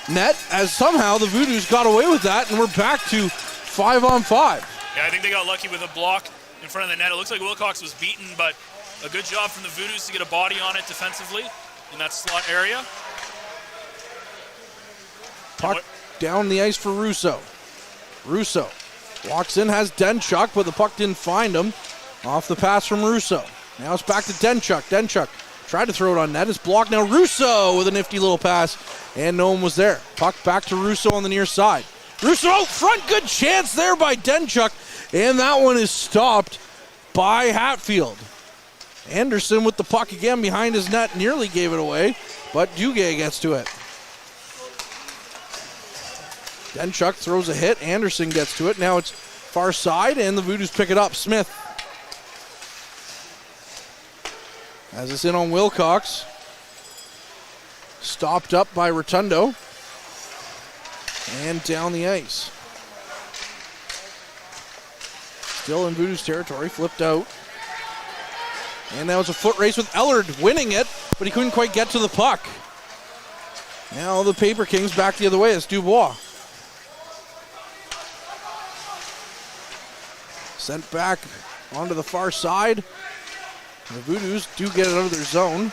net as somehow the Voodoos got away with that. And we're back to 5-on-5. Yeah, I think they got lucky with a block in front of the net. It looks like Wilcox was beaten, but a good job from the Voodoos to get a body on it defensively in that slot area. Puck down the ice for Russo. Russo walks in, has Denchuk, but the puck didn't find him. Off the pass from Russo. Now it's back to Denchuk. Denchuk tried to throw it on net. It's blocked now. Russo with a nifty little pass, and no one was there. Puck back to Russo on the near side. Russo out front. Good chance there by Denchuk, and that one is stopped by Hatfield. Anderson with the puck again behind his net. Nearly gave it away, but Duguay gets to it. Denchuk throws a hit. Anderson gets to it. Now it's far side, and the Voodoos pick it up. Smith. As it's in on Wilcox. Stopped up by Rotundo. And down the ice. Still in Voodoos territory. Flipped out. And now it's a foot race with Ellard winning it, but he couldn't quite get to the puck. Now the Paper Kings back the other way. It's Dubois. Sent back onto the far side. The Voodoos do get it out of their zone.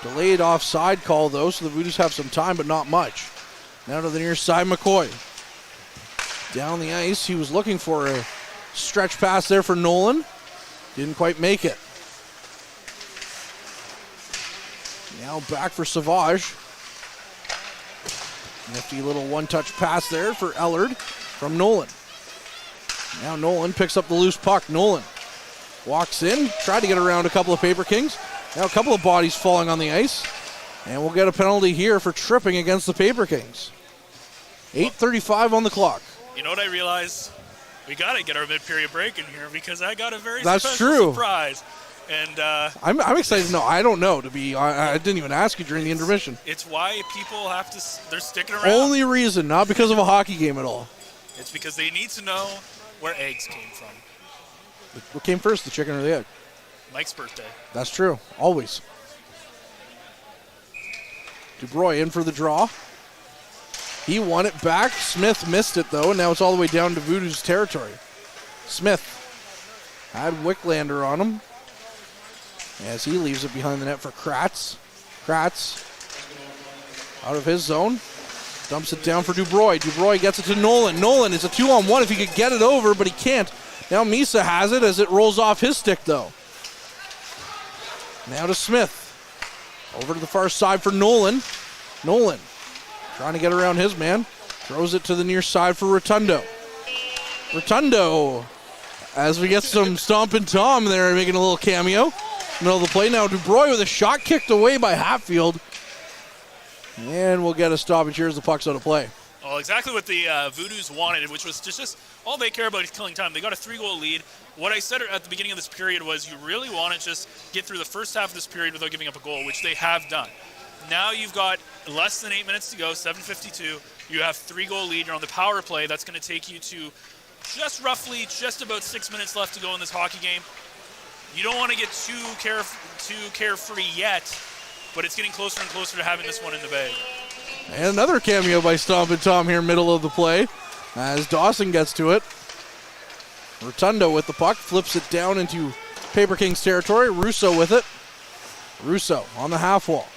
Delayed offside call though, so the Voodoos have some time, but not much. Now to the near side, McCoy. Down the ice, he was looking for a stretch pass there for Nolan. Didn't quite make it. Now back for Savage. Nifty little one-touch pass there for Ellard from Nolan. Now Nolan picks up the loose puck. Nolan walks in, tried to get around a couple of Paper Kings. Now a couple of bodies falling on the ice. And we'll get a penalty here for tripping against the Paper Kings. 8:35 on the clock. You know what I realized? We got to get our mid-period break in here because I got a very That's special true. surprise. And I'm excited to know. I don't know. I didn't even ask you during the intermission. it's why people have to, they're sticking around. Only reason, not because of a hockey game at all. It's because they need to know where eggs came from. What came first, the chicken or the egg? Mike's birthday. That's true. Always. DuBroy in for the draw. He won it back. Smith missed it, though, and now it's all the way down to Voodoos territory. Smith had Wicklander on him as he leaves it behind the net for Kratz. Kratz out of his zone. Dumps it down for DuBroy. DuBroy gets it to Nolan. Nolan is a 2-on-1 if he could get it over, but he can't. Now Misa has it as it rolls off his stick, though. Now to Smith. Over to the far side for Nolan. Nolan trying to get around his man. Throws it to the near side for Rotundo. Rotundo, as we get some Stompin' Tom there, making a little cameo. Middle of the play now. DuBroy with a shot kicked away by Hatfield. And we'll get a stoppage here as the puck's out of play. Well, exactly what the Voodoos wanted, which was just all they care about is killing time. They got a 3-goal lead. What I said at the beginning of this period was you really want to just get through the first half of this period without giving up a goal, which they have done. Now you've got less than 8 minutes to go, 7:52. You have 3-goal lead. You're on the power play. That's going to take you to just about 6 minutes left to go in this hockey game. You don't want to get too carefree yet, but it's getting closer and closer to having this one in the bag. And another cameo by Stompin' Tom here, middle of the play, as Dawson gets to it. Rotundo with the puck, flips it down into Paper Kings territory. Russo with it. Russo on the half wall.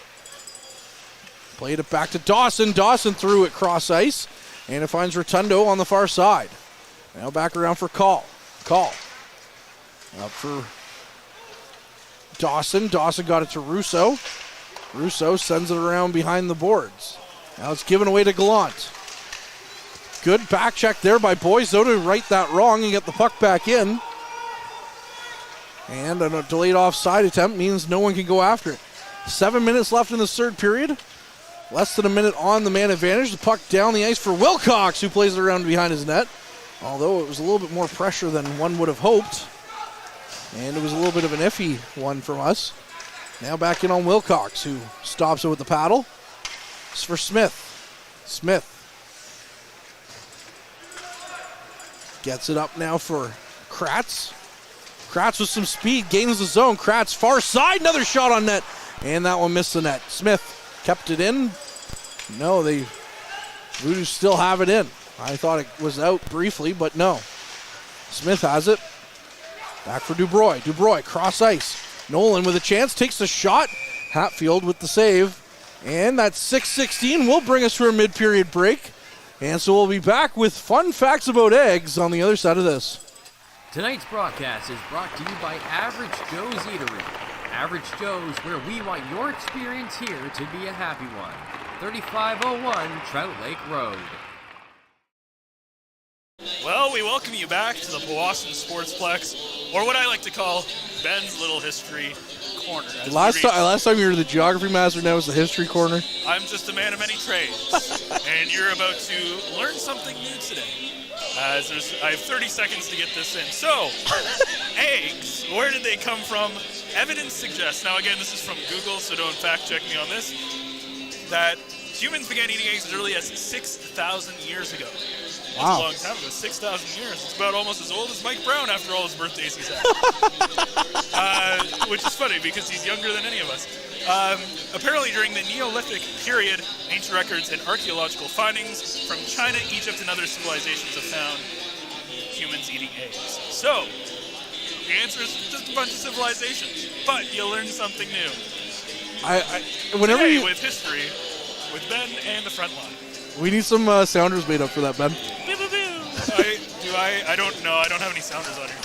Played it back to Dawson. Dawson threw it cross ice, and it finds Rotundo on the far side. Now back around for Call. Call. Up for Dawson got it to Russo. Russo sends it around behind the boards. Now it's given away to Gallant. Good back check there by Boyce, though, to right that wrong and get the puck back in. And a delayed offside attempt means no one can go after it. 7 minutes left in the third period. Less than a minute on the man advantage. The puck down the ice for Wilcox, who plays it around behind his net. Although it was a little bit more pressure than one would have hoped. And it was a little bit of an iffy one from us. Now back in on Wilcox, who stops it with the paddle. It's for Smith. Smith gets it up now for Kratz. Kratz with some speed, gains the zone. Kratz far side, another shot on net. And that one missed the net. Smith kept it in. No, Voodoos still have it in. I thought it was out briefly, but no. Smith has it. Back for Dubroy. Dubroy, cross ice. Nolan with a chance, takes the shot. Hatfield with the save. And that 6:16 will bring us to our mid-period break. And so we'll be back with fun facts about eggs on the other side of this. Tonight's broadcast is brought to you by Average Joe's Eatery. Average Joe's, where we want your experience here to be a happy one. 3501 Trout Lake Road. Well, we welcome you back to the Powassan Sportsplex, or what I like to call Ben's Little History Corner. Last time you were the geography master, now it's the history corner. I'm just a man of many trades, and you're about to learn something new today. I have 30 seconds to get this in. So, eggs, where did they come from? Evidence suggests, now again, this is from Google, so don't fact check me on this, that humans began eating eggs as early as 6,000 years ago. That's a long time ago, 6,000 years. It's about almost as old as Mike Brown after all his birthdays he's had. Which is funny because he's younger than any of us. Apparently during the Neolithic period, ancient records and archaeological findings from China, Egypt, and other civilizations have found humans eating eggs. So, the answer is just a bunch of civilizations, but you'll learn something new. Today with history, with Ben and the Frontline. We need some sounders made up for that, Ben. I don't know. I don't have any sounders on here.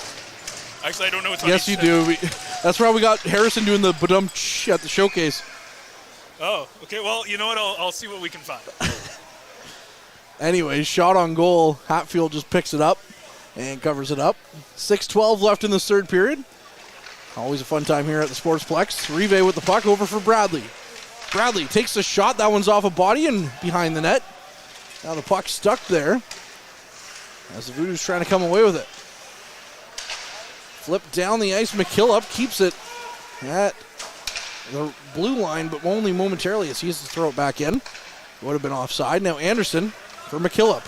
Actually, I don't know what's on Yes, you do. That's why we got Harrison doing the badum-tsh at the showcase. Oh, okay. Well, you know what? I'll see what we can find. Anyways, shot on goal. Hatfield just picks it up and covers it up. 6:12 left in the third period. Always a fun time here at the Sportsplex. Rive with the puck over for Bradley. Bradley takes a shot. That one's off a body and behind the net. Now the puck's stuck there as the Voodoos trying to come away with it. Flip down the ice. McKillop keeps it at the blue line, but only momentarily as he has to throw it back in. Would have been offside. Now Anderson for McKillop.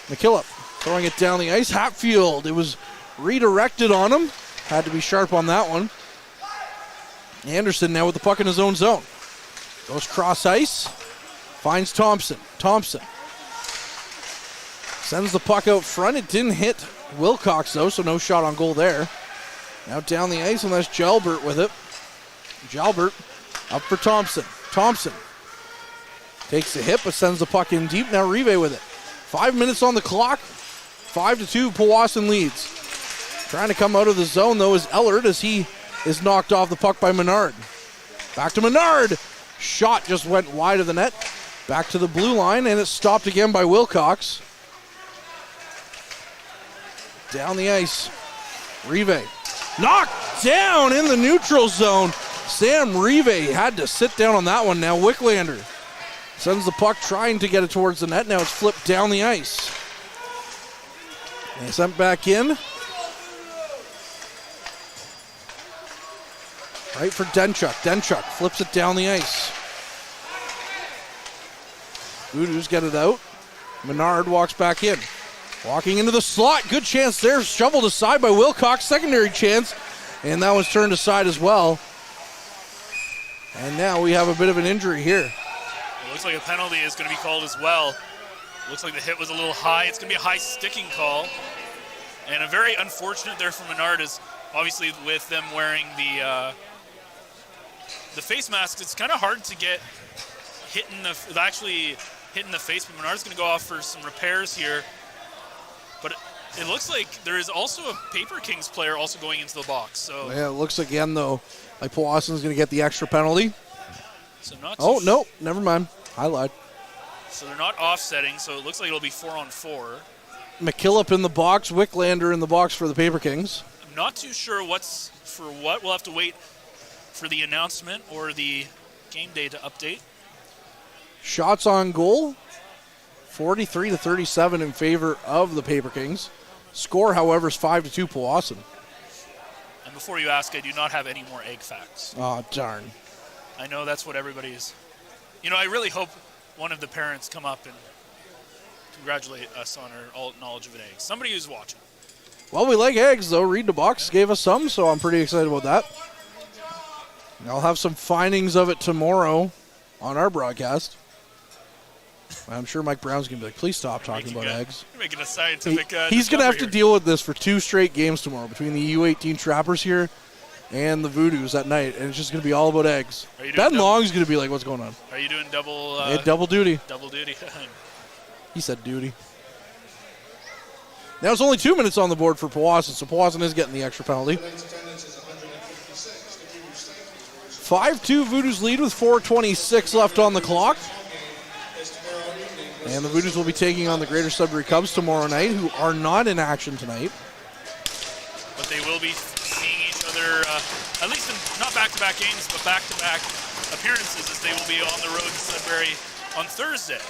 McKillop throwing it down the ice. Hatfield, it was redirected on him. Had to be sharp on that one. Anderson now with the puck in his own zone. Goes cross ice. Finds Thompson. Thompson sends the puck out front. It didn't hit Wilcox, though, so no shot on goal there. Now down the ice, and that's Jalbert with it. Jalbert up for Thompson. Thompson takes a hit, but sends the puck in deep. Now Rive with it. 5 minutes on the clock. 5-2, Powassan leads. Trying to come out of the zone, though, is Ellard as he is knocked off the puck by Menard. Back to Menard. Shot just went wide of the net. Back to the blue line, and it's stopped again by Wilcox. Down the ice. Rive. Knocked down in the neutral zone. Sam Rive had to sit down on that one. Now Wicklander sends the puck trying to get it towards the net. Now it's flipped down the ice. And sent back in. Right for Denchuk. Denchuk flips it down the ice. Voodoos get it out. Menard walks back in. Walking into the slot. Good chance there. Shoveled aside by Wilcox. Secondary chance. And that was turned aside as well. And now we have a bit of an injury here. It looks like a penalty is going to be called as well. Looks like the hit was a little high. It's going to be a high sticking call. And a very unfortunate there for Menard is obviously with them wearing the face masks, it's kind of hard to get hit in the face, but Menard's going to go off for some repairs here. But It looks like there is also a Paper Kings player also going into the box. So Yeah, it looks again, though, like Powassan's going to get the extra penalty. So not Oh, no, never mind. I lied. So they're not offsetting, so it looks like it'll be 4-on-4. McKillop in the box, Wicklander in the box for the Paper Kings. I'm not too sure what's for what. We'll have to wait for the announcement or the game day to update. Shots on goal, 43-37 in favor of the Paper Kings. Score, however, is 5-2 Powassan. And before you ask, I do not have any more egg facts. Oh, darn. I know that's what everybody's. I really hope one of the parents come up and congratulate us on our knowledge of an egg. Somebody who's watching. Well, we like eggs, though. Read the Box gave us some, so I'm pretty excited about that. And I'll have some findings of it tomorrow on our broadcast. I'm sure Mike Brown's going to be like, please stop talking about eggs. You're making a scientific He's going to have to here. deal with this for 2 straight games tomorrow between the U18 Trappers here and the Voodoos at night, and it's just going to be all about eggs. Ben Long's going to be like, what's going on? Are you doing double? Double duty. Double duty. He said duty. Now it's only 2 minutes on the board for Powassan, so Powassan is getting the extra penalty. 5-2 Voodoos lead with 4:26 left on the clock. And the Voodoos will be taking on the Greater Sudbury Cubs tomorrow night, who are not in action tonight. But they will be seeing each other, at least in not back-to-back games, but back-to-back appearances, as they will be on the road to Sudbury on Thursday.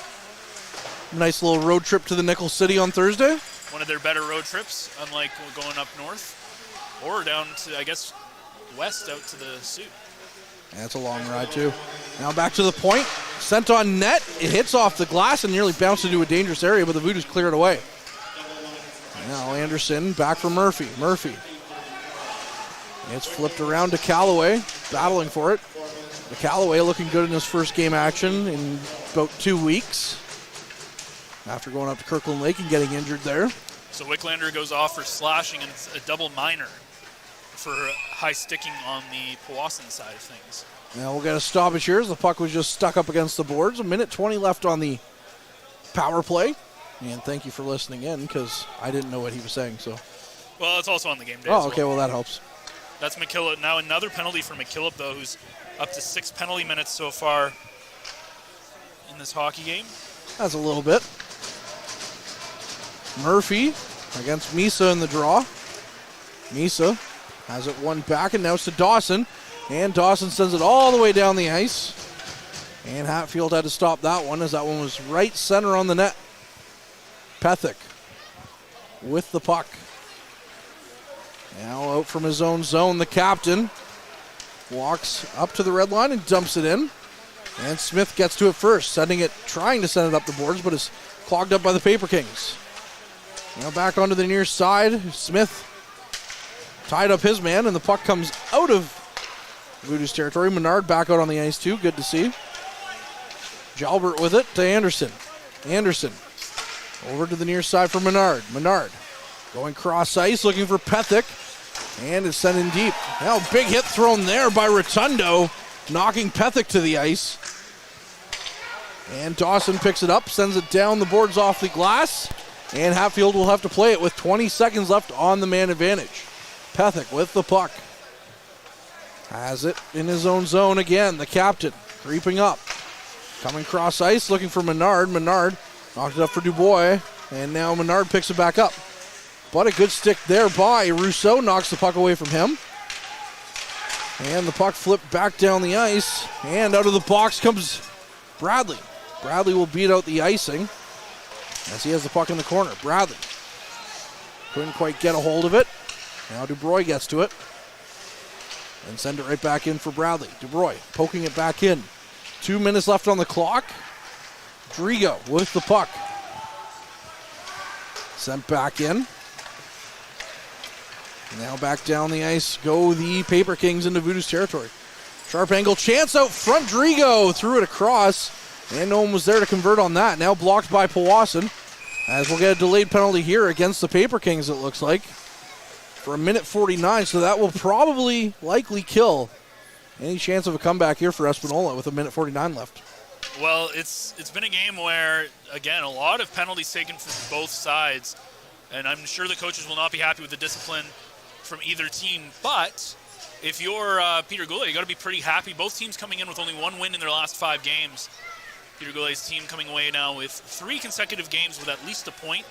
Nice little road trip to the Nickel City on Thursday. One of their better road trips, unlike going up north or down to, I guess, west out to the Sioux. That's a long ride, too. Now back to the point. Sent on net. It hits off the glass and nearly bounced into a dangerous area, but the Voodoos clear it away. Now Anderson back for Murphy. Murphy. It's flipped around to Callaway, battling for it. The Callaway looking good in his first game action in about 2 weeks, after going up to Kirkland Lake and getting injured there. So Wicklander goes off for slashing, and it's a double minor for high sticking on the Powassan side of things. Now we'll get a stoppage here as the puck was just stuck up against the boards. 1:20 left on the power play. And thank you for listening in, because I didn't know what he was saying. So. Well, it's also on the game day. Oh, okay, well that helps. That's McKillop. Now another penalty for McKillop, though, who's up to 6 penalty minutes so far in this hockey game. That's a little bit. Murphy against Misa in the draw. Misa has it one back, and now it's to Dawson. And Dawson sends it all the way down the ice. And Hatfield had to stop that one, as that one was right center on the net. Pethick with the puck. Now out from his own zone, the captain walks up to the red line and dumps it in. And Smith gets to it first, trying to send it up the boards, but is clogged up by the Paper Kings. Now back onto the near side. Smith tied up his man, and the puck comes out of Voodoos territory. Menard back out on the ice too. Good to see. Jalbert with it to Anderson. Anderson over to the near side for Menard. Menard going cross ice, looking for Pethick, and is sent in deep. Now big hit thrown there by Rotundo, knocking Pethick to the ice. And Dawson picks it up, sends it down the boards off the glass, and Hatfield will have to play it with 20 seconds left on the man advantage. Pethick with the puck. Has it in his own zone again. The captain creeping up. Coming cross ice, looking for Menard. Menard knocked it up for Dubois, and now Menard picks it back up. But a good stick there by Rousseau, knocks the puck away from him. And the puck flipped back down the ice, and out of the box comes Bradley. Bradley will beat out the icing as he has the puck in the corner. Bradley couldn't quite get a hold of it. Now Dubois gets to it and send it right back in for Bradley. Dubois poking it back in. 2 minutes left on the clock. Drigo with the puck. Sent back in. Now back down the ice go the Paper Kings into Voodoos territory. Sharp angle chance out front. Drigo threw it across, and no one was there to convert on that. Now blocked by Powassan, as we'll get a delayed penalty here against the Paper Kings, it looks like, for 1:49. So that will probably likely kill any chance of a comeback here for Espanola with 1:49 left. Well, it's been a game where, again, a lot of penalties taken from both sides. and I'm sure the coaches will not be happy with the discipline from either team. But if you're Peter Goulet, you got to be pretty happy. Both teams coming in with only one win in their last 5 games. Peter Goulet's team coming away now with 3 consecutive games with at least a point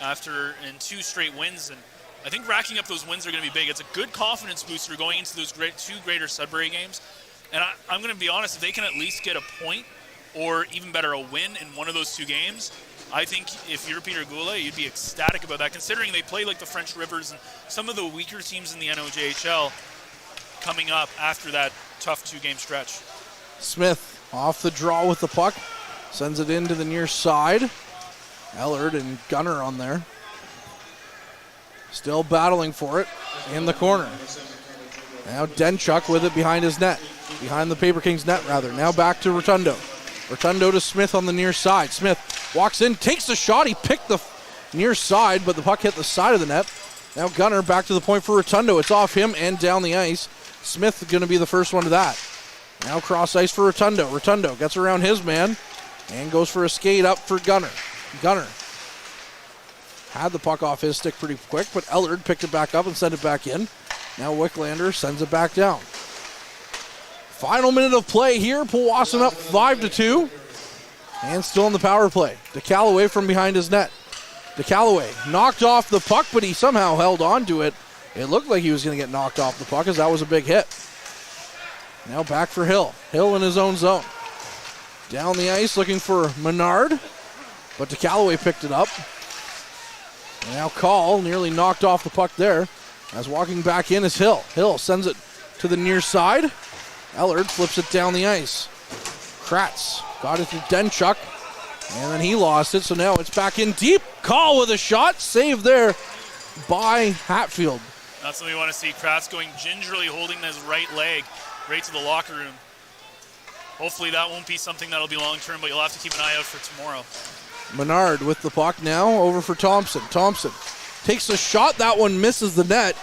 in 2 straight wins, and I think racking up those wins are going to be big. It's a good confidence booster going into those 2 Greater Sudbury games. And I'm going to be honest, if they can at least get a point or even better, a win in one of those 2 games, I think if you're Peter Goulet, you'd be ecstatic about that, considering they play like the French Rivers and some of the weaker teams in the NOJHL coming up after that tough 2-game stretch. Smith off the draw with the puck, sends it into the near side. Ellard and Gunner on there. Still battling for it in the corner. Now Denchuk with it behind his net. Behind the Paper Kings net, rather. Now back to Rotundo. Rotundo to Smith on the near side. Smith walks in, takes the shot. He picked the near side, but the puck hit the side of the net. Now Gunner back to the point for Rotundo. It's off him and down the ice. Smith going to be the first one to that. Now cross ice for Rotundo. Rotundo gets around his man and goes for a skate up for Gunner. Gunner had the puck off his stick pretty quick, but Ellard picked it back up and sent it back in. Now Wicklander sends it back down. Final minute of play here. Powassan up 5-2. And still in the power play. DeCallaway from behind his net. DeCallaway knocked off the puck, but he somehow held on to it. It looked like he was going to get knocked off the puck as that was a big hit. Now back for Hill. Hill in his own zone. Down the ice looking for Menard, but DeCallaway picked it up. Now Call nearly knocked off the puck there. As walking back in is Hill. Hill sends it to the near side. Ellard flips it down the ice. Kratz got it to Denchuk, and then he lost it, so now it's back in deep. Call with a shot. Save there by Hatfield. That's what we want to see. Kratz going gingerly, holding his right leg right to the locker room. Hopefully that won't be something that'll be long-term, but you'll have to keep an eye out for tomorrow. Menard with the puck now, over for Thompson. Thompson takes a shot. That one misses the net.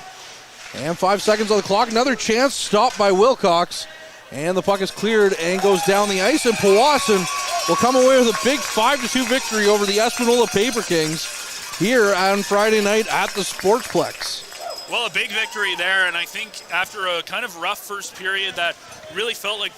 And 5 seconds on the clock. Another chance stopped by Wilcox. And the puck is cleared and goes down the ice. And Powassan will come away with a big 5-2 victory over the Espanola Paper Kings here on Friday night at the Sportsplex. Well, a big victory there, and I think after a kind of rough first period that really felt like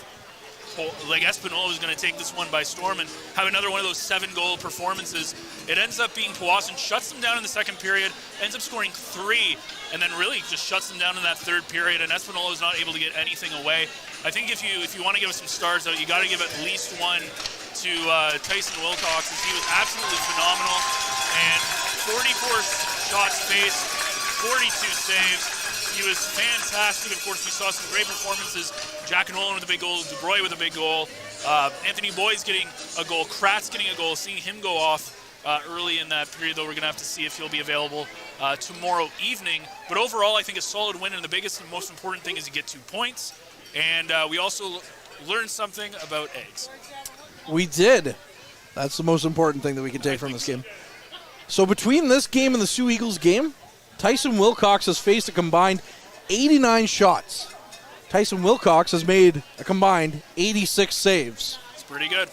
Espanola was going to take this one by storm and have another one of those 7-goal performances. It ends up being Powassan shuts them down in the second period, ends up scoring 3, and then really just shuts them down in that third period, and Espanola is not able to get anything away. I think if you want to give some stars out, you got to give at least one to Tyson Wilcox, as he was absolutely phenomenal, and 44 shots faced, 42 saves. He was fantastic. Of course, we saw some great performances. Jack and Nolan with a big goal, DeBroy with a big goal, Anthony Boy's getting a goal, Kratz getting a goal. Seeing him go off early in that period, though, we're going to have to see if he'll be available tomorrow evening. But overall, I think a solid win, and the biggest and most important thing is you get 2 points. And we also learned something about eggs. We did. That's the most important thing that we can take from this game. So between this game and the Sioux Eagles game, Tyson Wilcox has faced a combined 89 shots. Tyson Wilcox has made a combined 86 saves. It's pretty good.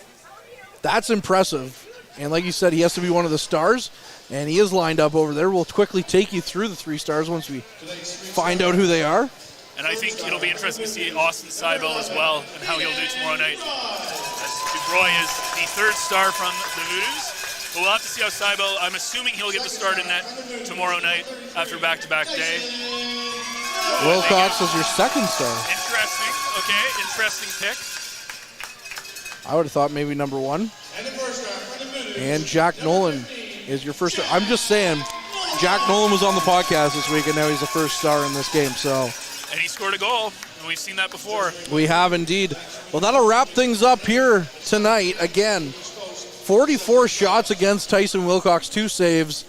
That's impressive. And like you said, he has to be one of the stars, and he is lined up over there. We'll quickly take you through the 3 stars once we find out who they are. And I think it'll be interesting to see Austin Seibel as well and how he'll do tomorrow night. As DeBroy is the 3rd star from the Voodoos. But we'll have to see how Seibel, I'm assuming he'll get the start in net tomorrow night after back-to-back day. Wilcox is your 2nd star. Interesting. Okay, interesting pick. I would have thought maybe number 1. And Jack Nolan is your first star. I'm just saying, Jack Nolan was on the podcast this week, and now he's the 1st star in this game. So, and he scored a goal, and we've seen that before. We have indeed. Well, that'll wrap things up here tonight. Again, 44 shots against Tyson Wilcox, 2 saves,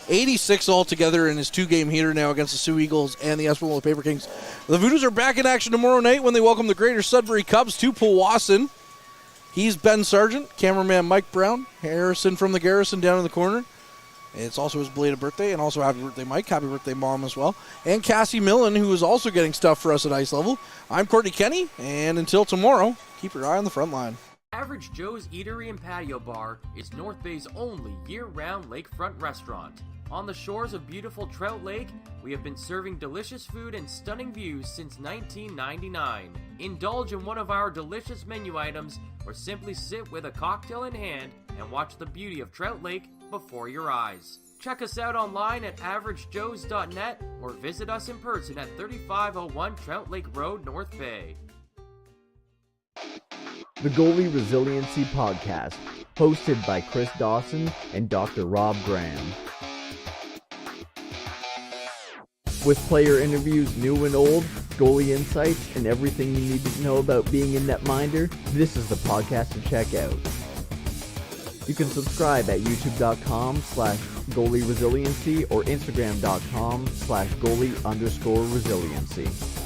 86 altogether in his 2-game heater now against the Sioux Eagles and the Espanola Paper Kings. The Voodoos are back in action tomorrow night when they welcome the Greater Sudbury Cubs to Powassan. He's Ben Sargent, cameraman Mike Brown, Harrison from the Garrison down in the corner. It's also his belated birthday, and also happy birthday, Mike. Happy birthday, Mom, as well. And Cassie Millen, who is also getting stuff for us at ice level. I'm Courtney Kenny, and until tomorrow, keep your eye on the front line. Average Joe's Eatery and Patio Bar is North Bay's only year-round lakefront restaurant. On the shores of beautiful Trout Lake, we have been serving delicious food and stunning views since 1999. Indulge in one of our delicious menu items or simply sit with a cocktail in hand and watch the beauty of Trout Lake before your eyes. Check us out online at averagejoes.net or visit us in person at 3501 Trout Lake Road, North Bay. The Goalie Resiliency Podcast, hosted by Chris Dawson and Dr. Rob Graham. With player interviews new and old, goalie insights, and everything you need to know about being a netminder, this is the podcast to check out. You can subscribe at youtube.com/goalie resiliency or instagram.com/goalie_resiliency.